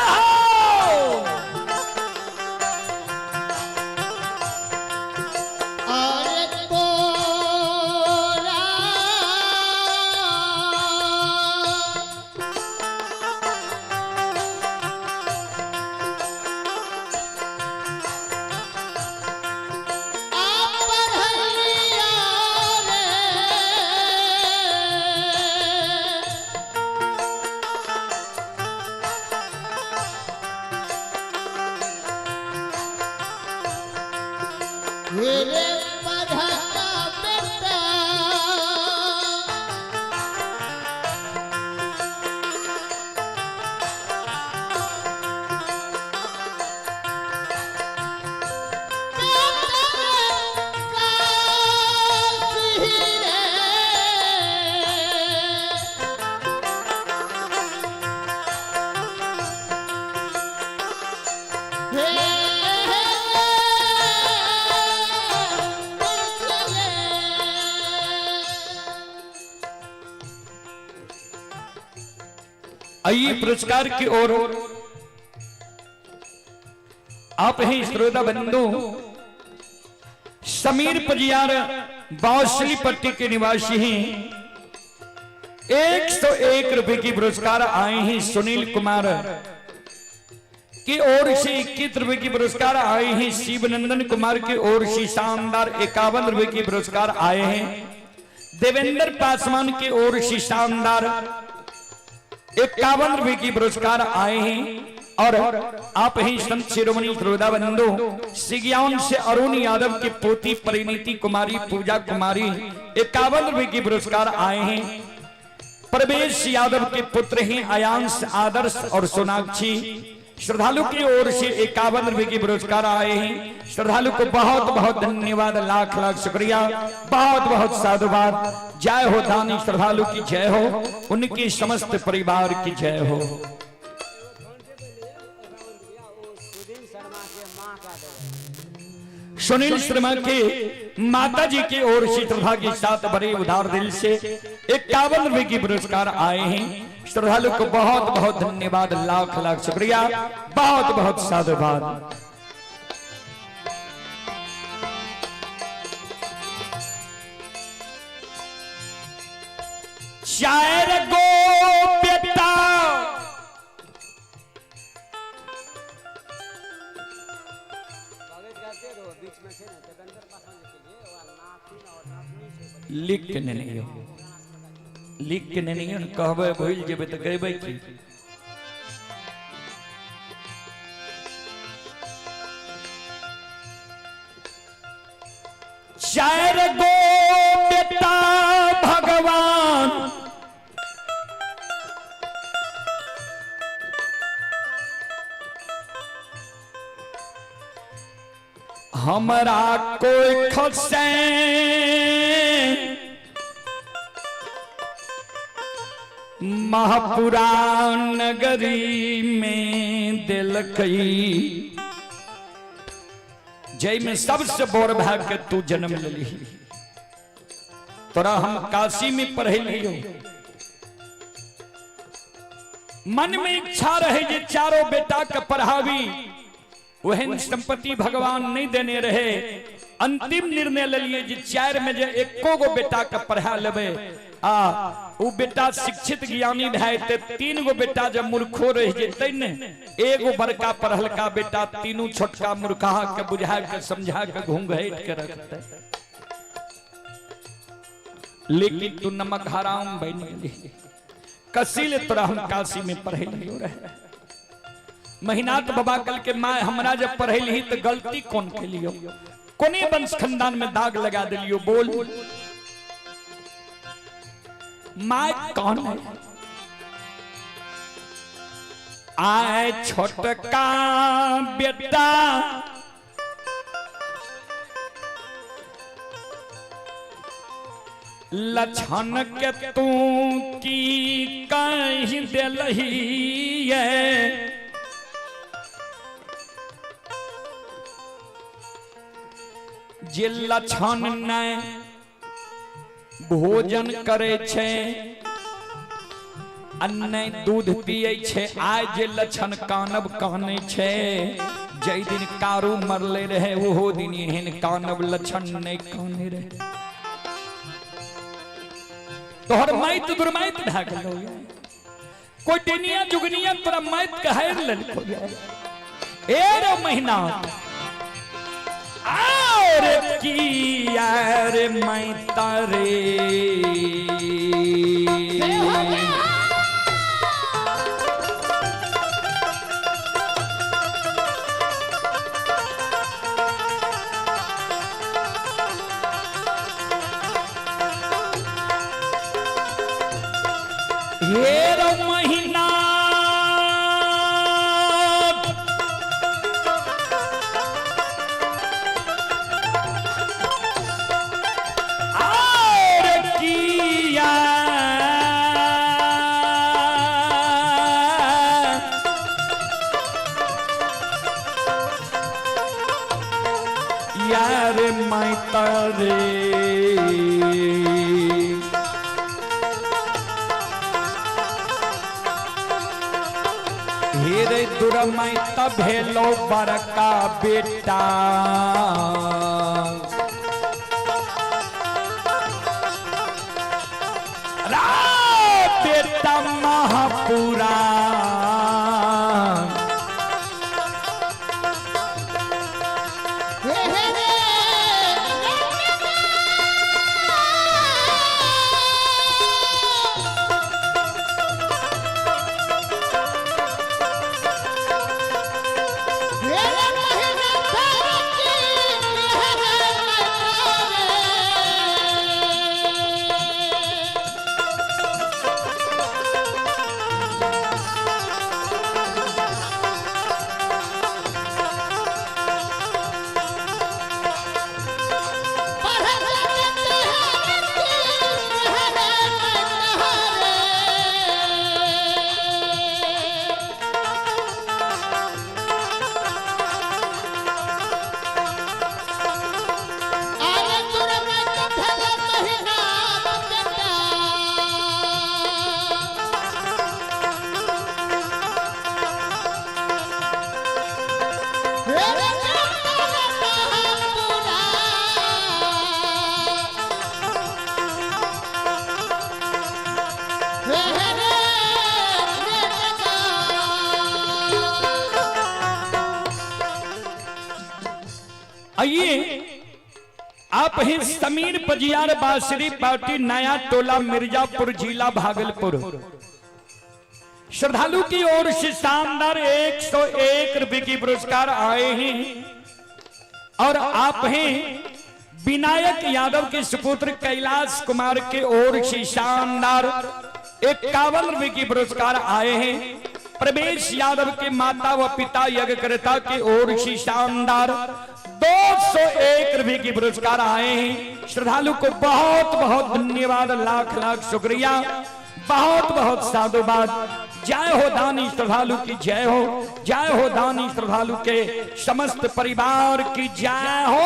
[SPEAKER 2] मेरे मधा का बेटा
[SPEAKER 1] आइए पुरस्कार की ओर आप हैं श्रोता बंधु समीर पजियार बाउसली पट्टी के निवासी हैं। 101 रुपए की पुरस्कार आए हैं सुनील कुमार की ओर से 21 रुपए की पुरस्कार आए हैं शिवनंदन कुमार की ओर से शानदार 51 रुपए की पुरस्कार आए हैं देवेंद्र पासवान की ओर से शानदार 51 रुपए की पुरस्कार आए हैं। और आप ही संत शिरोमणि श्रोता बंधु सिगियान से अरुण यादव की पोती परिणीति कुमारी पूजा कुमारी 51 रुपए की पुरस्कार आए हैं। प्रवेश यादव के पुत्र हैं अयांश आदर्श और सोनाक्षी श्रद्धालु की ओर से 51 रुपए की पुरस्कार आए हैं। श्रद्धालु को बहुत बहुत धन्यवाद लाख लाख शुक्रिया बहुत बहुत साधुवाद। जय हो दानी श्रद्धालु की जय हो उनके समस्त परिवार की जय हो। सुनील शर्मा के माता जी की ओर से श्रद्धा के साथ बड़े उदार दिल से 51 रुपए की पुरस्कार आए हैं। श्रद्धालु को बहुत बहुत धन्यवाद लाख लाख शुक्रिया बहुत बहुत साधुवाद। शायर गो बेटा लिख के नहीं हो लिख के नहीं हो कहबे भूल जेबे तो कहबे की शायर गो बेटा भगवान हमरा कोई खसे महापुराण नगरी में दिल कई जय में सबसे बोर भाग के तू जन्म ले ली तोरा हम काशी में पढ़े लियो मन में इच्छा रहे जे चारों बेटा के पढ़ावी वह संपत्ति भगवान नहीं देने रहे अंतिम निर्णय ले लिए जे चार में जे एको गो बेटा के पढ़ा लेबे वो बेटा शिक्षित ज्ञानी भाई ते तीन गो बेटा जब मूर्खो रह जेते ने एगो बड़का पढ़लका बेटा तीनों छोटका मूर्खा के बुझा के समझा के घूंघट के रखते लेकिन तू नमक हराम बन गेली कसीले तोरा हम काशी में पढ़े लियो रहे महीनाथ बाबा कल के माँ हमरा जब पढ़े ली तो गलती कौन के लियो कोने वंश खानदान में दाग लगा दिलियो बोल माँ कौन है आए छोटका बेटा लछन के तू की कहीं दिलही है जे लछन ने भोजन करे छे अन्ने दूध पिए छे आज जे लछन कानब काने छे जय दिन कारू मरले रहे वो दिन एहन कानब लछन नहीं काने रहे तोहर माइत दुर्माइत भा गेलो कोई टेनिया जुगनिया तोरा माइत कहैर लेलको ए रे महीना और किया रे माइता रे ये रो महीना यार माइता रे हेरे दुरमाइता भेलो बड़का बेटा रा बेटा महापुरा आइए आप हैं समीर पजियार बासरी पार्टी नया टोला मिर्जापुर जिला भागलपुर श्रद्धालु की ओर से शानदार 101 रुपए की पुरस्कार आए हैं और आप हैं विनायक यादव के सुपुत्र कैलाश कुमार के ओर से शानदार 51 रुपए की पुरस्कार आए हैं प्रवेश यादव के माता व पिता यज्ञकर्ता के ओर से शानदार 201 रुपए की पुरस्कार आए हैं। श्रद्धालु को बहुत बहुत धन्यवाद, लाख लाख शुक्रिया, बहुत बहुत साधुवाद। जय हो दानी श्रद्धालु की जय हो, जय हो दानी श्रद्धालु के समस्त परिवार की जय हो।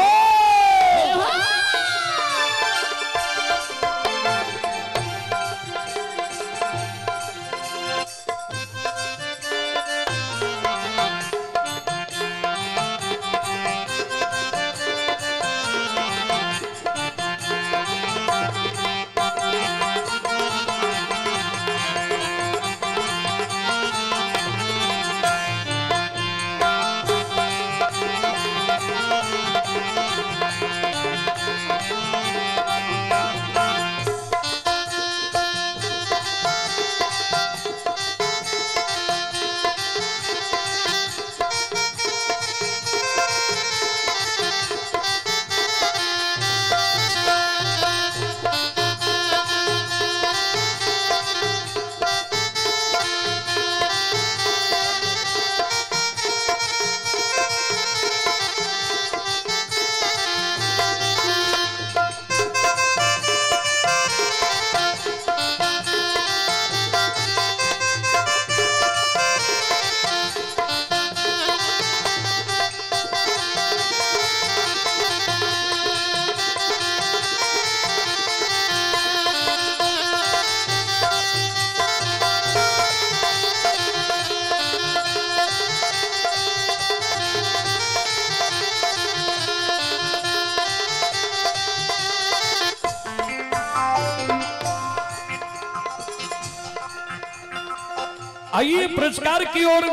[SPEAKER 1] आइए पुरस्कार की ओर।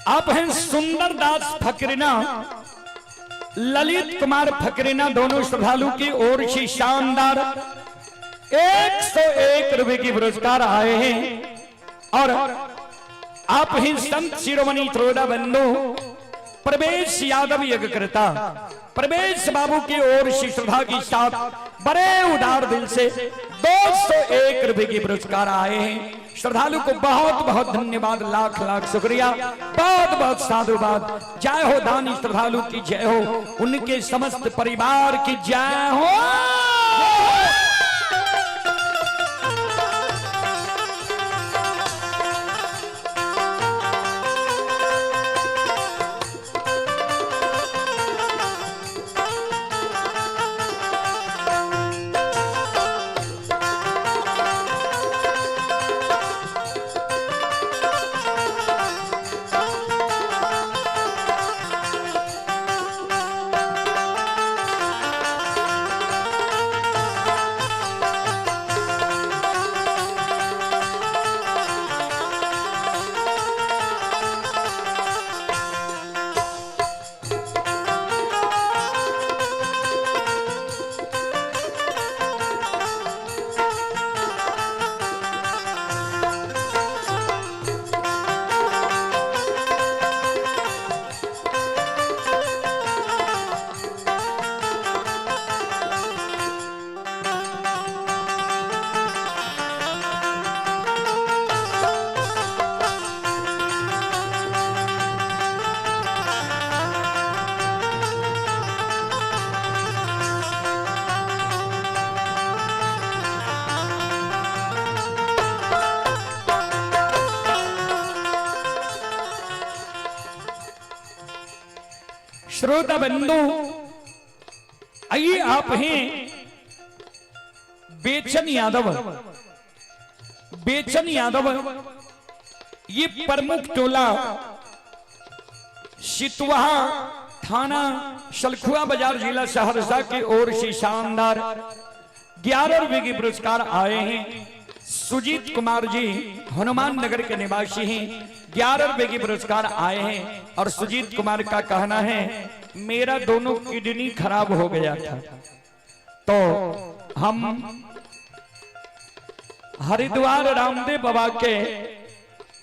[SPEAKER 1] आप हैं सुंदर दास फकरीना, ललित कुमार फकरीना, दोनों श्रद्धालु की ओर से शानदार 101 रुपए की पुरस्कार आए हैं। और आप हैं संत शिरोमणि त्रोड़ा बंधु प्रवेश यादव यज्ञकर्ता, प्रवेश बाबू की ओर से श्रद्धा के साथ बड़े उदार दिल से 201 रुपए की पुरस्कार आए हैं। श्रद्धालु को बहुत बहुत धन्यवाद, लाख लाख शुक्रिया, बहुत बहुत साधुवाद। जय हो दानी श्रद्धालु की जय हो, उनके समस्त परिवार की जय हो। श्रोता बंधु, आइए आप हैं बेचन यादव। बेचन यादव ये प्रमुख टोला सितवाहा थाना सलखुआ बाजार जिला सहरसा की ओर से शानदार 11 रुपए की पुरस्कार आए हैं। सुजीत कुमार जी हनुमान नगर के निवासी हैं, 11 रुपए की पुरस्कार आए हैं। और सुजीत कुमार का कहना है मेरा दोनों किडनी खराब हो गया था, तो हम हरिद्वार रामदेव बाबा के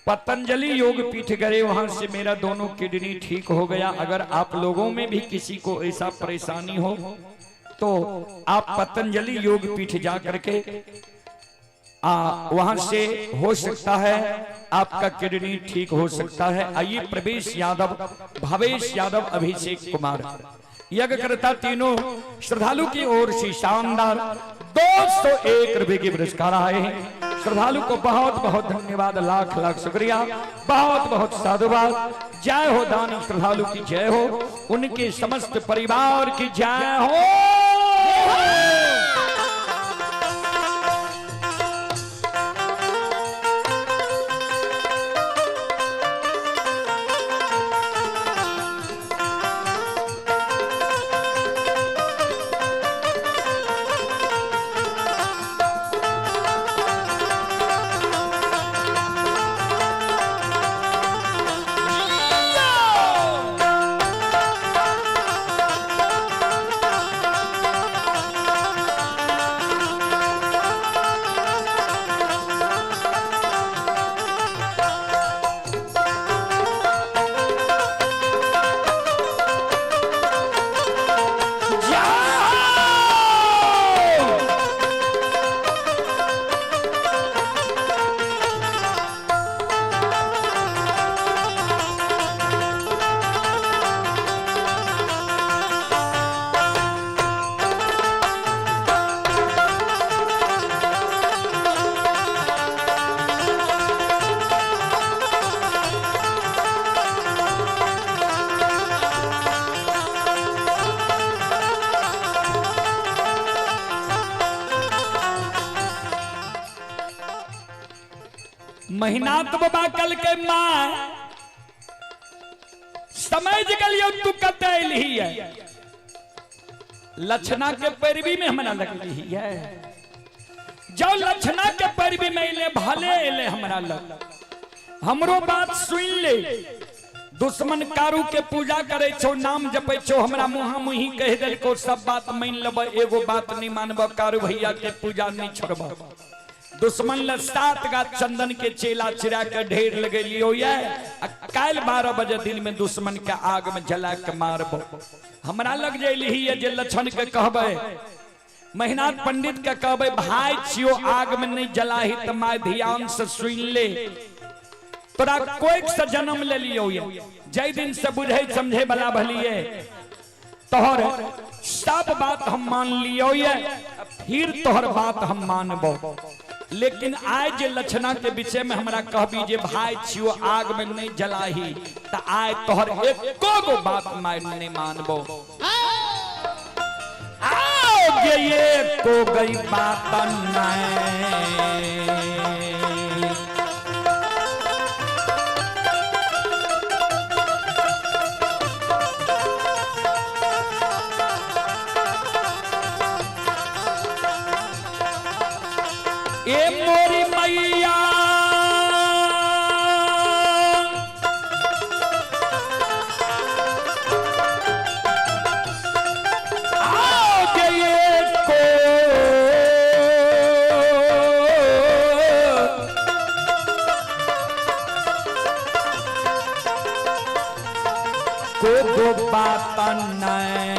[SPEAKER 1] पतंजलि योग पीठ गए, वहां से मेरा दोनों किडनी ठीक हो गया। अगर आप लोगों में भी किसी को ऐसा परेशानी हो तो आप पतंजलि योग पीठ जा करके वहां से हो सकता है आपका किडनी ठीक हो सकता है। आइए प्रवेश यादव, भवेश यादव, अभिषेक कुमार यज्ञ करता तीनों श्रद्धालु की ओर से शानदार 201 रुपए के पुरस्कार आए हैं। श्रद्धालु को बहुत बहुत धन्यवाद, लाख लाख शुक्रिया, बहुत बहुत साधुवाद। जय हो दानी श्रद्धालु की जय हो, उनके समस्त परिवार की जय हो। महीनात बाबा कल के माँ समझ गलियो तू कतैल ही है, लक्षणा के पैरवी में हमरा लगली है। जो लक्षणा के पैरवी में ले भले ले हमरा लग, हमरो बात सुन ले। दुश्मन कारू के पूजा करे छो, नाम जपे छो, हमरा मुहा मुही कह दे को सब बात मान लब, एगो बात नहीं मानब, कारू भैया के पूजा नहीं छोड़ब। दुश्मन ल 7 गा चंदन के चेला चिरा के ढेर लगे लियो ये, काल 12 बजे दिन में दुश्मन के आग में जला के मारबो। हमरा लग जाइली है जे लक्षण के कहबे, महीनाथ पंडित के कहबे भाई छियो आग में नहीं जलाही त माय ध्यान से सुन ले, तोरा कोई से जन्म ले लियो ये, जय दिन से बुझे समझे वाला भलिए तोहर सब बात हम मान लियो ये, फिर तोहर बात हम मानबो। लेकिन आज जे लक्षणा के विषय में हमरा कहबी जे भाई छियो आग में नहीं जलाही त आय तोहर एको गो बात नहीं मानबो। आओ ये को गई बात नहीं, ए मोरी मैया आओ ये को बात नहीं,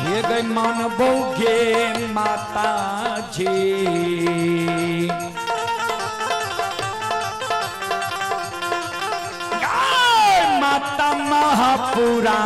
[SPEAKER 1] ये गई मानबोगे माता जी, माता महापुरा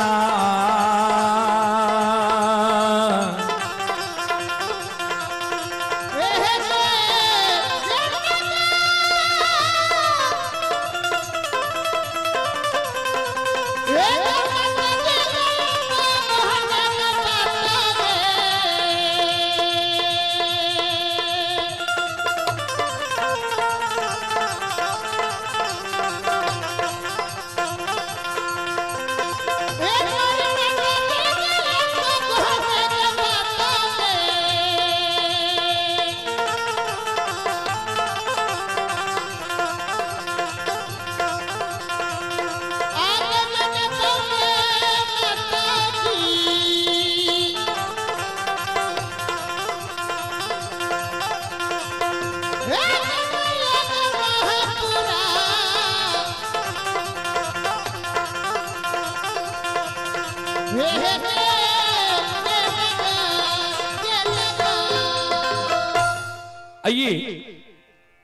[SPEAKER 1] आइए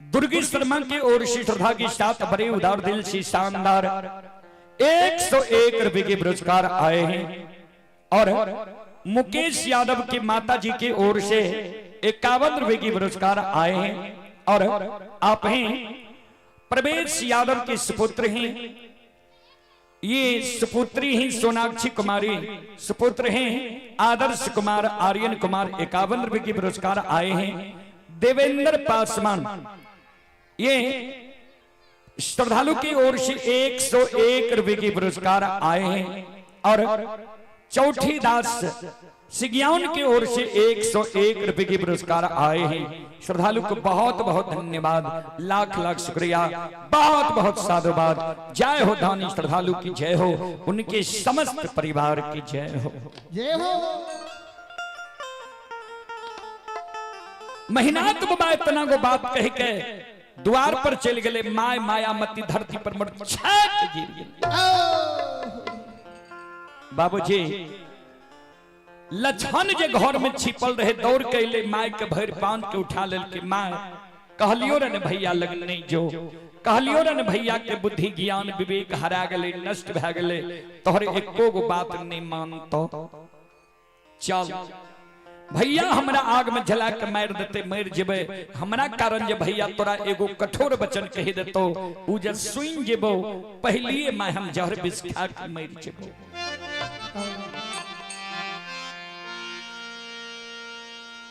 [SPEAKER 1] दुर्गी शर्मा की ओर से श्रद्धा के साथ बड़े उदार दिल से शानदार 101 रुपए के पुरस्कार आए हैं और मुकेश यादव की माता जी की ओर से 51 रुपए के पुरस्कार आए हैं और आप हैं प्रवेश यादव के सुपुत्र हैं, ये सुपुत्री हैं सोनाक्षी कुमारी, सुपुत्र हैं आदर्श कुमार आर्यन कुमार, 51 रुपए के पुरस्कार आए हैं। देवेंद्र पासवान ये श्रद्धालु की ओर से 101 रुपए के पुरस्कार आए हैं और चौठी दास सिग्याउन की ओर से 101 रुपए के पुरस्कार आए हैं। श्रद्धालु को बहुत बहुत धन्यवाद, लाख लाख शुक्रिया, बहुत बहुत साधुवाद। जय हो दानी श्रद्धालु की जय हो, उनके समस्त परिवार की जय हो,
[SPEAKER 3] जय हो।
[SPEAKER 1] महिनात बाबा इतना को बात कह के द्वार पर चल गए, माय मायामती धरती पर मर छत गिर गई। बाबूजी लछन जे घर में छिपल रहे दौड़ के ले माय के भर बांध के उठा लेल के माय कहलियो रे भैया लगन नहीं जो कहलियो रे भैया के बुद्धि ज्ञान विवेक हरा गले, नष्ट भ गले, तोहरे एको गो बात नहीं मानतो, चल भैया हमरा आग में जला के मार देते, मर जेबे हमरा कारण जे भैया तोरा एगो कठोर वचन कह देतो, उ जे सुन जेबो पहलिए मैं हम जहर विष खा के मर जेबो।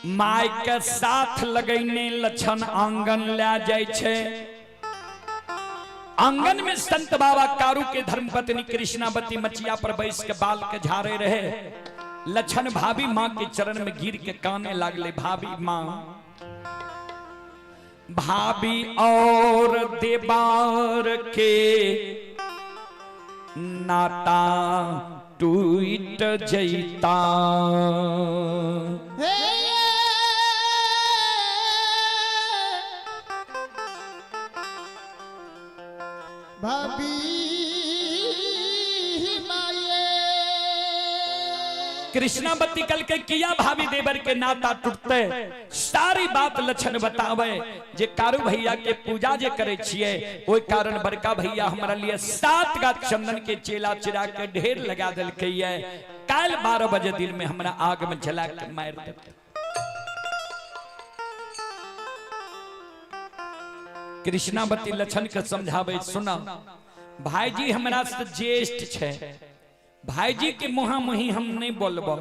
[SPEAKER 1] माय के साथ लगैने लछन आंगन ले जाय छे। आंगन में संत बाबा कारू के धर्मपत्नी कृष्णावती मचिया पर बैस के बाल के झाड़े रहे। लछन भाभी माँ के चरण में गिर के काने लागले, भाभी माँ, भाभी और देवार के नाता टूट जैता,
[SPEAKER 3] भाभी
[SPEAKER 1] कृष्णावती कल के किया भाभी देवर के नाता टूटते, सारी बात लक्षण बतावे जे कारू भैया के पूजा जे करे छिए ओई कारण बड़का भैया हमरा लिए 7 गाछ चंदन के चेला चिरा के ढेर लगा देल के ये काल 12 बजे दिन में हमरा आग में जला के मार देते। कृष्णावती लक्षण के समझावे, सुना भाईजी हमरा से ज्येष्ठ छे, भाईजी के मुहा मुही हम नहीं बोलबो,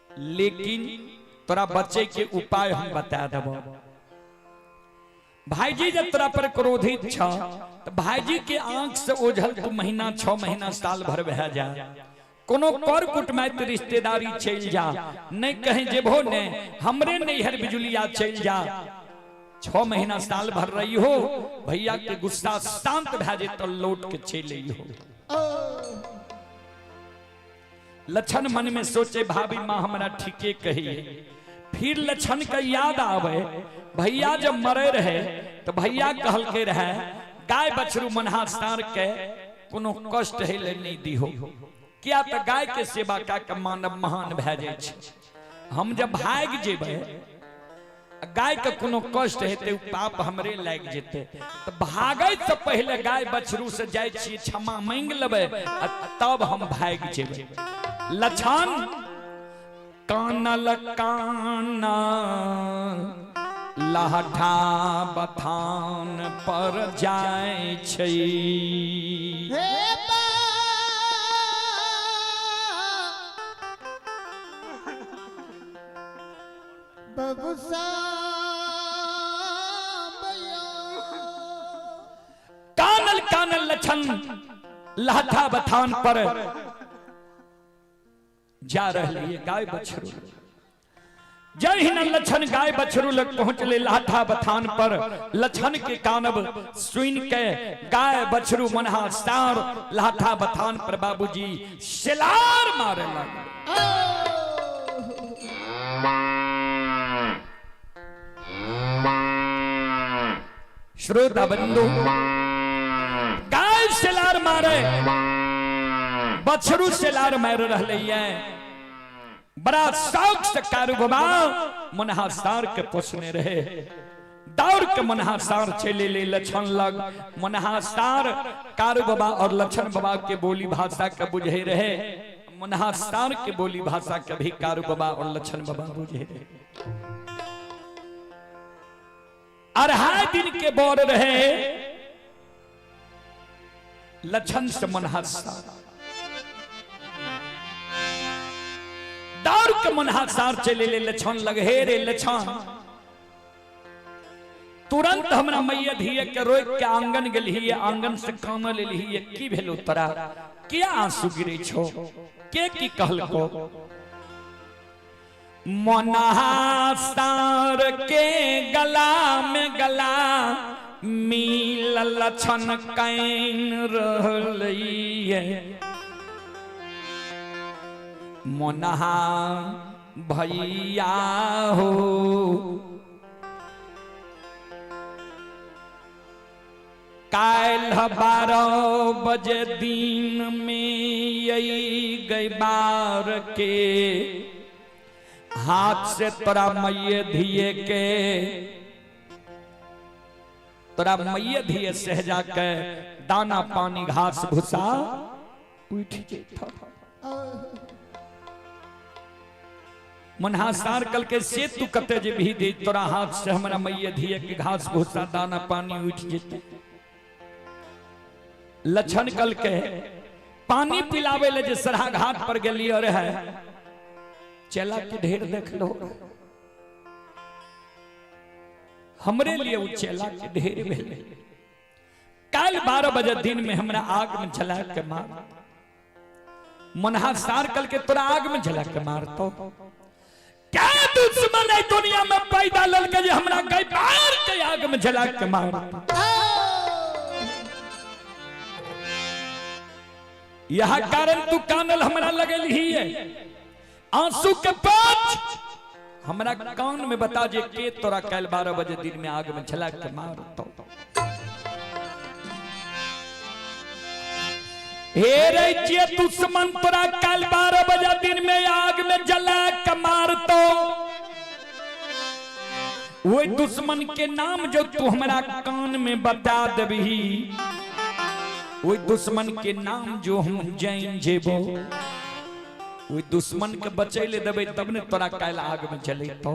[SPEAKER 1] लेकिन तोरा बच्चे के उपाय हम बता देबो। भाईजी जब तोरा पर क्रोधित छ तो भाईजी के आंख से ओझल तू महीना 6 महीना साल भर बह जा, कोनो कर कुटमैत रिश्तेदारी चल जा, नहीं कहीं जेबो ने हमरे नैहर बिजुलिया चल जा, 6 महीना साल भर रही हो, भैया के गुस्सा शांत भ जाए तो लौट के चले हो। लक्षण मन में सोचे भाभी माँ हमारा ठीके कहिए। फिर लक्षण का याद आवे भैया जब मरे रहे तो भैया कहल के रहे गाय बछरू मनहा सार के कोनो कष्ट है ले नहीं दी हो, क्या तो गाय के सेवा का के मानव महान भ जाए। हम जब भाग जेबे गाय के कोनो कष्ट हेते पाप हमरे लाग जेते, तो भागे से पहले गाय बछरू से जाय छी क्षमा मांग लेबे तब हम भाग जेबे। लछन कानल काना लहठा बथान पर जाय छै, कानल कानल लछन लहठा बथान पर जा रही गाय बछरू। जय हिन लछन गाय बछरू लग पहुंचले लाठा बथान पर, लछन के कानब सुन के गाय बछरू मनहा सार लाठा बथान पर बाबूजी शिलार मारे लगे। श्रोता बंधु गाय शिलार मारे बछरू शिलार मार रहे, बड़ा शौक से कारू बाबा मनहासार के पोसने रहे। दौड़ के मनहासार चले ले लक्षण लग मनहासार कारू बाबा और लक्षण बाबा के बोली भाषा के बुझे रहे। मनहासार के बोली भाषा के भी कारू बाबा और लक्षण बाबा बुझे रहे। अढ़ाई दिन के बोर रहे लक्षण से मनहासार दौड़ के मनहासार चले ले लक्षण लगे हे रे लक्षण तुरंत हमरा मैया धिये के रोक के आंगन गेली आंगन से काम ले ली की भेलो तोरा क्या आंसू गिरे छो के की कहल को मनहासार के गला में गला मिल लक्षण कैन रहलिए मनहा भैया हो काल 12 बजे दिन में यही गई बार के हाथ से तोरा मैये धिये के तोरा मैये धिये सहजा के दाना पानी घास भूसा उठ जेता। मनहासार कल के से तू कते जे भी दे तोरा हाथ से हमरा मैये धिये के घास भूसा दाना पानी उठ जेते। लक्षण कल के पानी पिलावे ले जे सरहा घाट पर गेली और है चला के ढेर देख लो हमरे लिए वो चला के ढेर भेले। कल 12 बजे दिन में हमरा आग में जला के मार मनहासार कल के तोरा आग में जला के मार तो क्या दुश्मन है दुनिया में पैदा ललके जे हमरा गई बार के आग में जला के मार। यह कारण तू कानल हमरा लगल ही है आंसू के पाँच हमरा कान में बता जे के तोरा कल 12 बजे दिन में आग में जला के मार तो हे रे जे दुश्मन तोरा कल 12 बजे दिन में आग में जला के मार तो वो दुश्मन के नाम जो तू हमरा कान में बता देबही वो दुश्मन के नाम जो हम जान जेबो वो दुश्मन के बचे ले देबे तब ने तोरा काल आग में जले तो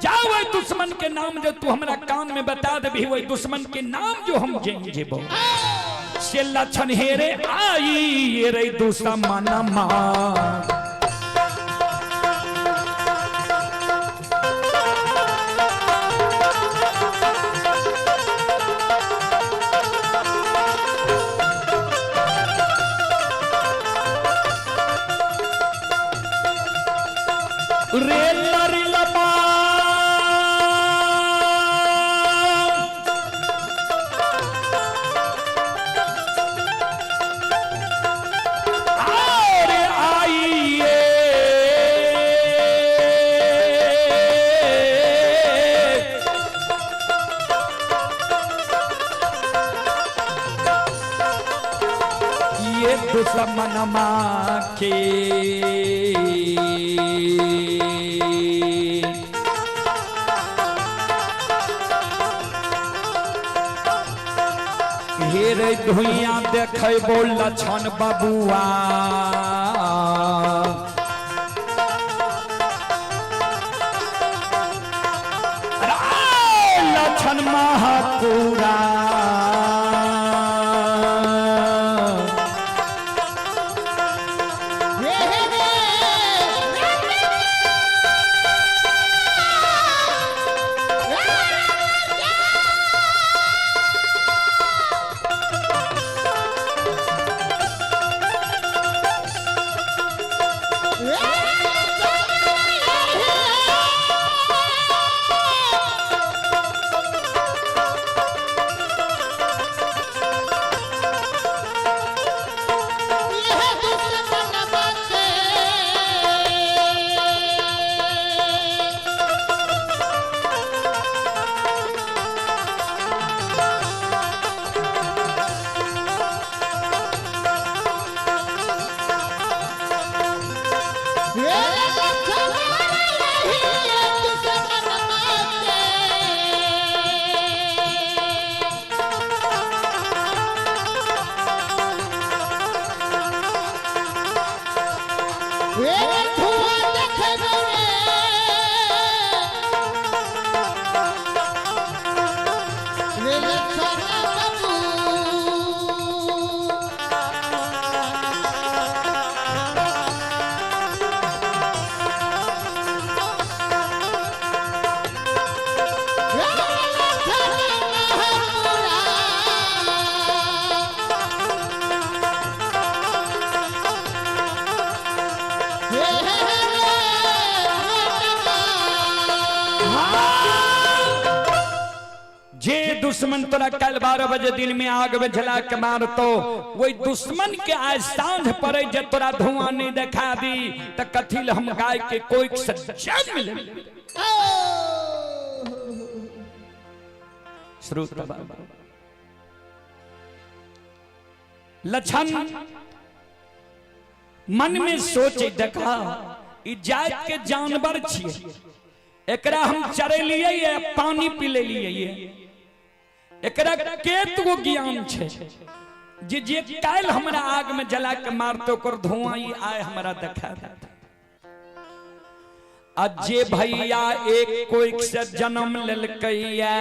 [SPEAKER 1] जा वो दुश्मन के नाम जो तू हमरा कान में बता देबी वो दुश्मन के नाम जो हम जान जेबो से लक्षण हेरे आई ये रे दुश्मन मा दुश्मनमा के हेरे धुइया देखे बोल लक्षण बबुआ लक्षण महापुरा
[SPEAKER 3] वे धुआं देखे रे वे लछना बाबू
[SPEAKER 1] जे दुश्मन तोरा कल 12 बजे दिन में आग में जला के मार तो वही दुश्मन के आज सांझ पड़े जब तोरा धुआं नहीं दिखा दी तो कथिल हम गाय के कोई सज्जन मिले श्रोता बाबा लक्षण मन में सोचे देखा ई जात के जानवर छिए एकरा हम चरे लिए या पानी पी ले लिए एकरा केतगो ज्ञान छे जे जे काल हमरा आग में जला के मारतो कर धुआं ही आए हमरा देखा अजे भैया एक कोई से जन्म लेलकैया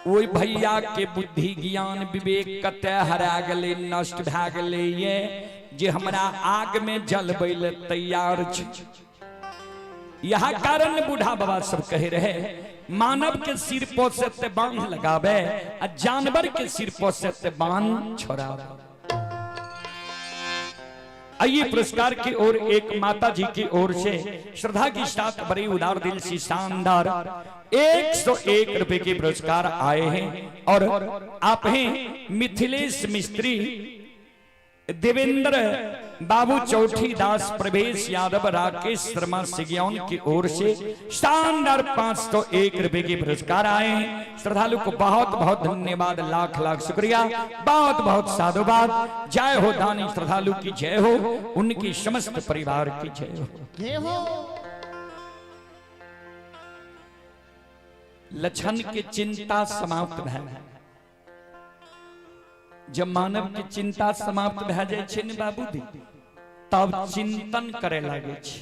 [SPEAKER 1] ओई भैया के बुद्धि ज्ञान विवेक कते हरा गेले नष्ट भा गेले ये जे हमरा आग में जलबै ले तैयार छ यह कारण बूढ़ा बाबा सब कहे रहे मानव के सिर पर से बांध लगावे आ जानवर के सिर पर से बांध छोड़ावे। आइए पुरस्कार की ओर एक माता जी की ओर से श्रद्धा की साथ बड़ी उदार दिल से शानदार 101 रुपए के पुरस्कार आए हैं और आप हैं मिथिलेश मिस्त्री, देवेंद्र बाबू चौठी दास, प्रवेश यादव, राकेश शर्मा सिगियौन की ओर से शानदार 501 रुपए के पुरस्कार आए हैं। श्रद्धालु को बहुत बहुत धन्यवाद, लाख लाख शुक्रिया, बहुत बहुत साधुवाद। जय हो दानी श्रद्धालु की जय हो, उनकी समस्त परिवार की जय हो। लक्षण की चिंता समाप्त है। जब मानव की चिंता समाप्त भ जाए छे न बाबूजी तब चिंतन करे लागे छे।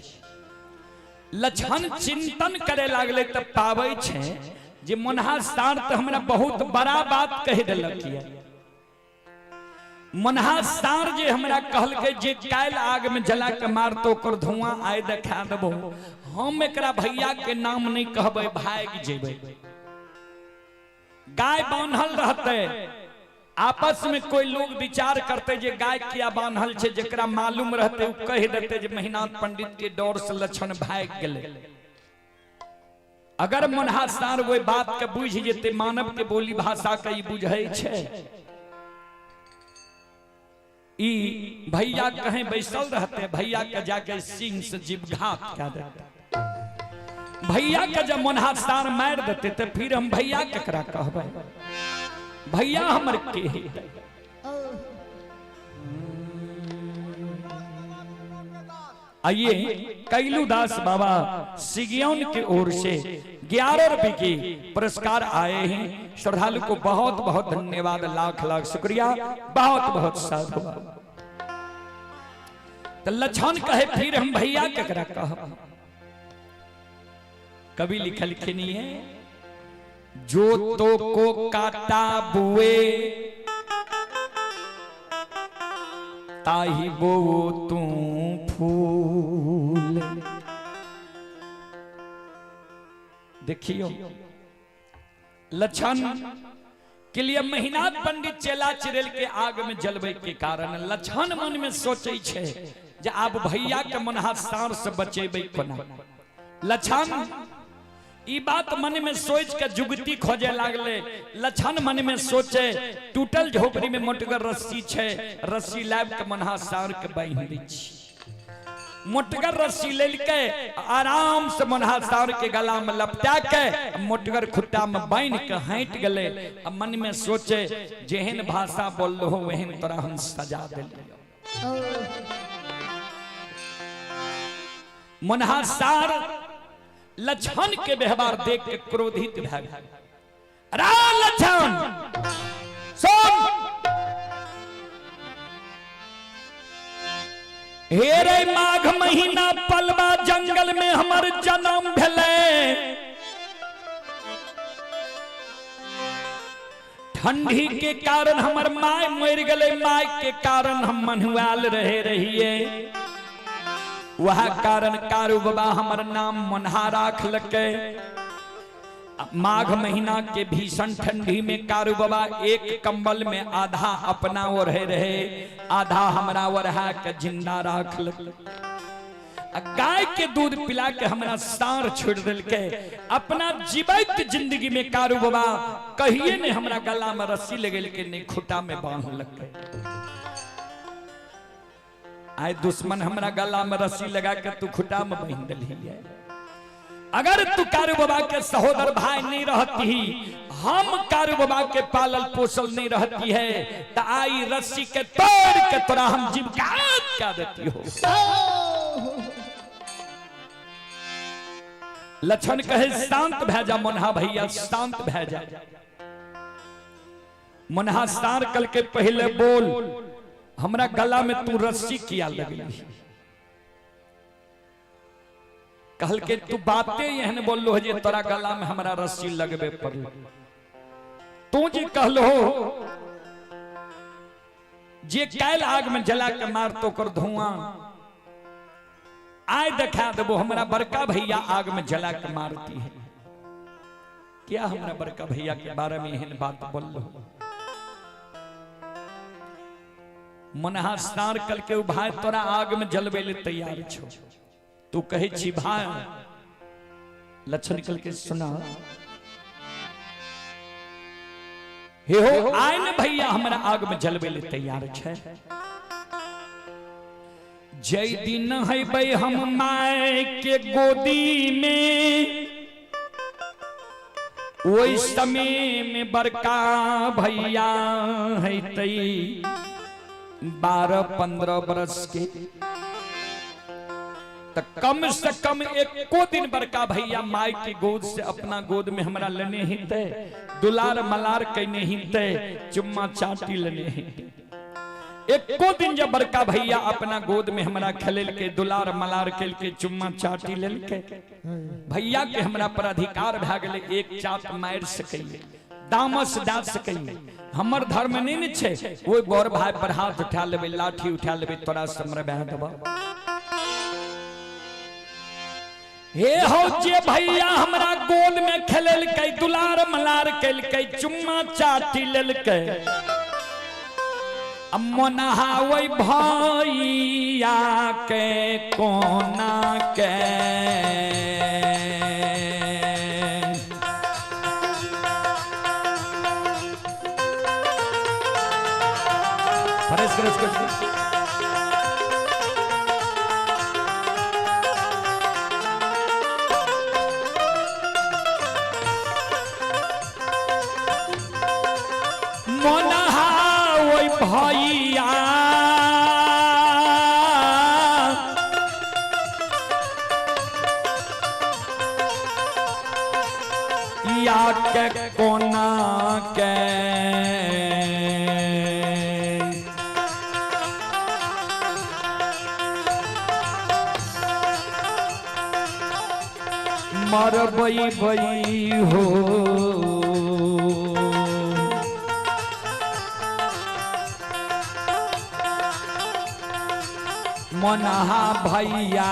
[SPEAKER 1] लक्षण चिंतन करे लागले तब पावे छे जे मनहा सार तो हमरा बहुत बड़ा बात कह देलक ये। मनहा सार जे हमरा कहल के जे काल आग में जला के मार तो कर धुआं आए देखा देबो, हम एकरा भैया के नाम नहीं कहबे, भाग जेबे। गाय बांधल रहते, आपस में कोई लोग विचार करते जे गाय किया बांधल छे, जेकरा मालूम रहते वो कह देते जे महीनाथ पंडित के डर से लक्षण भाग गेले। अगर मनहा सार वो बात के बुझ जेते, मानव के बोली भाषा के बुझे छे, ई भैया कहीं बैसल रहते, भैया के जाके सिंह से जीवघात कर देते। भैया के जब मनहा सार मार देते तो फिर हम भैया केकरा कहबे, भैया हमर के आइए कैलूदास बाबा सिगियौन की ओर से 11 रुपए के पुरस्कार आए हैं। श्रद्धालु को बहुत बहुत धन्यवाद, लाख लाख शुक्रिया, बहुत बहुत साधुवाद। तो लक्षण कहे फिर हम भैया केकरा कहब। कभी लिखा लिखे नहीं है, जो तो को काटा बुए ताही बो तू फूल। देखियो लक्षण के लिए महीनाथ पंडित चेला चिरेल के आग में जलवे के कारण लक्षण मन में सोचे छे जे आप भैया के मनहा सार से बचेबे कोना। लक्षण ई बात मन में सोच के जुगती खोजे लागले। लक्षण मन में सोचे टूटल झोपड़ी में मोटगर रस्सी छे, रस्सी लाब के मनहा सार के बांध दी छी। मोटगर रस्सी लेल के आराम से मनहा सार के गला में लपटा के मोटगर खुट्टा में बांध के हट गले। अब मन में सोचे जेहन भाषा बोल हो वहन तोरा हम सजा देलियो। मनहा सार लक्षण के व्यवहार देख के क्रोधित भ गए। लक्षण सुन, हे रे माघ महीना पलवा जंगल में हमर जन्म भेले, ठंडी के कारण हमर माय मर गले, माय के कारण हम मनुआल रहे रहिए, वह कारण कारू बाबा हमर नाम मोन्हा राख लके। माघ महीना के भीषण ठंडी में कारू बाबा एक कंबल में आधा अपना ओर रहे, आधा हमरा ओर के जिंदा राख लके। गाय के दूध पिला के हमरा सार छोड़ दिल के, अपना जीवित जिंदगी में कारू बाबा कहिए ने हमरा गला में रस्सी लगल के नहीं खुटा में बांध लगे। आए दुश्मन हमरा गला में रस्सी लगा के तू खुटा में बांध दिली है। अगर तू कारू बाबा के सहोदर भाई नहीं रहती, हम कारू बाबा के पालल पोसल नहीं रहती है, तो आई रस्सी के तोड़ के तोरा हम जीवकात कर देती हो। लक्षण कहे शांत भेजा मोन्हा भैया, शांत भेजा। मोन्हा सार कल के पहले बोल, हमरा गला में तू रस्सी किया लगली। कहल के तू बातें यहन बोलो जे तोरा गला में हमरा रस्सी लगबे पड़ल। तू जी कहलो जे कैल आग में जला के मार तो कर धुआं, आय देखा देबो हमरा बड़का भैया आग में जला के मारती है। क्या हमरा बड़का भैया के बारे में एहन बात बोलो? मोन्हा स्नार कल के भाई तोरा आग में जलबे ले तैयार छो, तू कहे छी भाई। लक्षण कल के सुना, हे हो आय न भैया हमरा आग में जलबे ले तैयार छे। जय दिन है भाई हम माय के गोदी में, वही समय में बड़का भैया है तई 12-15 बरस के, तो कम से कम एको दिन बड़का भैया माय की गोद से अपना गोद में हमरा लेने हिते, दुलार मलार कहने हिते, चुम्मा चाटी लेने हिते। एको दिन जब बड़का भैया अपना गोद में हमरा खेल के दुलार मलार खेल के चुम्मा चाटी लेल के, भैया के हमरा पर अधिकार भा गेले, एक चाट मार सकैले, दामस डाल सकैले। हमर धर्म नहीं छे वो गौर भाई पर हाथ उठा लेबे, लाठी उठा लेबे, तोरा समर बह देबा। हे हो जे भैया हमरा गोद में खेलल के, दुलार मलार कैल के, चुम्मा चाटी लेल के, मोन्हा वही भैया के कोना के मोन्हा वही भैया या के कोना के मरबई बई हो। मोन्हा भैया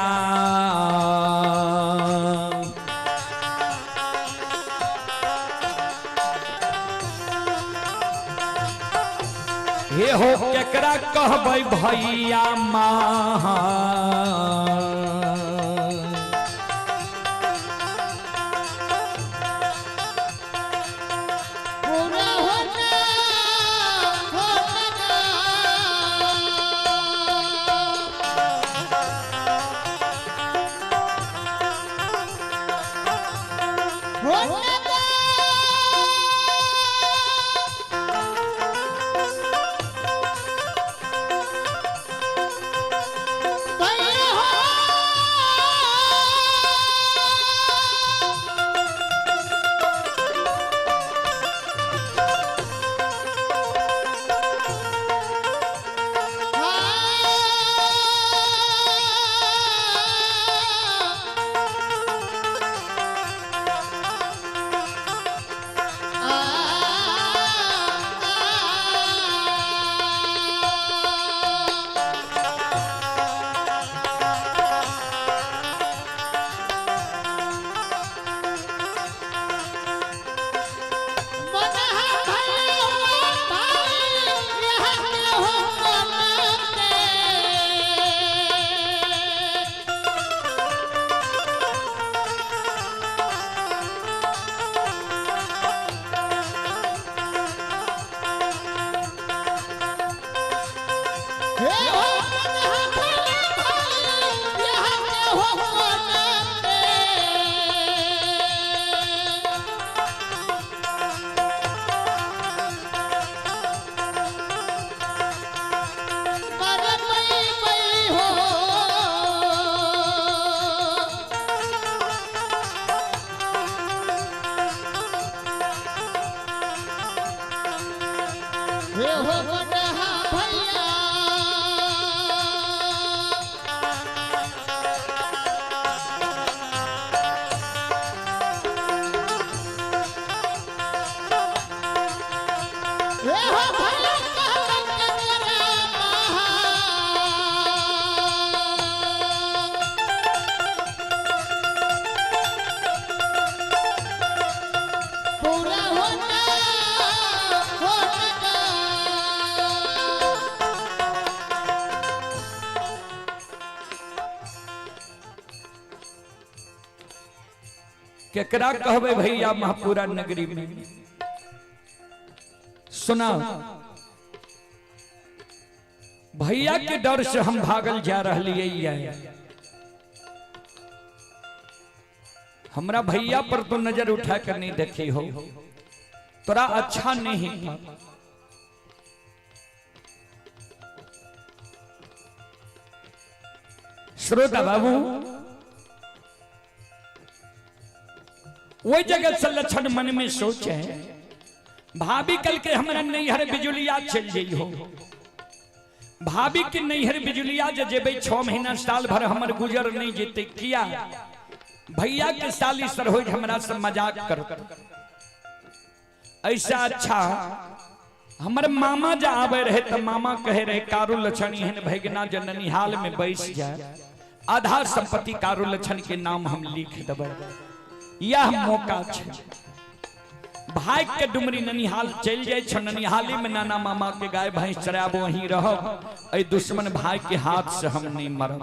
[SPEAKER 1] हे हो केकरा कहबै भैया माँ,
[SPEAKER 3] पूरा होना
[SPEAKER 1] केकरा कहबे भैया महापुरा नगरी में। सुना, भैया के डर से हम भागल जा रही। हमरा भैया पर तो नजर उठा कर नहीं देखी हो, तोरा अच्छा नहीं। श्रोता बाबू, वही जगह से लक्षण मन में सोचे, भाभी कल के हमारा नैहर बिजुलिया चल जाइ हो। भाभी के नैहर बिजुलिया जेबे 6 महीना साल भर हमर गुजर नहीं जेते किया। भैया के साली सर हो हमरा से मजाक कर। ऐसा अच्छा हमर मामा जा आवे रहे तो मामा कहे रहे कारू लक्षण एहन भगना जननी हाल में बैस जाए, आधा संपत्ति कारू लक्षण के नाम हम लिख देबै। यह मौका छे। भाई के डुमरी ननिहाल चल जाए छ, ननिहाली में नाना मामा के गाय भैंस चराब वहीं रहब। ऐ दुश्मन भाई के हाथ से हम नहीं मरब।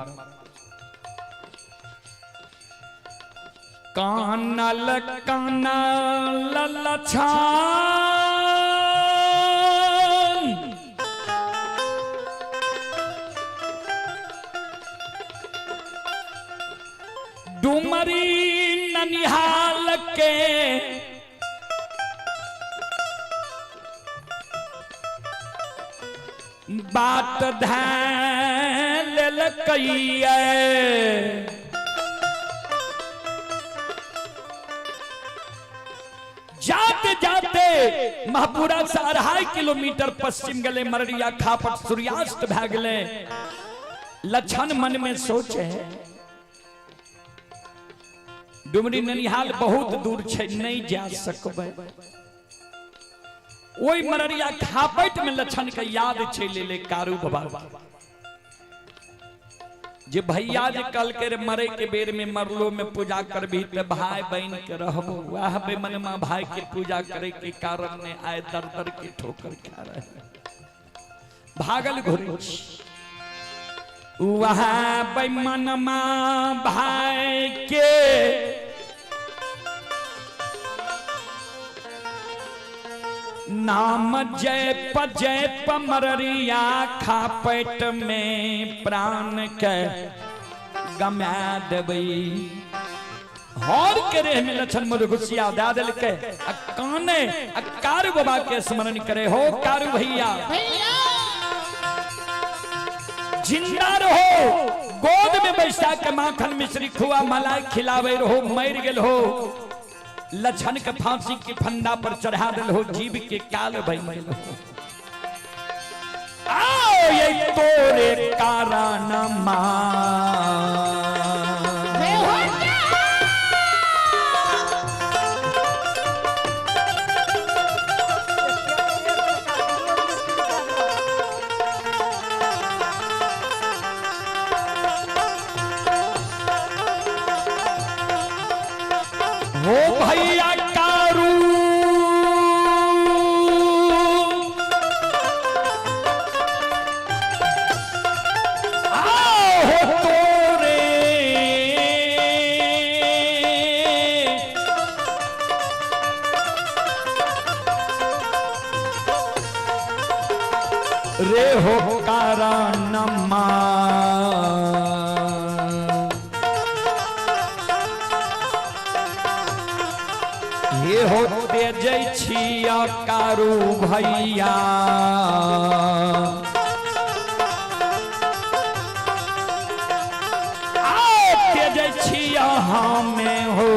[SPEAKER 1] कानल कानल लछान डुमरी ननिहाल के बात ध्यान ललकइए। जाते जाते महापुरा से 2.5 किलोमीटर पश्चिम गले मररिया खापट सूर्यास्त भै गले। लक्षण मन में सोचे, डुमरी ननिहाल बहुत दूर छे, नहीं जा सकबै। वही मररिया खापट में लक्षण के याद चले ले कारू बाबा जे भैया जे कल के मरे के बेर में मरलो में पूजा करबी तो भाई बहन के रहबो। वह बेमनमा भाई के पूजा करे के कारण ने आए दर दर के ठोकर खा रहे भागल घुरे। वह बेमनमा भाई के नाम जय प मररिया खापट में प्राण के गमा देबई। हर के रे में लक्षण मधुगुसिया दे दिल के काने कारू बाबा के स्मरण करे हो। कारू भैया जिंदा रहो, गोद में बैसा के माखन मिश्री खुआ मलाई खिलावे रहो। मर गेल हो, लक्षण के फांसी के फंदा पर चढ़ा दिल हो, जीव के काल भइल हो। आओ ये तोरे कारण हो भैया कारू आओ तोरे रे हो कारण ये होते जय छिया कारू भैया। आते जय छिया हमें हो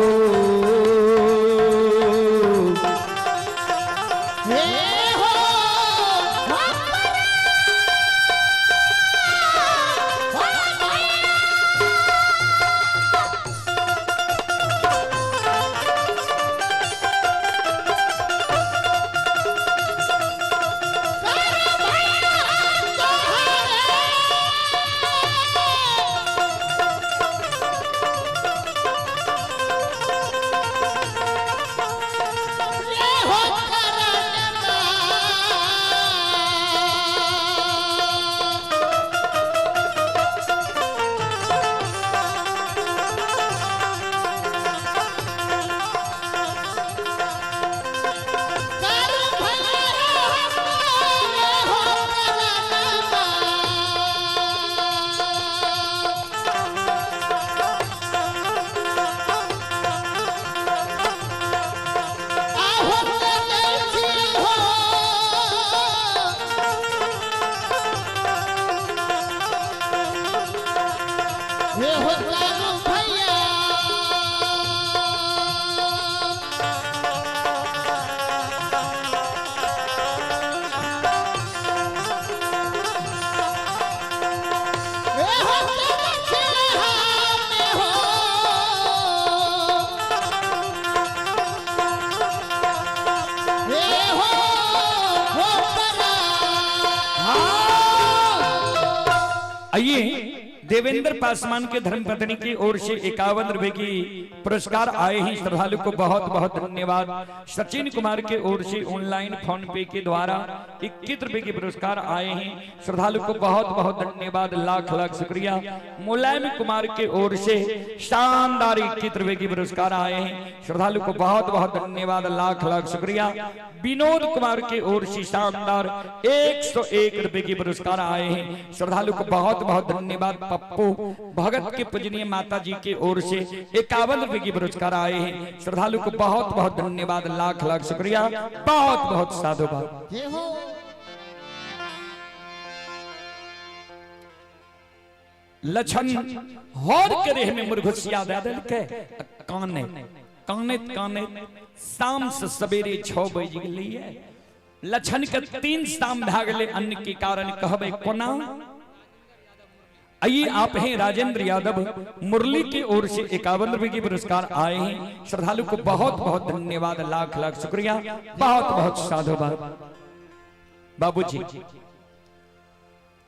[SPEAKER 3] हे हो कारू भैया हे हो तेरे खेहा में हो हे हो परा
[SPEAKER 1] आइए देवेंद्र पासवान के धर्मपत्नी की ओर से 51 रुपए की पुरस्कार आए हैं। श्रद्धालु को बहुत बहुत धन्यवाद। सचिन कुमार के ओर से ऑनलाइन फोन पे के द्वारा 21 रुपए के पुरस्कार आए हैं। श्रद्धालु को बहुत बहुत धन्यवाद, लाख लाख शुक्रिया। मुलायम कुमार के ओर से शानदार 21 रुपए की पुरस्कार आए हैं। श्रद्धालु को बहुत बहुत धन्यवाद, लाख लाख शुक्रिया। विनोद कुमार के ओर से शानदार 101 रुपए की पुरस्कार आए हैं। श्रद्धालु को बहुत बहुत धन्यवाद। पप्पू भगत के पूजनीय माता जी के ओर से 51 रुपए की पुरस्कार आए हैं। श्रद्धालु को बहुत बहुत धन्यवाद, लाख लाख शुक्रिया, बहुत बहुत साधुवाद।
[SPEAKER 3] हे हो
[SPEAKER 1] लछन होर के रेह में मुर्घुसिया दे देलके काने काने काने शाम से सवेरे 6 बज गेलिए। लछन के 3 शाम भा गेले, अन्न के कारण कहबे कोना। आइए आप हैं राजेंद्र यादव, मुरली की ओर से 51 रुपए की पुरस्कार आए हैं। श्रद्धालु को बहुत बहुत धन्यवाद, लाख लाख शुक्रिया, बहुत बहुत साधुवाद। बाबूजी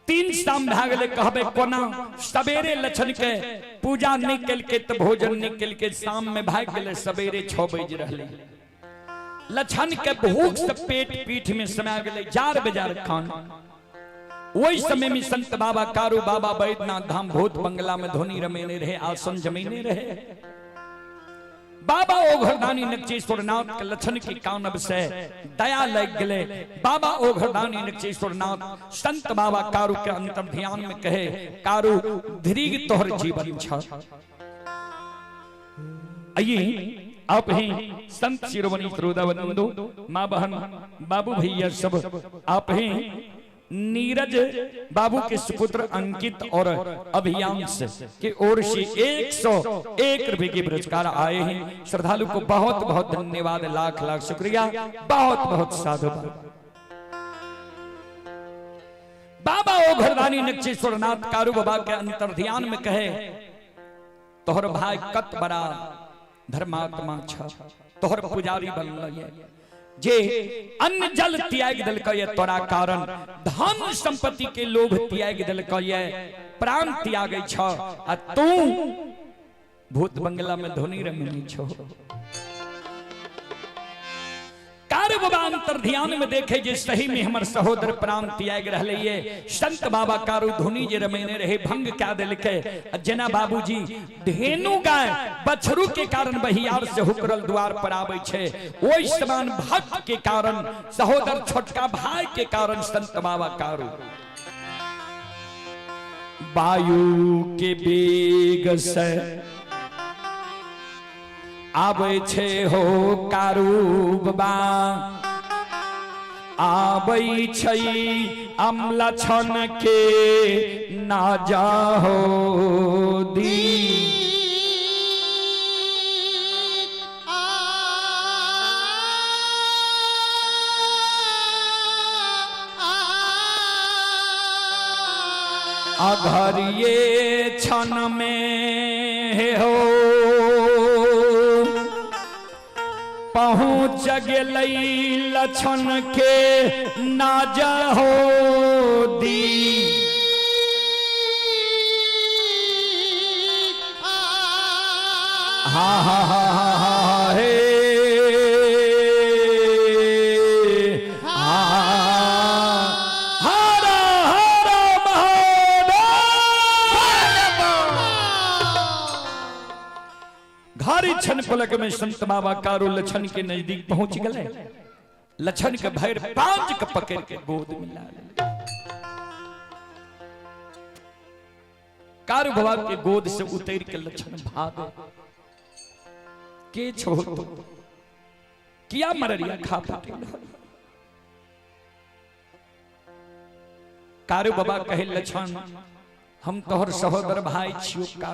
[SPEAKER 1] 3 शाम भा गेले, कहबे कोना। सवेरे लछन के पूजा निकल के तो भोजन निकल के शाम में भाग गेले, सवेरे 6 बज रहले। लछन के भूख से पेट पीठ में समा गेले, 4 बजे खाना। वही समय में संत बाबा कारू बाबा बैद्यनाथ धाम भूत बंगला में धोनी रमेने रहे, आसन जमीने रहे। बाबा ओघरदानी नक्षेश्वर नाथ के लछन की कानब से दया लग गले। बाबा ओघरदानी नक्षेश्वर नाथ संत बाबा कारू के अंतर ध्यान में कहे, कारू धीरीग तोहर जीवन छ। आइए आप हैं संत शिरोमणि श्रोदावंदो, माँ बहन बाबू भैया सब आप हैं। नीरज बाबू के सुपुत्र अंकित और अभियांश के ओर से 101 रुपए के पुरस्कार आए हैं। श्रद्धालु को बहुत बहुत धन्यवाद, लाख लाख शुक्रिया, बहुत बहुत साधुवाद। बाबा ओघरदानी नक्षेश्वर नाथ कारू बाबा के अंतर ध्यान में कहे, तोहर भाई कत बड़ा धर्मात्मा छ, तोहर पुजारी बनल जे अन्न जल त्याग दिलकय तोरा कारण, धन संपत्ति के लोभ त्याग दिलकय, प्राण त्याग छ, आ तू भूत बंगला में धोनी रमनी छो। कार बाबा अंतर ध्यान में देखे जे सही में हमर सहोदर प्राण त्याग रहले ये। संत बाबा कारू धुनी जे रमेने रहे, भंग क्या दिलके। जना बाबूजी धेनु गाय बछरू के कारण बहियार से हुकरल द्वार पर आवे छे, ओई समान भक्त के कारण, सहोदर छोटका भाई के कारण संत बाबा कारू वायु के बेग से आवे छे हो कारू बाबा, आवे छई अमला छन के ना जाहो दी। अघरिये छन में हो पहुँच गेलई लछन के ना जाहो दी। हा हा हा हा हे छन पलक में संत बाबा कारू लछन के नजदीक पहुंच गए। लछन के भैर 5 के पकड़ के गोद में ला ले। कारू बाबा के गोद से उतर के लछन भाग के छोड़ तो किया मररिया खा पाते। कारू बाबा कहे लछन हम तोहर सहोदर भाई छियो का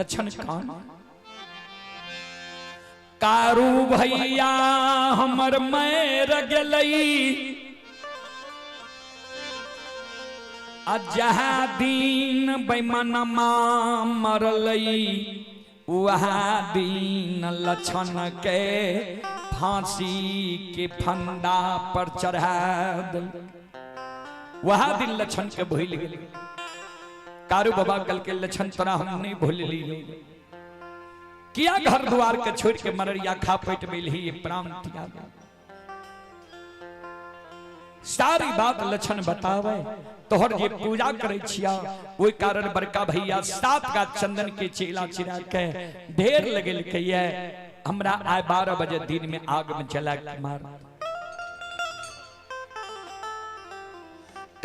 [SPEAKER 1] लक्षण खान कारू भैया हमर मैर गेलई अजहा दीन बेमनमा मरलई वह दीन लक्षण के फांसी के फंदा पर चढ़ा दल वह दिन लक्षण के भूल गए कारू बाबा कल के लक्षण तोरा हम नहीं भूल ली किया घर द्वार के छोड़ के मररिया खा पेट मिल ही प्राण त्याग सारी बात लक्षण बतावे तोहर जे पूजा करे छिया ओई कारण बड़का भैया 7 का चंदन के चेला चिरा के ढेर लगे लिखिए हमरा आय 12 बजे दिन में आग में जला के मार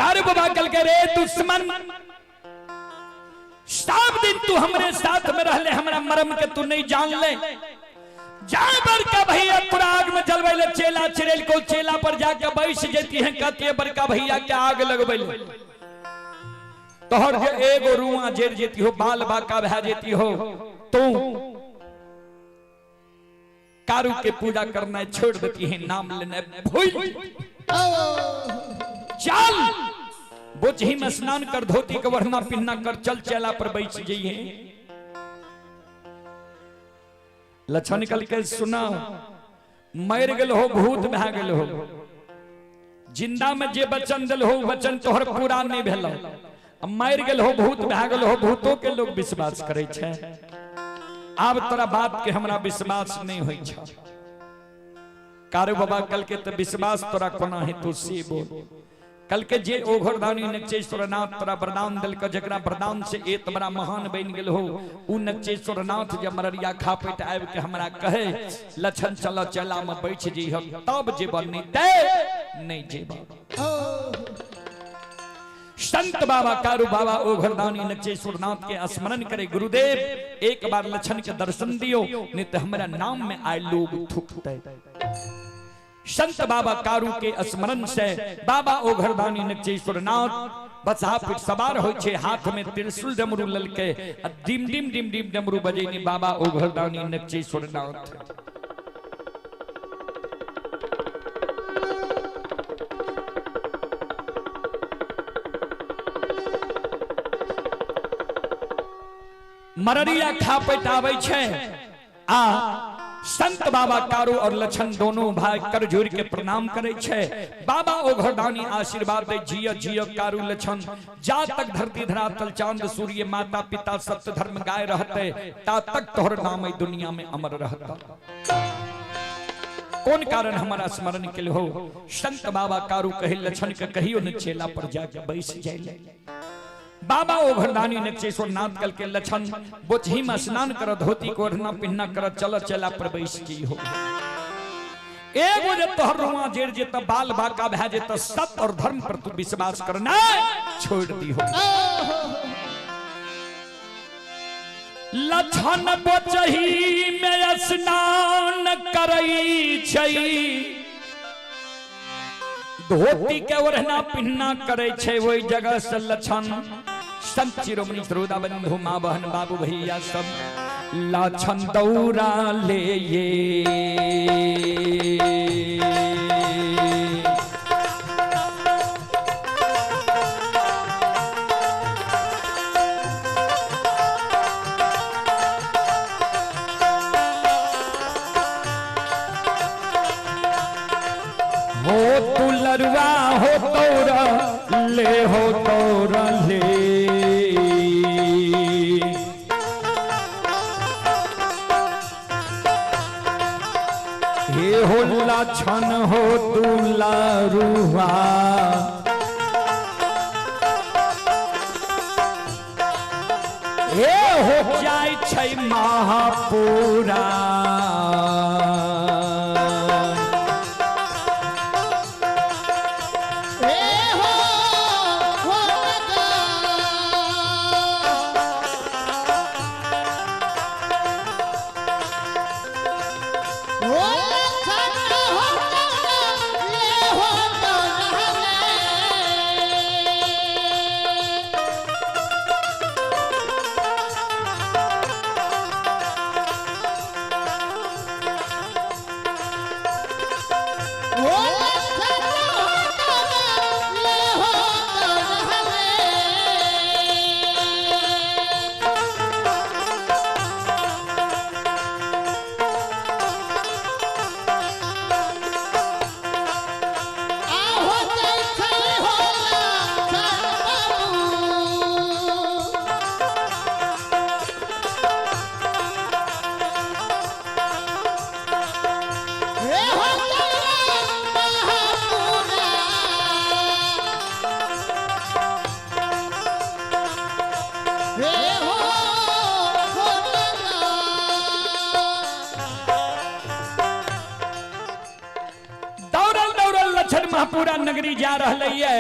[SPEAKER 1] कारू बाबा कल के रे दुश्मन 7 दिन तू हमरे साथ में रहले हमरा मरम के तू नहीं जान ले जाए बड़का भैया पूरा आग में जलवे चेला चिरेल को चेला पर जाके बैठ जेती है कहती है बड़का भैया के आग लगवे तोहर के एगो रुआ जेर जेती हो बाल बाका भा जेती हो तू कारू के पूजा करना छोड़ देती है नाम लेना भूल चल बोझी में स्नान कर धोती के वरना पिन्ना कर चल चेला पर बैठ जाइए लक्षण निकल के सुना मर गल हो भूत भा गल हो जिंदा में जे वचन दिल हो वचन तोहर पूरा नहीं भेल मर गल हो भूत भा गल हो भूतों के लोग विश्वास करे छे आब तोरा बात के हमरा विश्वास नहीं होई छ कारू बाबा कल के तो विश्वास तोरा कोना है तू से बोल कल के जे ओघरदानी नक्षेश्वरनाथ तोरा वरदान दिल के जकरा वरदान से एक बड़ा महान बन गेल हो उ नक्षेश्वरनाथ जब मररिया खा पेट आब के हमरा कहे लक्षण चल चला में बैठ जी हम तब जेब नहीं ते नहीं जेब संत बाबा कारू बाबा ओघरदानी नक्षेश्वरनाथ के स्मरण करे गुरुदेव एक बार लक्षण के दर्शन दियो नहीं तो हमारा नाम में आए लोग थूकते संत बाबा कारू के स्मरण से बाबा ओघरदानी नक्षेश्वरनाथ बसा पिट सवार होय छे हाथ में त्रिशूल डमरू ललके डिम डिम डिम डिम डमरू बजेनी बाबा ओघरदानी नक्षेश्वरनाथ मररिया खा पेट आवे छे आ संत बाबा कारू और लक्षण दोनों भाई कर जोड़ के प्रणाम करे छे बाबा ओघरदानी आशीर्वाद दे जियो जियो कारू लक्षण जा तक धरती धरातल चांद सूर्य माता पिता सत्य धर्म गाय रहते ता तक तोहर नाम ई दुनिया में अमर रहता कौन कारण हमारा स्मरण के लिए हो संत बाबा कारू कहे लक्षण के कहियो न चेला पर जाके बैठ जाइले बाबा ओघरदानी नक्षेश्वरनाथ कल के लक्षण बोझी में स्नान कर धोती को ओढ़ना पिन्ना कर चल चला पर बैठ की हो एगो जे तोहर रुआ जेर जे त बाल बाका भा जे त सत्य और धर्म पर तू विश्वास करना छोड़ दी हो लक्षण बोझही में स्नान करई छई धोती के ओढ़ना पिन्ना करे छे वही जगह से लक्षण संत शिरोमणि श्रोता बंधु मां बहन बाबू भैया सब लक्षण दौरा ले ये हो तू लरुआ हो तोरा ले हो तोरा ले हे हो लक्षण हो तू लरुआ हे हो जाय छै महापुरा
[SPEAKER 3] हे हो पराया
[SPEAKER 1] दौड़ल दौड़ल लक्षण महापुरा नगरी जा रही है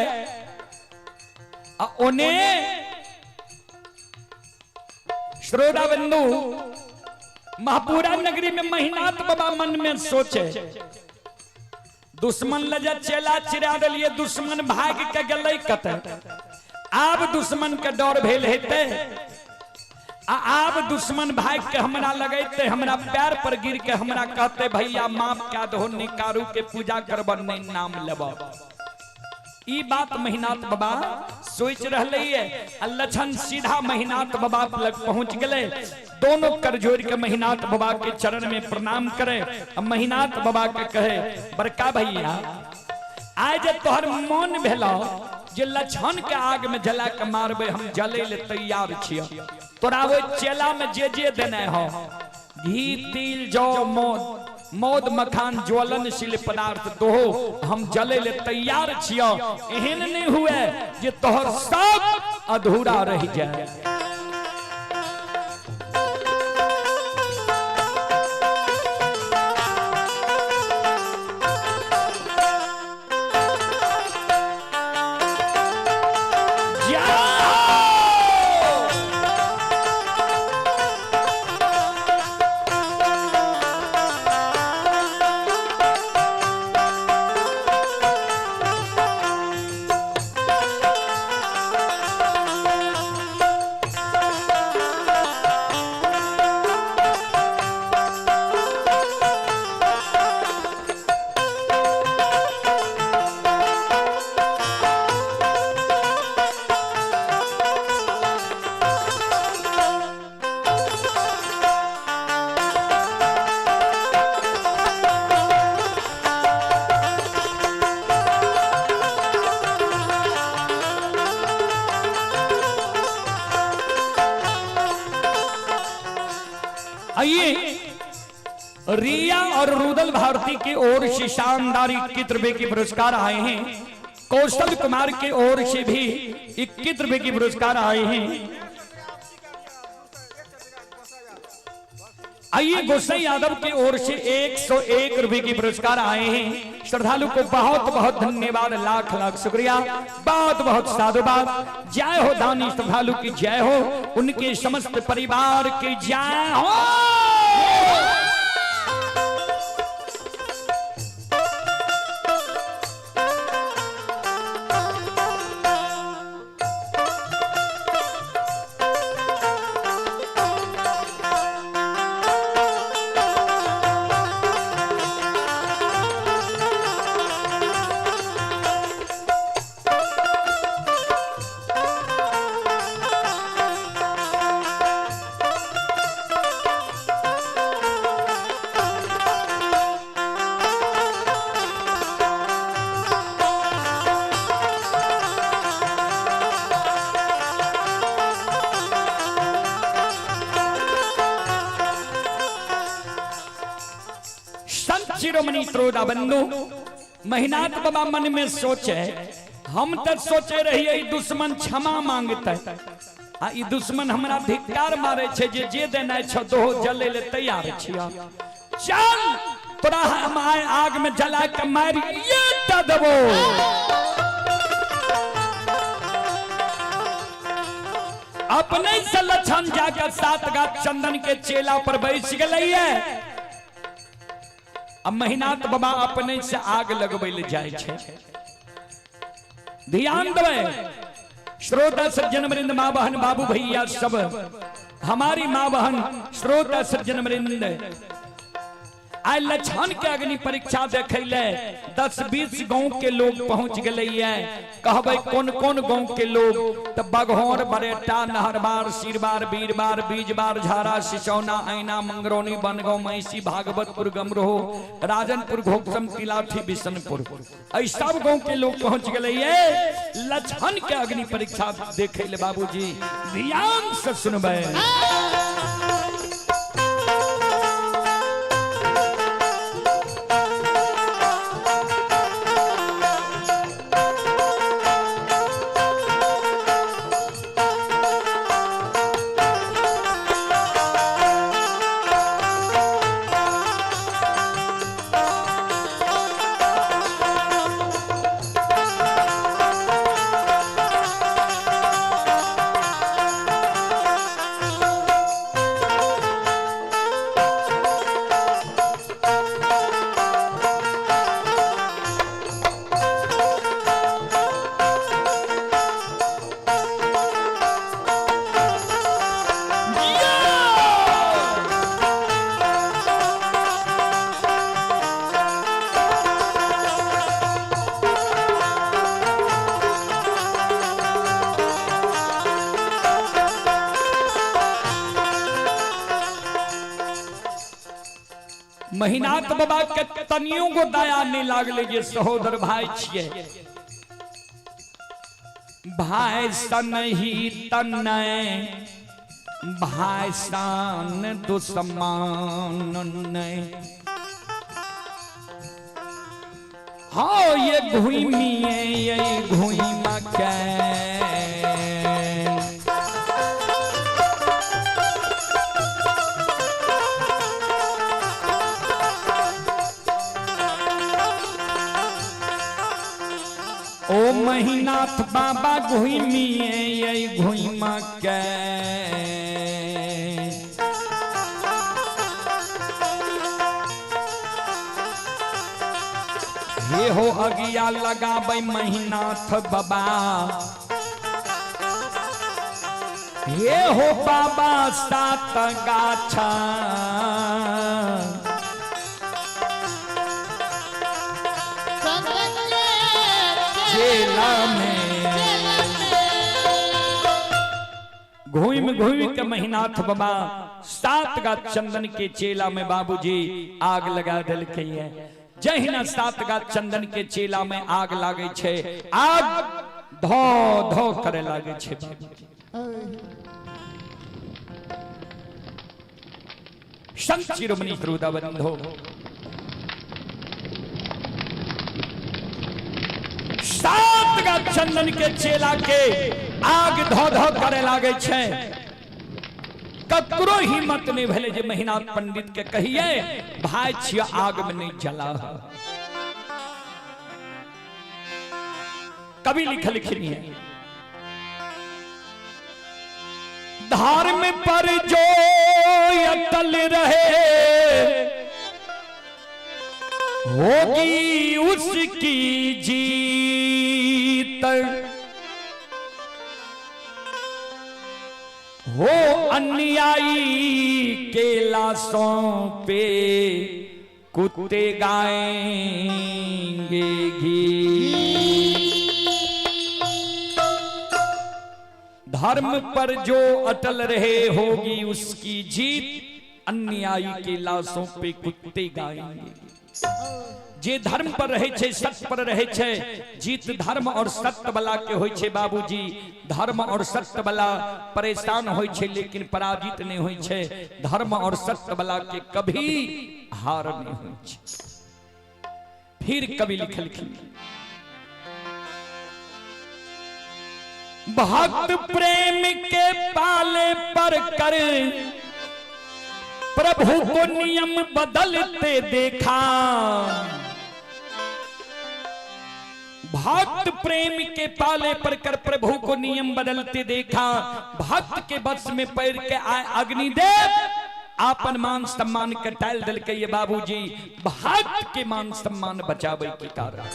[SPEAKER 1] ओने श्रोता बंधु महापुरा नगरी में महिनाथ बाबा मन में सोचे दुश्मन लजा चेला चिरा दिलिए दुश्मन भाग के गलै कते आब दुश्मन के डर भेल हेते आब दुश्मन भाग के हमरा लगैते हमरा पैर पर गिर के हमरा कहते भैया माफ क्या दो निकारू के पूजा करब नहीं नाम लेब ई बात महिनाथ बाबा सोच रहे है। लक्षण सीधा महिनाथ बाबा लग पहुंच गए दोनों कर जोड़ के महिनाथ बाबा के चरण में प्रणाम करे महिनाथ बाबा के कहे बड़का भैया आज तोहर मन भेलो जे लक्षण के आग में जला के मारबे हम जले ले तैयार छिय तोरा वो चेला में जे देने हो घी तिल जौ मौद मखान ज्वलनशील पदार्थ दो हम जले ले तैयार छिय एहन नहीं हुए जे तोहर सब अधूरा रह जाए। आइए रिया और रुदल भारती की ओर से शानदार 21 रुपए के पुरस्कार आए हैं। कौशल कुमार की ओर से भी 21 रुपए के पुरस्कार आए हैं। आइए गोसाई यादव की ओर से 101 रुपए के पुरस्कार आए हैं। श्रद्धालु को बहुत बहुत धन्यवाद, लाख लाख शुक्रिया, बहुत बहुत साधुवाद। जय हो दानी श्रद्धालु की जय हो, उनके समस्त परिवार की जय हो। शिरोमणि श्रोता बंधु महिनाथ बाबा मन में सोचे, हम तो सोचे रहिए दुश्मन क्षमा मांगते आ ई दुश्मन हमरा धिक्कार मारे छे, जे देना छ दो जले ले तैयार छिया। चल तोरा हम आग में जला के मारी ये त देबो। अपने से लक्षण जाकर 7 गाछ चंदन के चेला पर बैठ गई है। अब महिनाथ बाबा अपने से आग लगबै ले जाए छे। ध्यान देवे श्रोता सज्जन वृंद, माँ बहन बाबू भैया सब, हमारी माँ बहन श्रोता सज्जन वृंद, आज लक्षण के अग्नि परीक्षा देखे ले 10-20 गांव के लोग पहुंच गए हैं। कहबे कौन कौन गांव के लोग, तो बघौर, बरेटा, नहरबार, सिरबार, बीरबार, बीजबार, झारा, सिसौना, ऐना, मंगरौनी, बनगांव, मैसी, भागवतपुर, गमरोह, राजनपुर, घोकसम, तिलाठी, बिशनपुर, ऐसा सब गांव के लोग पहुंच गए हैं। लक्षण के अग्नि परीक्षा देखे ले बाबूजी, ध्यान से सुनबे। महीनाथ बाबा के तनियों को दया नहीं लागले जे सहोदर भाई छिए भाई सन ही तनय भाई सन दुश्मन नहीं। हाँ ये घुइमी ये घुइमा के ओ महीनाथ बाबा घुइमी ये घुइमा के हे हो अगिया लगाबै महीनाथ बाबा हे हो बाबा सात गाछा चेला में घूम घूम के महीनाथ बाबा सात गा चंदन के चेला में बाबूजी आग लगा दिल के है। जहिना सात गा चंदन के चेला में आग लागे छे आग धो धो करे लागे छे। संत शिरोमणि श्रोताबंधो सात गा चंदन के चेला के आग धो धो करे लागे छे। ककरो हिम्मत नहीं भेले जे महीनाथ पंडित के कहिए भाई छिया आग में नहीं जला। कभी लिखनी है धर्म पर जो अटल रहे होगी उसकी जीत हो अन्यायी के लाशों पे कुत्ते गाएंगे गीत। धर्म पर जो अटल रहे होगी उसकी जीत अन्यायी के लाशों पे कुत्ते गाएंगे। जे धर्म पर रहे छे सत्य पर रहे छे जीत धर्म और सत्य वाला के होय छे। बाबूजी धर्म और सत्य वाला परेशान होय छे लेकिन पराजित नहीं होय छे। धर्म और सत्य वाला के कभी हार नहीं होय छे। फिर कवि लिखल भक्त प्रेम के पाले पर कर प्रभु को नियम बदलते देखा। भक्त प्रेम के पाले पर कर प्रभु को नियम बदलते देखा। भक्त के बस में पैर के आए अग्निदेव आपन मान सम्मान के टाल दल के ये बाबूजी भक्त के मान सम्मान बचावे के कारण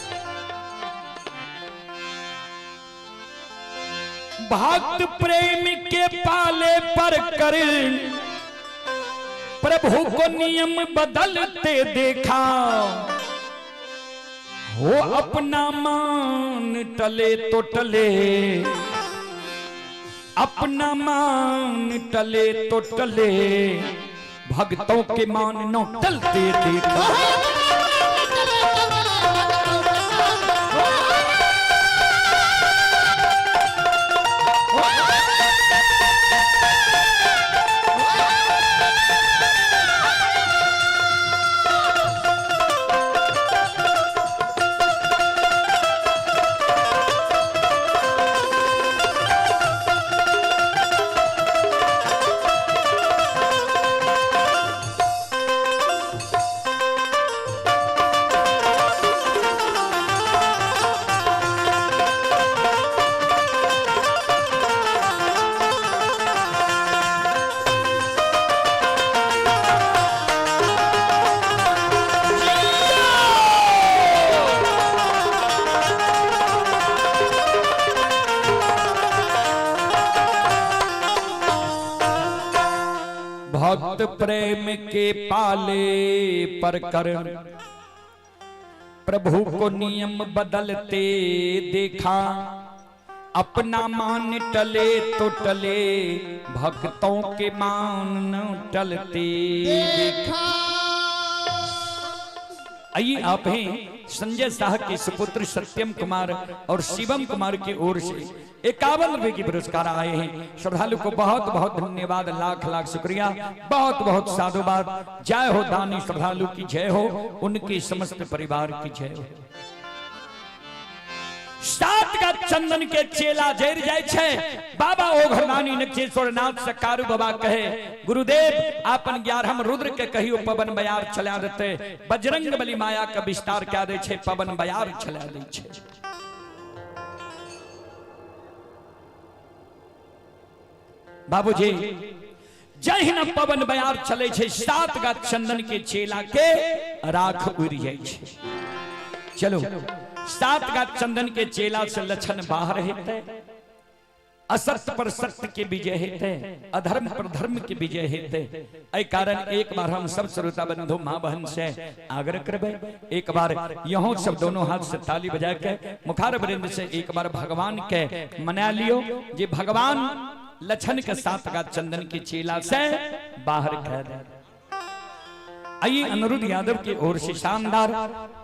[SPEAKER 1] भक्त प्रेम के पाले पर कर प्रभु को नियम बदलते देखा। हो अपना मान टले तो टले अपना मान टले तो टले भक्तों के मान न टलते देखा। भक्त प्रेम के पाले पर कर प्रभु को नियम बदलते देखा। अपना मान टले तो टले भक्तों के मान न टलते देखा। आइए आप हैं संजय शाह के सुपुत्र सत्यम कुमार और शिवम कुमार की ओर से 51 रुपए की पुरस्कार आए हैं। श्रद्धालु को बहुत बहुत धन्यवाद, लाख लाख शुक्रिया, बहुत बहुत साधुवाद। जय हो दानी श्रद्धालु की जय हो, उनके समस्त परिवार की जय हो। सात का चंदन के चेला जैर जाय छे, बाबा ओघरदानी नक्षेश्वर नाथ से कारू बाबा कहे, गुरुदेव आपन 11 रुद्र के कहियो पवन बयार चला देते, बजरंग बली माया का विस्तार क्या दे छे, पवन बयार चला दे छे। बाबूजी जय न पवन बयार चले छे, सात का चंदन के चेला के राख उड़ जाय छे। चलो सात का चंदन के चेला से लक्षण बाहर हेते, असत्य पर सत्य के विजय हेते, अधर्म पर धर्म के विजय हेते। ऐ कारण एक बार हम सब श्रोता बंधु मां बहन से आग्रह करबे, एक बार यहों सब दोनों हाथ से ताली बजा के मुखार वृंद से एक बार भगवान के मना लियो, जे भगवान लक्षण के साथ का चंदन के चेला से बाहर कर दे। आइए अनिरुद्ध यादव की ओर से शानदार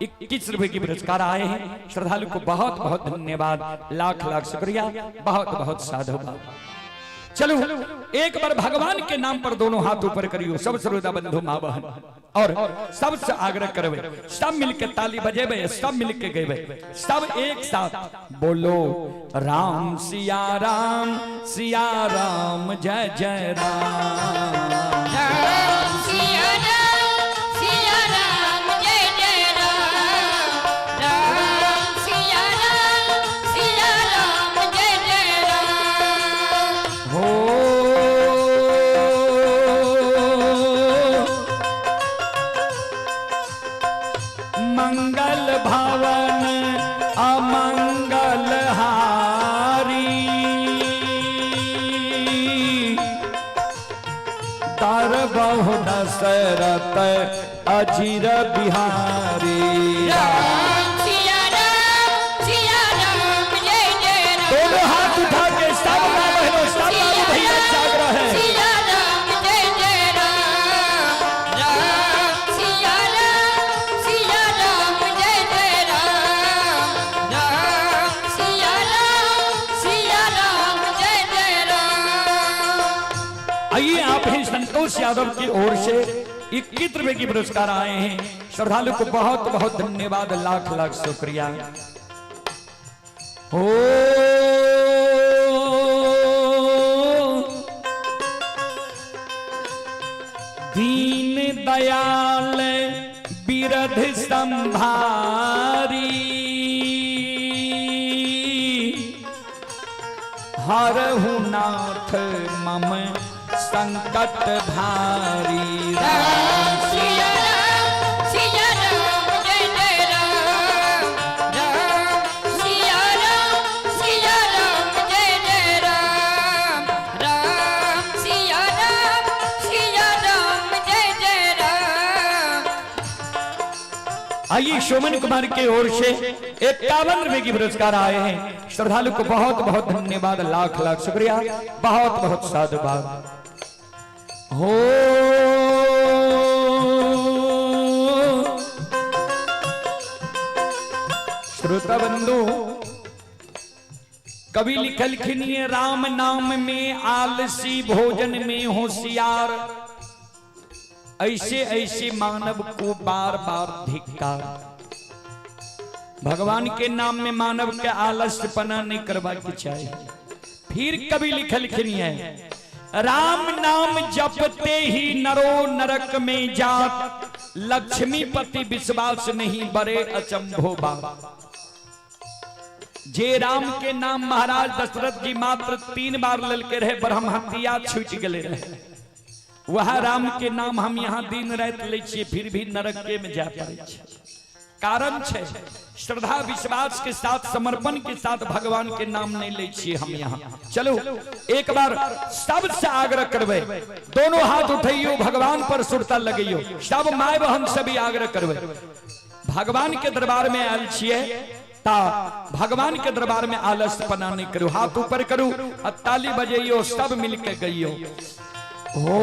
[SPEAKER 1] 21 रुपए की पुरस्कार आए हैं। श्रद्धालु को बहुत बहुत धन्यवाद, लाख लाख शुक्रिया, बहुत बहुत साधुवाद। चलो एक बार भगवान के नाम पर दोनों हाथ ऊपर करियो, सब श्रोता बंधु मां बहन, और सबसे आग्रह करबे, सब मिलके ताली बजेबे, सब मिलके गएबे, सब एक साथ बोलो राम सिया राम जय जय राम। मंगल भवन अमंगल हारी, तर बहु दशरथ अजीर बिहारी। दोनों हाथ उठा के सब बहनों सब भैया जागरण है। आइए आप ही संतोष यादव की ओर से 21 रुपए की पुरस्कार आए हैं। श्रद्धालु को बहुत बहुत धन्यवाद, लाख लाख शुक्रिया। हो दीन दयाल बिरध संभारी, हरहु नाथ मम संकट भारी।
[SPEAKER 2] राम सिया राम जय जय राम, राम सिया राम जय जय राम, राम सिया राम जय जय राम।
[SPEAKER 1] आइए शोमन कुमार की ओर से 51 रुपए की पुरस्कार आए हैं। श्रद्धालु को बहुत बहुत धन्यवाद, लाख लाख शुक्रिया, बहुत बहुत साधुवाद। हो श्रोता बंधु, कवि लिखलखिन ये राम नाम में आलसी, भोजन में होशियार, ऐसे ऐसे मानव को बार बार धिक्कार। भगवान के नाम में मानव के आलस्यपना नहीं करवा के चाहिए। फिर कवि लिखलखिन है, राम नाम जपते ही नरो नरक में जात, लक्ष्मीपति विश्वास नहीं बड़े अचंभो बात। जे राम के नाम महाराज दशरथ जी मात्र 3 बार ललके रहे, ब्रह्म हत्या छूट गए रहे। वह राम के नाम हम यहाँ दिन रात ले छिए, फिर भी नरक में जा पड़े। कारण छे श्रद्धा विश्वास के साथ, समर्पण के साथ भगवान के नाम नहीं ले छिए हम यहाँ। चलो एक बार सबसे आग्रह करबे, दोनों हाथ उठाइयो, भगवान पर सुरता लगइयो, सब माय बहन सभी आग्रह करबे। भगवान के दरबार में आयल छिए ता भगवान के दरबार में आलस्यपना नहीं करू, हाथ ऊपर करू, ताली बजाइयो, सब मिलके गइयो। हो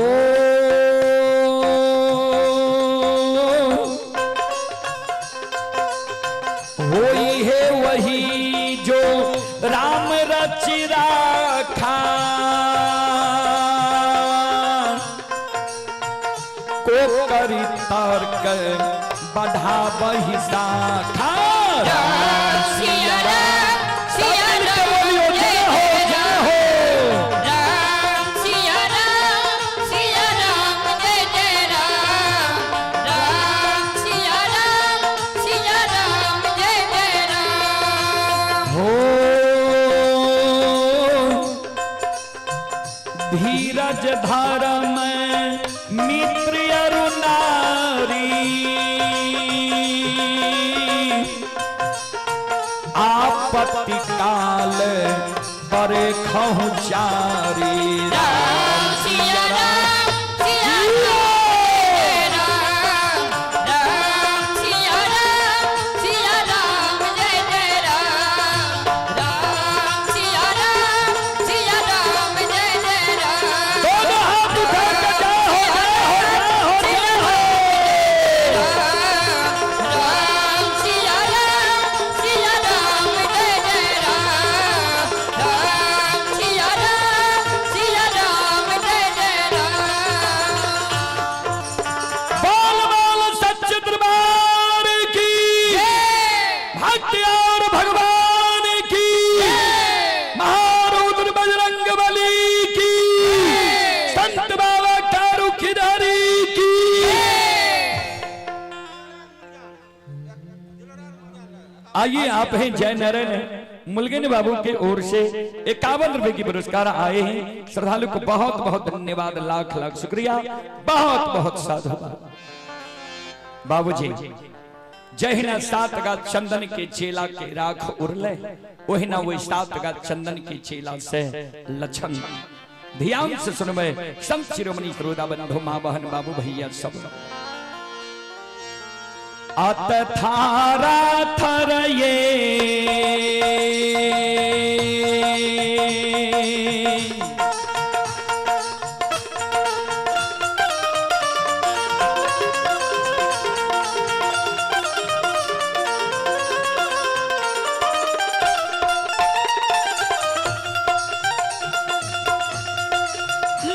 [SPEAKER 1] करी तर्क बढ़ा बही शाखा
[SPEAKER 2] सिया राम सिया राम जय हो राम सिया राम जय जय राम सिया राम जय जय राम
[SPEAKER 1] हो धीरज धारा में मित्र अरुणारी आपत्ति काल बरे खहु चारी
[SPEAKER 2] राम सिया राम जय राम सिया राम जय जय राम सिया राम जय जय राम
[SPEAKER 1] दोनों हाथ उठा के जय हो
[SPEAKER 2] राम सिया राम जय जय राम सिया राम जय जय राम
[SPEAKER 1] बोल बोल सच्चे दरबार की भक्ति और भगवान की महारुद्र बजरंग बली की संत बाबा कारू खिदारी की आइए आप हैं जय नारायण मुलगिन बाबू के ओर से 51 रुपए की पुरस्कार आए हैं। श्रद्धालु को बहुत बहुत धन्यवाद, लाख लाख शुक्रिया, बहुत बहुत साधुवाद। बाबूजी जहिना सात गा चंदन के चेला के राख उड़ले ओहिना वो सात गा चंदन के चेला से लक्षण ध्यान से सुनबे संत शिरोमणि सरोदा बंधु मां बहन बाबू भैया सब अत थारा थर ये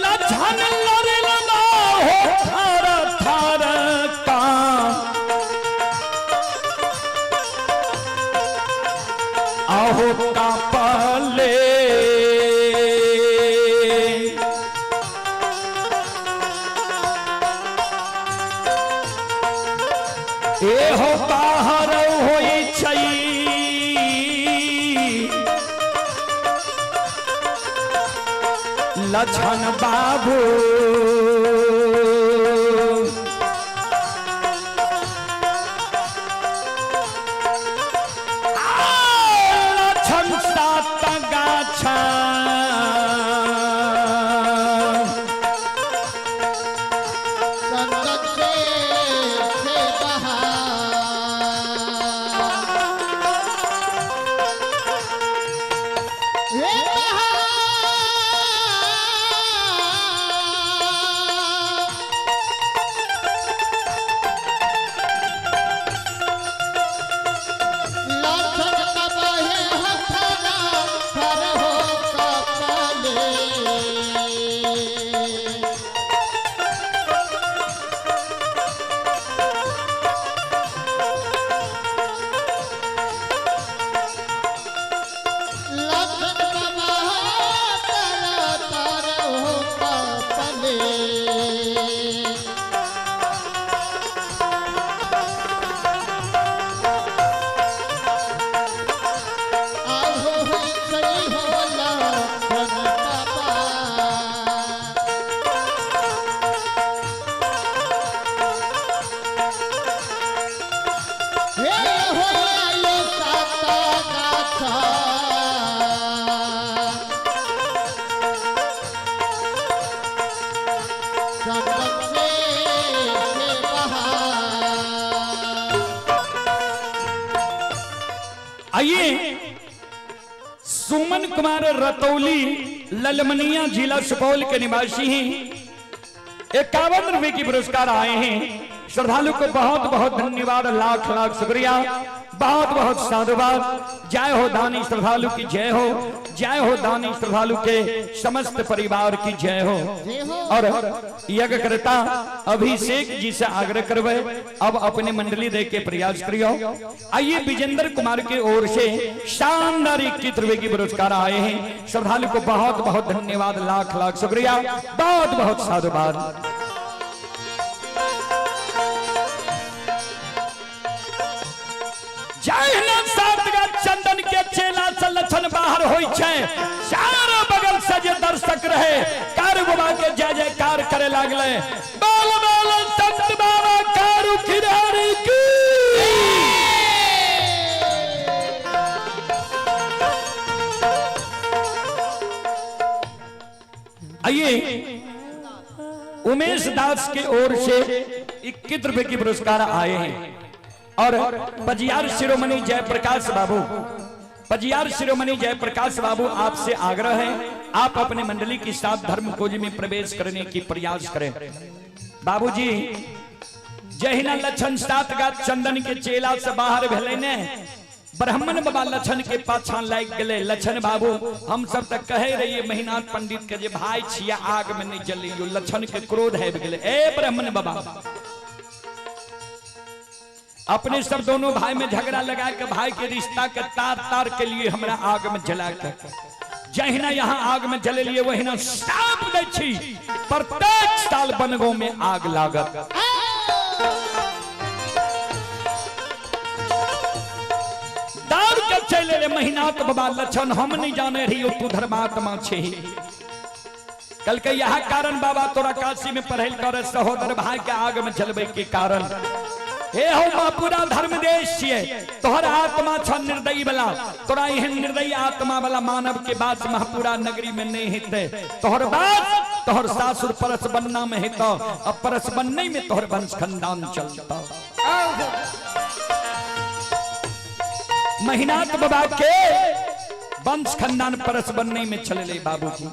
[SPEAKER 1] लछन लरलना हो थर थर का आहो का पले ए हो बाहर होई छई लछन बाबू लछन सात गाछा
[SPEAKER 3] संगत से बहा हे बहा लक्षण कबहे हथना हर हो कपले लक्षण कबहे तर हो कपले आहो होई सही होला बाबा हे होला यो साता गाथा संगत से बहा
[SPEAKER 1] आइए सुमन कुमार रतौली ललमनिया जिला सुपौल के निवासी हैं। 51 रुपए की पुरस्कार आए हैं। श्रद्धालु को बहुत बहुत धन्यवाद, लाख लाख शुक्रिया। बहुत बहुत साधुवाद। जय हो दानी श्रद्धालु की जय हो, जय हो दानी श्रद्धालु के समस्त परिवार की जय हो। और यज्ञ करता अभिषेक जी से आग्रह करवे अब अपने मंडली दे के प्रयास करियो। आइए विजेंद्र कुमार की ओर से शानदार 21 रुपए की पुरस्कार आए हैं। श्रद्धालु को बहुत बहुत धन्यवाद, लाख लाख शुक्रिया, बहुत बहुत साधुवाद। चंदन के चेला से लक्षण बाहर होई छे, चारों बगल से जे दर्शक रहे कारु बाबा के जय जयकार करे लागले। बोल बोल संत बाबा कारु खिरारी की। आइए उमेश दास की ओर से 21 रुपए की पुरस्कार आए हैं। और पजियार शिरोमणि जयप्रकाश बाबू, पजियार शिरोमणि जयप्रकाश बाबू आपसे आग्रह है आप अपने मंडली के साथ धर्म खोज में प्रवेश करने की प्रयास करें। बाबूजी जहिना लक्षण 7 गात चंदन के चेला से बाहर भेले ने ब्राह्मण बाबा लक्षण के पाछा लाग गए। लक्षण बाबू हम सब तक कहे रहिए महीनाथ पंडित के जे भाई छिया आग में नहीं जलियो, लक्षण के क्रोध है गेले। ए ब्राह्मण बाबा अपने सब दोनों भाई में झगड़ा लगा के भाई के रिश्ता के तार तार के लिए हमरा आग में जला के जहिना यहाँ आग में जले लिए वहिना साप दै छी प्रत्येक साल बनगो में आग लागत। दार के चले रे महीनात बाबा लक्षण हम नहीं जाने रही तू धर्मात्मा छे। कल के यह कारण बाबा तोरा काशी में पढ़ल कर सहोदर भाई के आग में जलबे के कारण हे हो मापुरा धर्म देश छिए तोहर आत्मा छ निर्दयी वाला, तोरा एहन निर्दयी आत्मा वाला मानव के बात महापुरा नगरी में नहीं हेते। तोहर बात तोहर सासुर परस बनना में हेतो, अब परस बनने में तोहर वंश खानदान चलता। महीनात बाबा के वंश खानदान परस बनने में चले ले बाबूजी।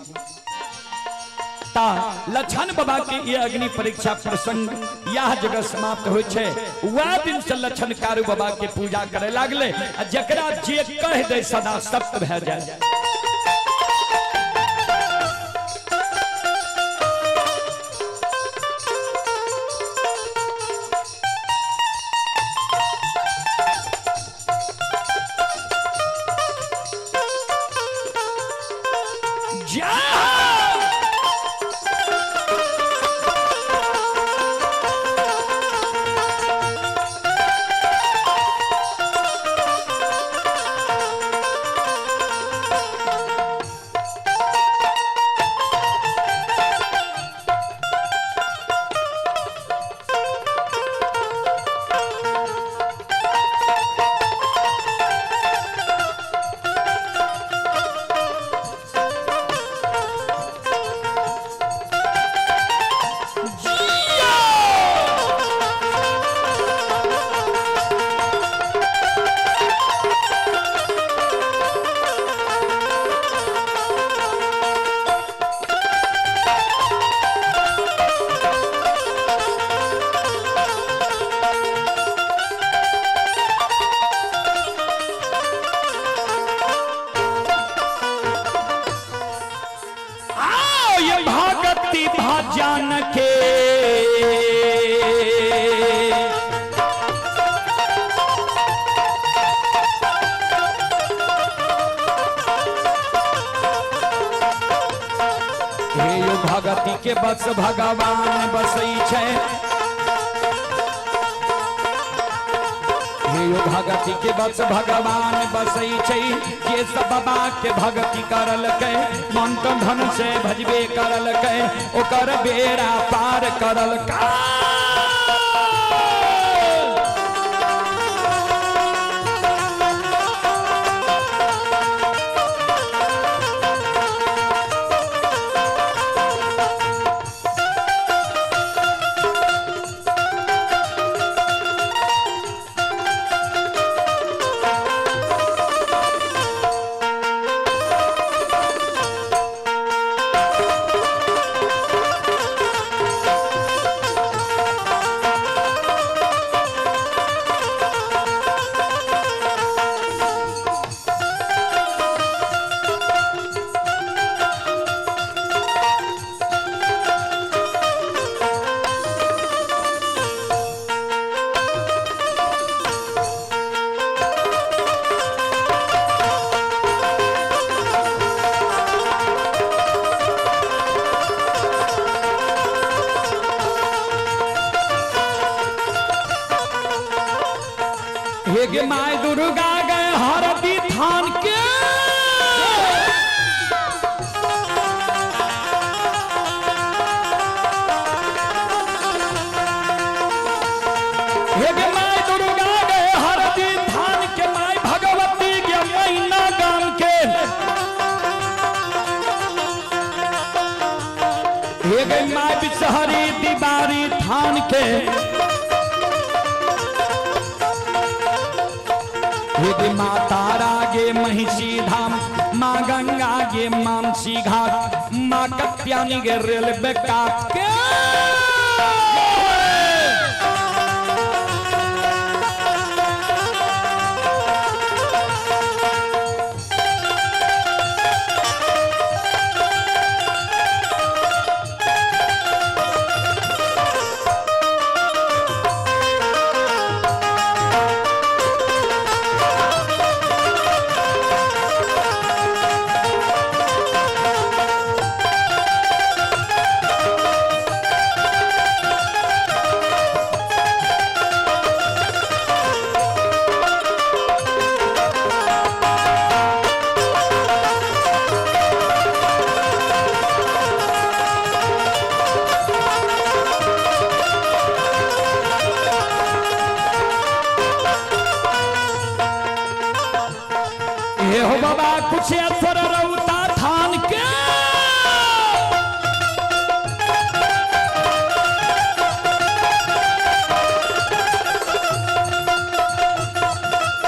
[SPEAKER 1] लक्षण बाबा के ये अग्नि परीक्षा प्रसंग यह जगह समाप्त हो छे। वह दिन से लक्षण कारु बाबा के पूजा करे लागले, जकरा जे कह दे सदा सत्य भे जाए। जान के हे यो भगति के बस भगवान बसई छे, हे यो भगति के बस भगवान बसई छे। ये सब बाबा के भगति करल के मन तो धन से भजबे करल के ओकर बेड़ा पार करल का। ये माय दुर्गा गए हरदी थान के ये माय दुर्गा गए हरदी थान के माय भगवती के महीना गाम के ये गई माय बिसहरी दीवारी थान के ये माँ तारा गे महिषी धाम माँ गंगा गे मानसी घाट माँ कत्यानी गे रेलवे काट के ये हो बाबा कुछ असर रौता थान के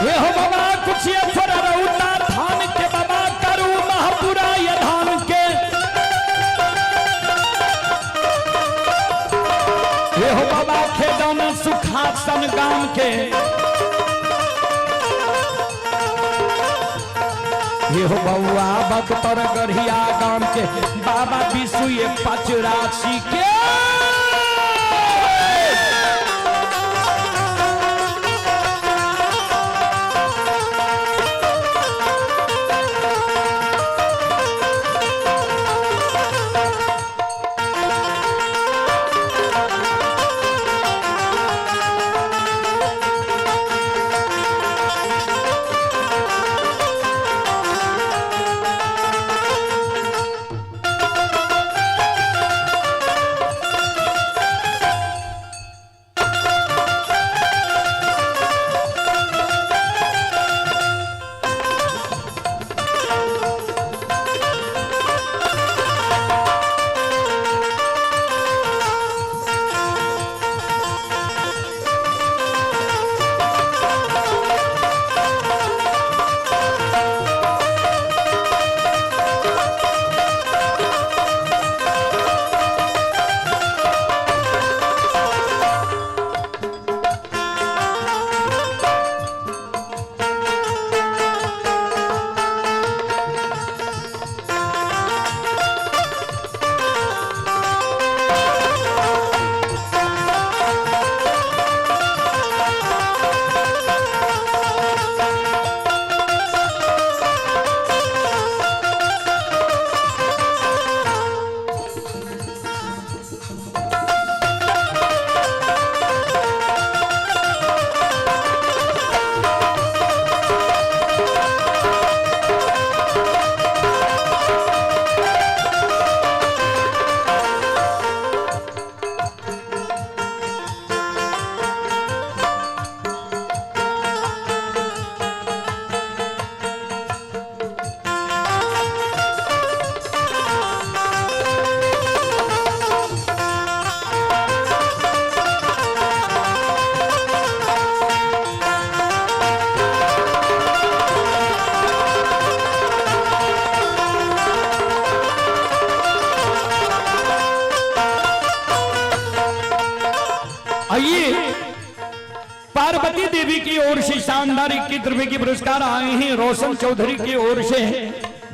[SPEAKER 1] ये हो बाबा कुछ असर रौता थान के बाबा करू महापुरा ये धान के ये हो बाबा खेदन सुखासन गाम के ये हो बउआ बख्तर गढ़िया गांव के बाबा विशु ये 85 के आइए पार्वती देवी की ओर से शानदार 21 रुपए के पुरस्कार आए हैं। रोशन चौधरी की ओर से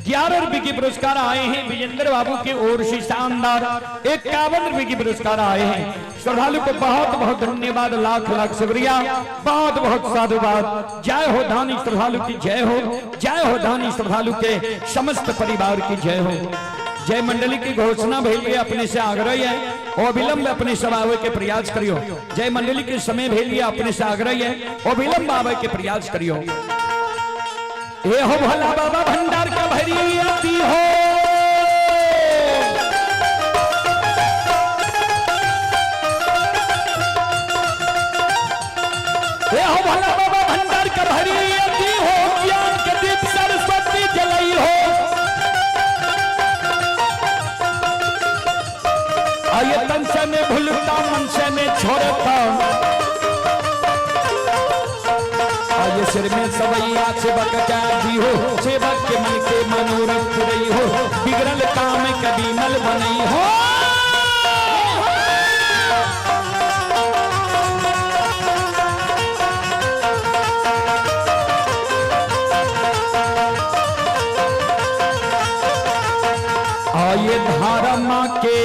[SPEAKER 1] 11 रुपए के पुरस्कार आए हैं। विजेंद्र बाबू की ओर से शानदार 51 रुपए के पुरस्कार आए हैं। श्रद्धालु को बहुत बहुत धन्यवाद, लाख लाख शुक्रिया, बहुत बहुत साधुवाद। जय हो धानी श्रद्धालु की जय हो, जय हो धानी श्रद्धालु के समस्त परिवार की जय हो। जय मंडली की घोषणा भैया अपने से आग्रह है अविलंब अपने सब आवे के प्रयास करियो। जय मंडली के समय भेलिए अपने से आग्रह है अविलंब आवे के प्रयास करियो। ये हो भला बाबा भंडार का भरी आती हो, ये हो भला बाबा भंडार का भरी आती हो, ज्ञान के दीप सरस्वती जलाई हो। आये तन से में भूलता मन से में छोड़ता, आये सिर में सवैया सेवक जी हो, सेवक के मन के मनोरथ रही हो, बिगड़ल काम कभी मल बनई हो। आये धर्म के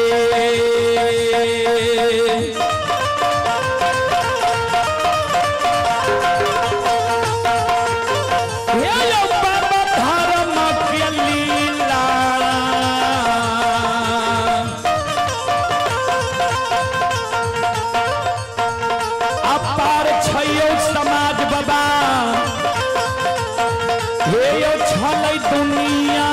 [SPEAKER 1] दुनिया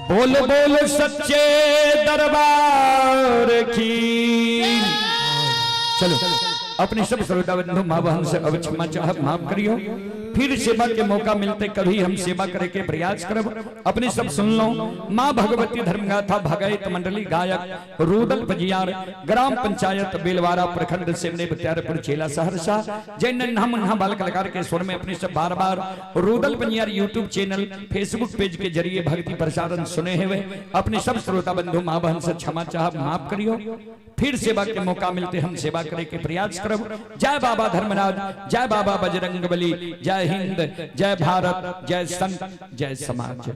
[SPEAKER 1] बोल बोल सच्चे दरबार की। चलो अपने सब श्रोता बंधु माँ बहन से अब क्षमा चाह माफ करियो। फिर सेवा के मौका मिलते कभी हम सेवा करे के प्रयास करब। अपने सब सुन लो। माँ भगवती धर्मगाथा भगत मंडली गायक रूदल पजियार ग्राम पंचायत बेलवारा प्रखंड सिमने बत्यारपुर जिला सहरसा जय नन्हा मुन्हा बाल कलाकार के स्वर में अपने सब बार बार Rudal Pajiyar YouTube channel Facebook page के जरिए भक्ति प्रसारण सुने हुए अपने सब श्रोता बंधु माँ बहन से क्षमा चाह माफ करियो। फिर सेवा के मौका मिलते हम सेवा करे के प्रयास करब। जय बाबा धर्मराज, जय बाबा बजरंगबली, जय हिंद, जय भारत, जय संत, जय समाज।